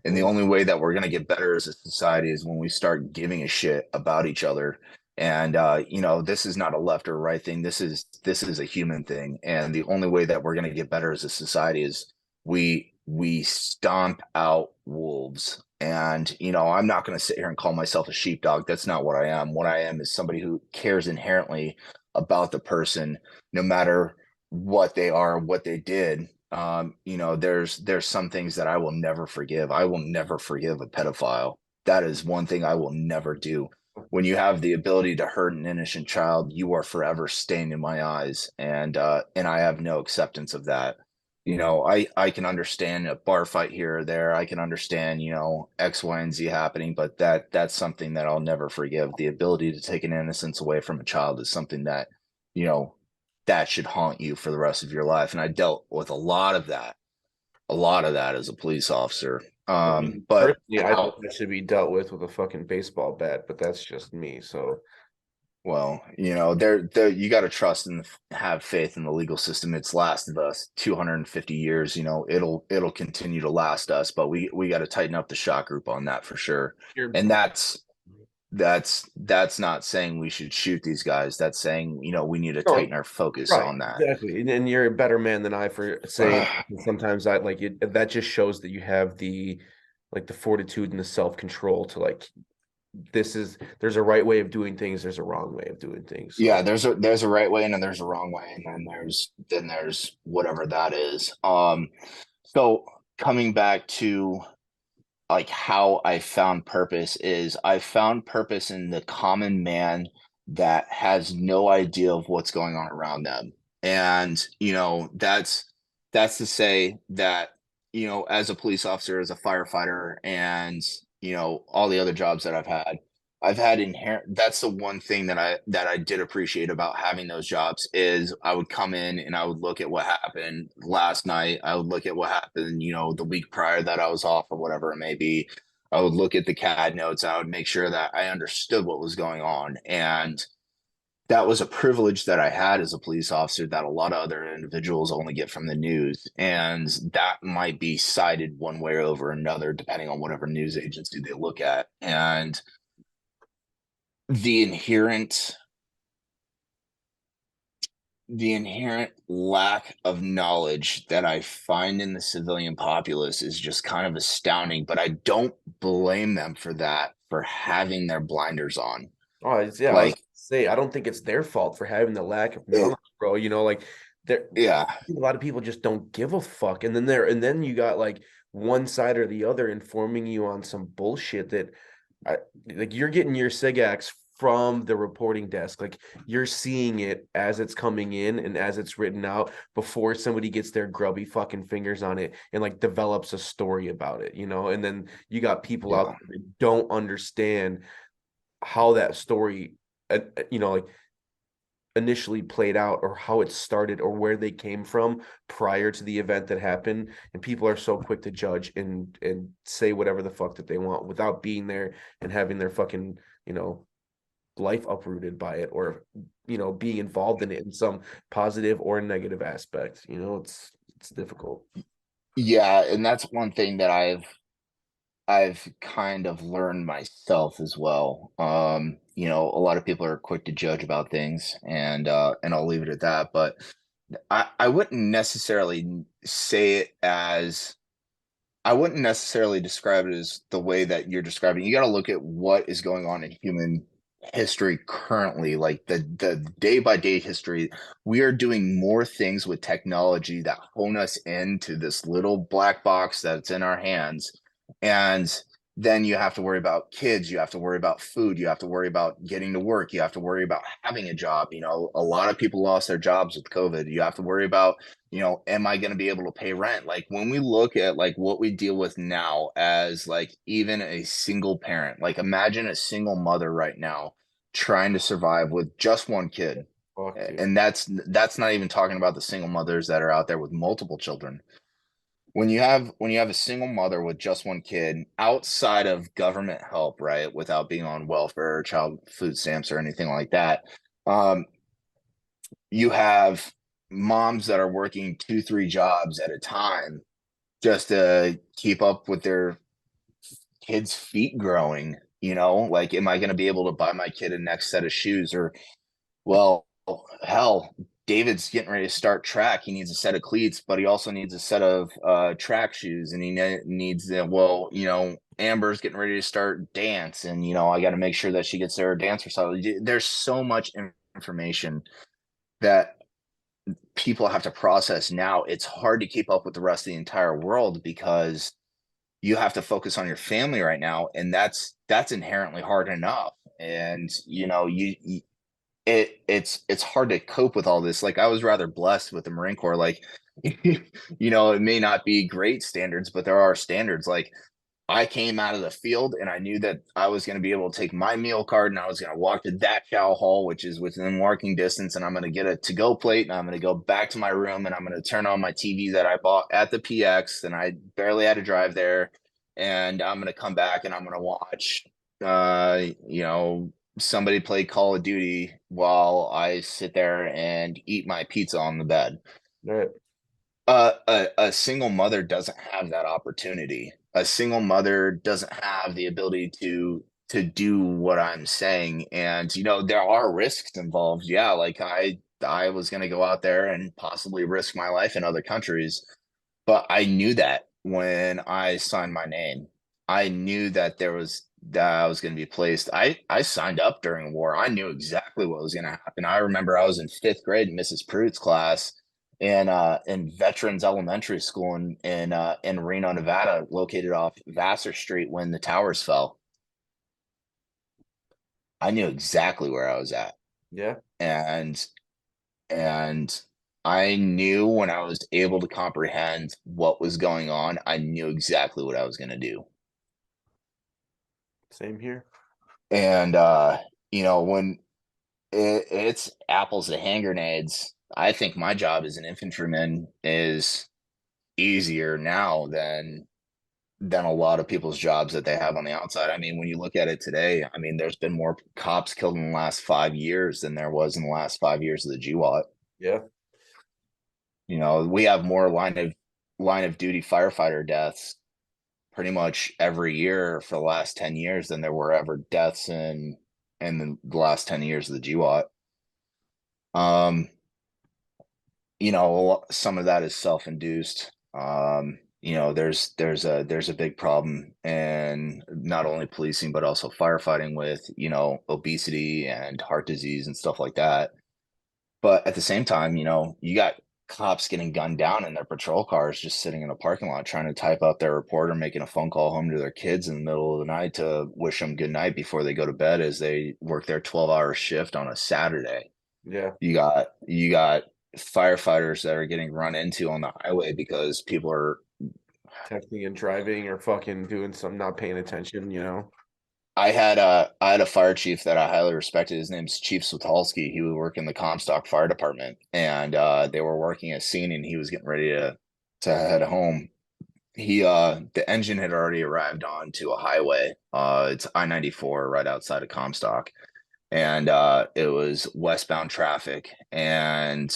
And the only way that we're going to get better as a society is when we start giving a shit about each other. And this is not a left or right thing. This is a human thing. And the only way that we're going to get better as a society is we stomp out wolves. And I'm not going to sit here and call myself a sheepdog. That's not what I am. What I am is somebody who cares inherently about the person, no matter what they are, what they did. There's some things that I will never forgive. I will never forgive a pedophile. That is one thing I will never do. When you have the ability to hurt an innocent child, you are forever stained in my eyes, and I have no acceptance of that. I can understand a bar fight here or there. I can understand, X, Y, and Z happening, but that's something that I'll never forgive. The ability to take an innocence away from a child is something that, you know, that should haunt you for the rest of your life. And I dealt with a lot of that as a police officer. I mean, But personally, I think that should be dealt with a fucking baseball bat, but that's just me. So, well, you got to trust and have faith in the legal system. It's lasted us 250 years. It'll continue to last us, but we got to tighten up the shot group on that for sure. you're And that's not saying we should shoot these guys. That's saying, we need to no, tighten our focus right, on that. exactly. And you're a better man than I for saying sometimes I like it. That just shows that you have the fortitude and the self-control to there's a right way of doing things, there's a wrong way of doing things. So. Yeah, there's a right way and then there's a wrong way, and then there's whatever that is. So coming back to like how I found purpose is I found purpose in the common man that has no idea of what's going on around them. And that's to say that, as a police officer, as a firefighter, and all the other jobs that I've had inherent. That's the one thing that I did appreciate about having those jobs is I would come in and I would look at what happened last night. I would look at what happened, the week prior that I was off or whatever it may be. I would look at the CAD notes. I would make sure that I understood what was going on. And that was a privilege that I had as a police officer that a lot of other individuals only get from the news. And that might be cited one way over another, depending on whatever news agency they look at. And the inherent lack of knowledge that I find in the civilian populace is just kind of astounding, but I don't blame them for that, for having their blinders on. Oh, yeah, I was gonna say I don't think it's their fault for having the lack of knowledge, bro. Yeah. A lot of people just don't give a fuck, and then you got like one side or the other informing you on some bullshit that you're getting your SIGACs from the reporting desk. Like you're seeing it as it's coming in and as it's written out before somebody gets their grubby fucking fingers on it and like develops a story about it, and then you got people out there that don't understand how that story, initially played out or how it started or where they came from prior to the event that happened, and people are so quick to judge and say whatever the fuck that they want without being there and having their fucking life uprooted by it or being involved in it in some positive or negative aspect. It's difficult. Yeah, and that's one thing that I've kind of learned myself as well. A lot of people are quick to judge about things, and I'll leave it at that. But I wouldn't necessarily say it as I wouldn't necessarily describe it as the way that you're describing. You got to look at what is going on in human history currently, like the day by day history. We are doing more things with technology that hone us into this little black box that's in our hands, and then you have to worry about kids, you have to worry about food, you have to worry about getting to work, you have to worry about having a job. You know, a lot of people lost their jobs with COVID. You have to worry about, you know, am I going to be able to pay rent? Like when we look at like what we deal with now as like even a single parent, like imagine a single mother right now trying to survive with just one kid. Fuck, dude. And that's not even talking about the single mothers that are out there with multiple children. When you have a single mother with just one kid outside of government help, right, without being on welfare or child food stamps or anything like that, um, you have moms that are working 2, 3 jobs at a time just to keep up with their kids' feet growing. You know, like, am I going to be able to buy my kid a next set of shoes? Or, well, hell, David's getting ready to start track. He needs a set of cleats, but he also needs a set of track shoes, and he needs well, you know, Amber's getting ready to start dance, and you know, I got to make sure that she gets her dance recital. There's so much information that people have to process now. It's hard to keep up with the rest of the entire world because you have to focus on your family right now, and that's inherently hard enough. And you know, it's hard to cope with all this. Like I was rather blessed with the Marine Corps. Like, you know, it may not be great standards, but there are standards. Like I came out of the field and I knew that I was going to be able to take my meal card and I was going to walk to that chow hall, which is within walking distance, and I'm going to get a to-go plate and I'm going to go back to my room and I'm going to turn on my TV that I bought at the PX and I barely had to drive there, and I'm going to come back and I'm going to watch you know, somebody play Call of Duty while I sit there and eat my pizza on the bed. Right. A single mother doesn't have that opportunity. A single mother doesn't have the ability to do what I'm saying. And you know, there are risks involved. Yeah, like I was going to go out there and possibly risk my life in other countries, but I knew that when I signed my name. I knew that I was going to be placed. I signed up during war. I knew exactly what was going to happen. I remember I was in 5th grade in Mrs. Pruitt's class in Veterans Elementary School in Reno, Nevada, located off Vassar Street when the towers fell. I knew exactly where I was at. Yeah. And and I knew when I was able to comprehend what was going on, I knew exactly what I was going to do. Same here. And you know, when it's apples to hand grenades, I think my job as an infantryman is easier now than a lot of people's jobs that they have on the outside. I mean, when you look at it today, I mean, there's been more cops killed in the last 5 years than there was in the last 5 years of the GWAT. Yeah. You know, we have more line of duty firefighter deaths pretty much every year for the last 10 years than there were ever deaths in the last 10 years of the GWAT. You know, some of that is self-induced. You know, there's a big problem in not only policing but also firefighting with, you know, obesity and heart disease and stuff like that. But at the same time, you know, you got cops getting gunned down in their patrol cars just sitting in a parking lot trying to type up their report or making a phone call home to their kids in the middle of the night to wish them good night before they go to bed as they work their 12-hour shift on a Saturday. Yeah. You got firefighters that are getting run into on the highway because people are Texting and driving or fucking doing some not paying attention, you know. I had a fire chief that I highly respected. His name's Chief Switalski. He would work in the Comstock Fire Department, and they were working a scene, and he was getting ready to head home. The engine had already arrived onto a highway. It's I-94 right outside of Comstock, and it was westbound traffic, and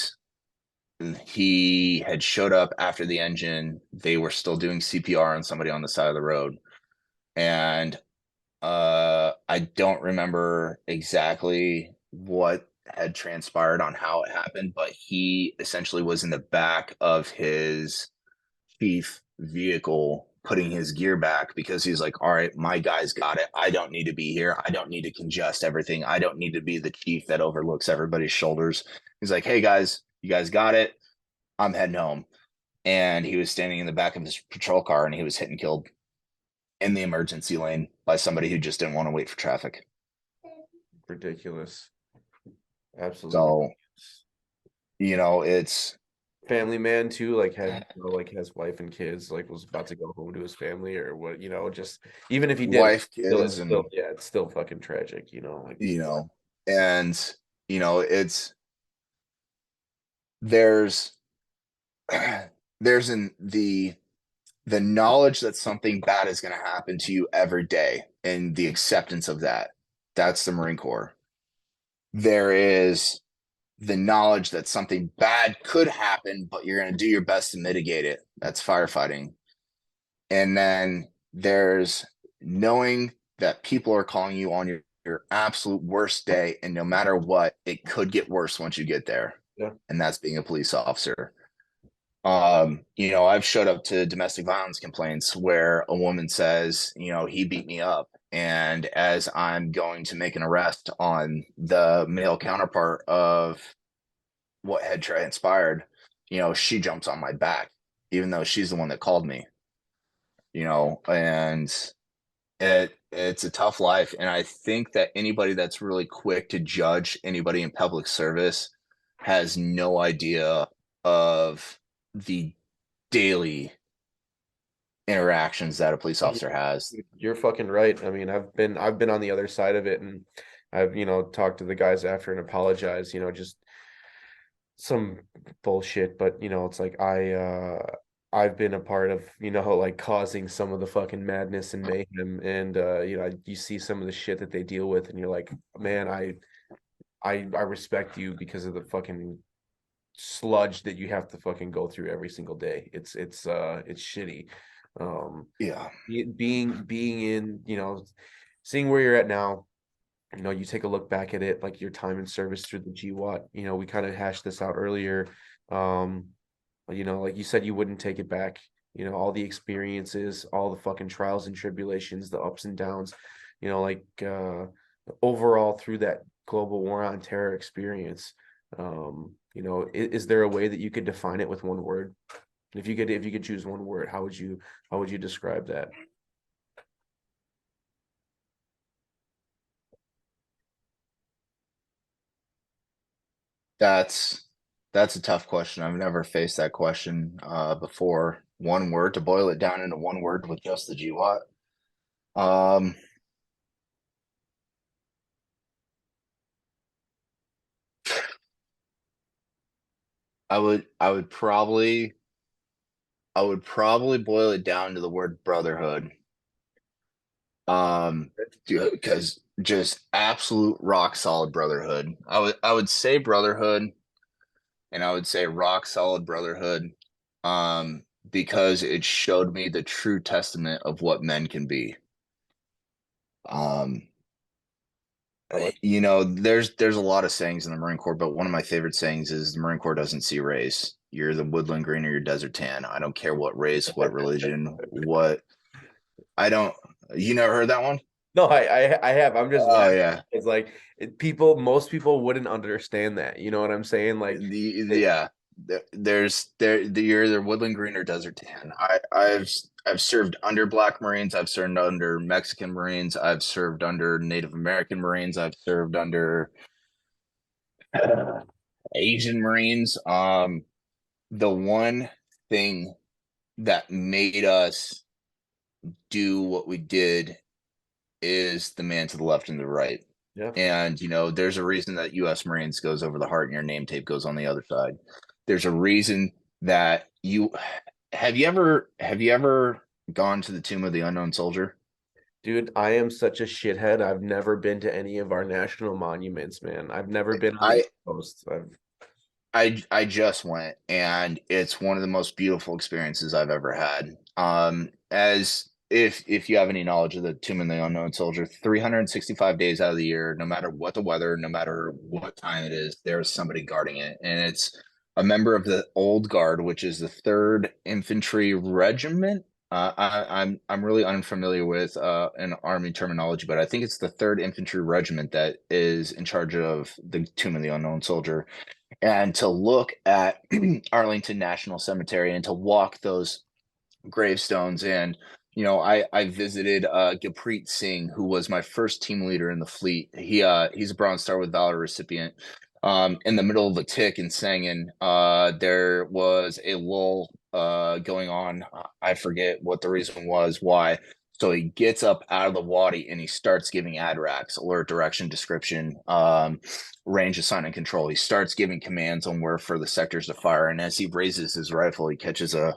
he had showed up after the engine. They were still doing CPR on somebody on the side of the road, and I don't remember exactly what had transpired on how it happened, but he essentially was in the back of his chief vehicle putting his gear back because he's like, all right, my guys got it. I don't need to be here. I don't need to congest everything. I don't need to be the chief that overlooks everybody's shoulders. He's like, hey guys, you guys got it. I'm heading home. And he was standing in the back of his patrol car and he was hit and killed. in the emergency lane by somebody who just didn't want to wait for traffic. Ridiculous. Absolutely. So, it's Family man too, like had like has wife and kids, like was about to go home to his family or what, just even if he didn't, wife, still kids, it's still and, yeah, it's still fucking tragic, like you know, and, it's there's, there's the knowledge that something bad is going to happen to you every day and the acceptance of that. That's the Marine Corps. There is the knowledge that something bad could happen, but you're going to do your best to mitigate it. That's firefighting. And then there's knowing that people are calling you on your absolute worst day. And no matter what, it could get worse once you get there. yeah. And that's being a police officer. I've showed up to domestic violence complaints where a woman says, he beat me up. And as I'm going to make an arrest on the male counterpart of what had transpired, she jumps on my back, even though she's the one that called me, and it's a tough life. And I think that anybody that's really quick to judge anybody in public service has no idea of the daily interactions that a police officer has. You're fucking right. I mean, I've been on the other side of it, and I've talked to the guys after and apologized, just some bullshit, but it's like I've been a part of, like causing some of the fucking madness and mayhem, and you see some of the shit that they deal with, and you're like, man, I respect you because of the fucking sludge that you have to fucking go through every single day. It's shitty. Yeah. Being in, seeing where you're at now, you take a look back at it, like your time in service through the GWAT, we kind of hashed this out earlier. Um, like you said, you wouldn't take it back, all the experiences, all the fucking trials and tribulations, the ups and downs, like overall through that global war on terror experience. Is there a way that you could define it with one word? If you could choose one word, how would you describe that? That's a tough question. I've never faced that question before. One word, to boil it down into one word with just the GWAT. Um, I would probably boil it down to the word brotherhood. Because just absolute rock solid brotherhood. I would say brotherhood, and I would say rock solid brotherhood. Because it showed me the true testament of what men can be. Um, there's a lot of sayings in the Marine Corps, but one of my favorite sayings is the Marine Corps doesn't see race. You're the woodland green or your desert tan. I don't care what race, what religion, what I don't. You never heard that one? No, I have. I'm just Oh laughing. yeah, It's like most people wouldn't understand that. You know what I'm saying? Like, yeah. You're either woodland green or desert tan. I've served under Black Marines. I've served under Mexican Marines. I've served under Native American Marines. I've served under Asian Marines. The one thing that made us do what we did is the man to the left and the right. yeah. And there's a reason that U.S. Marines goes over the heart and your name tape goes on the other side. There's a reason that you have you ever gone to the Tomb of the Unknown Soldier? Dude, I am such a shithead. I've never been to any of our national monuments, man. I've never been on the I East Coast. I just went, and it's one of the most beautiful experiences I've ever had. As if you have any knowledge of the Tomb of the Unknown Soldier, 365 days out of the year, no matter what the weather, no matter what time it is, there's somebody guarding it, and it's a member of the Old Guard, which is the Third Infantry Regiment. I'm really unfamiliar with an Army terminology, but I think it's the Third Infantry Regiment that is in charge of the Tomb of the Unknown Soldier, and to look at Arlington National Cemetery and to walk those gravestones and I visited Gurpreet Singh, who was my first team leader in the fleet. He's a Bronze Star with Valor recipient. In the middle of a tick in Sangin, there was a lull going on. I forget what the reason was, why. So he gets up out of the wadi and he starts giving ADRACs, alert, direction, description, range, assign, and control. He starts giving commands on where for the sectors to fire. And as he raises his rifle, he catches a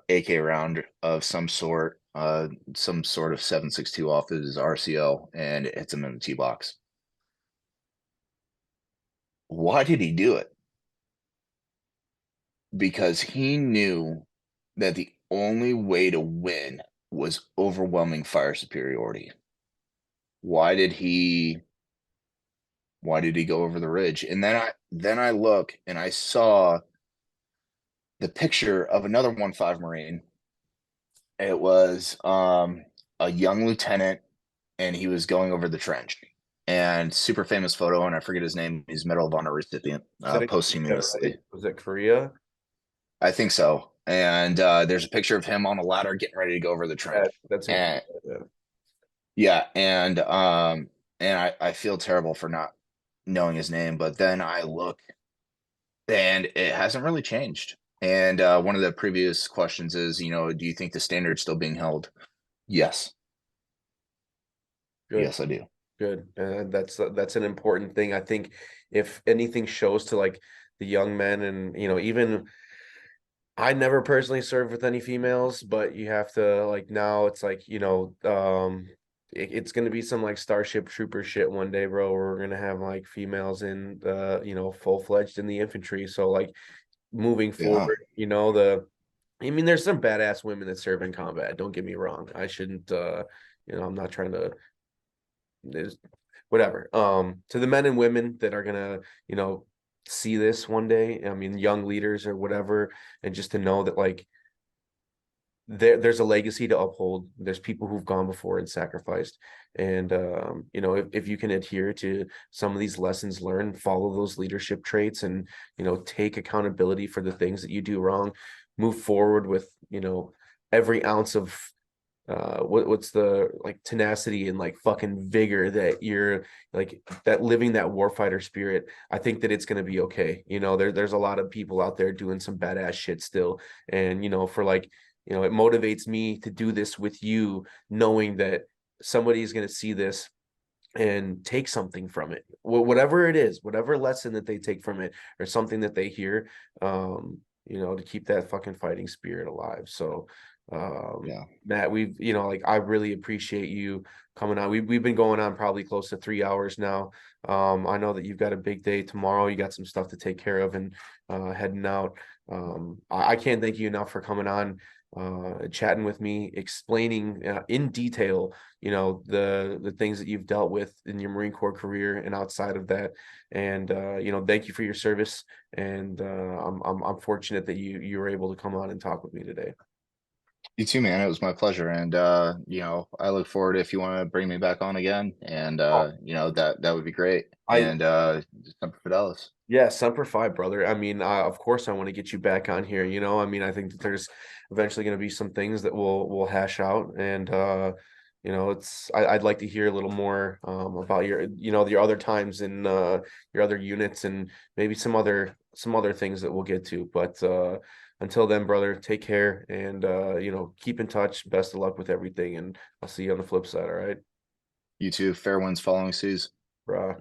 AK round of some sort of 7.62 off his RCO, and it hits him in the tee box. Why did he do it? Because he knew that the only way to win was overwhelming fire superiority. Why did he go over the ridge? And then I look and I saw the picture of another 1-5 Marine. It was a young lieutenant, and he was going over the trench. And super famous photo, and I forget his name. He's Medal of Honor recipient, posthumously. Was it Korea? I think so. And there's a picture of him on a ladder getting ready to go over the trench. That's And I feel terrible for not knowing his name, but then I look, and it hasn't really changed. And one of the previous questions is, do you think the standard's still being held? Yes. Good. Yes, I do. Good. And that's an important thing. I think if anything shows to like the young men, and even I never personally served with any females, but you have to, like, now it's like, it's gonna be some like Starship Trooper shit one day, bro. Where we're gonna have like females in full-fledged in the infantry. So like moving Yeah. forward, there's some badass women that serve in combat. Don't get me wrong. I shouldn't I'm not trying to there's whatever. To the men and women that are gonna, see this one day, I mean, young leaders or whatever, and just to know that like there's a legacy to uphold. There's people who've gone before and sacrificed. And if you can adhere to some of these lessons learned, follow those leadership traits, and take accountability for the things that you do wrong, move forward with every ounce of what's the like tenacity and like fucking vigor that you're like, that living that warfighter spirit. I think that it's going to be okay. There's a lot of people out there doing some badass shit still, and for like it motivates me to do this with you, knowing that somebody is going to see this and take something from it, whatever it is, whatever lesson that they take from it, or something that they hear, to keep that fucking fighting spirit alive. So Yeah. Matt, we've like, I really appreciate you coming on. We've been going on probably close to 3 hours now. I know that you've got a big day tomorrow. You got some stuff to take care of, and heading out. I can't thank you enough for coming on, chatting with me, explaining in detail, the things that you've dealt with in your Marine Corps career and outside of that. And thank you for your service. And I'm fortunate that you were able to come on and talk with me today. You too, man. It was my pleasure. And I look forward if you want to bring me back on again. And that would be great. I And Semper Fidelis. Yeah, Semper Fi, brother. I mean, of course, I want to get you back on here. I mean, I think that there's eventually going to be some things that we'll hash out, and I'd like to hear a little more about your other times in your other units, and maybe some other things that we'll get to. But until then, brother, take care, and keep in touch. Best of luck with everything, and I'll see you on the flip side. All right, You too. Fair winds following seas. bruh.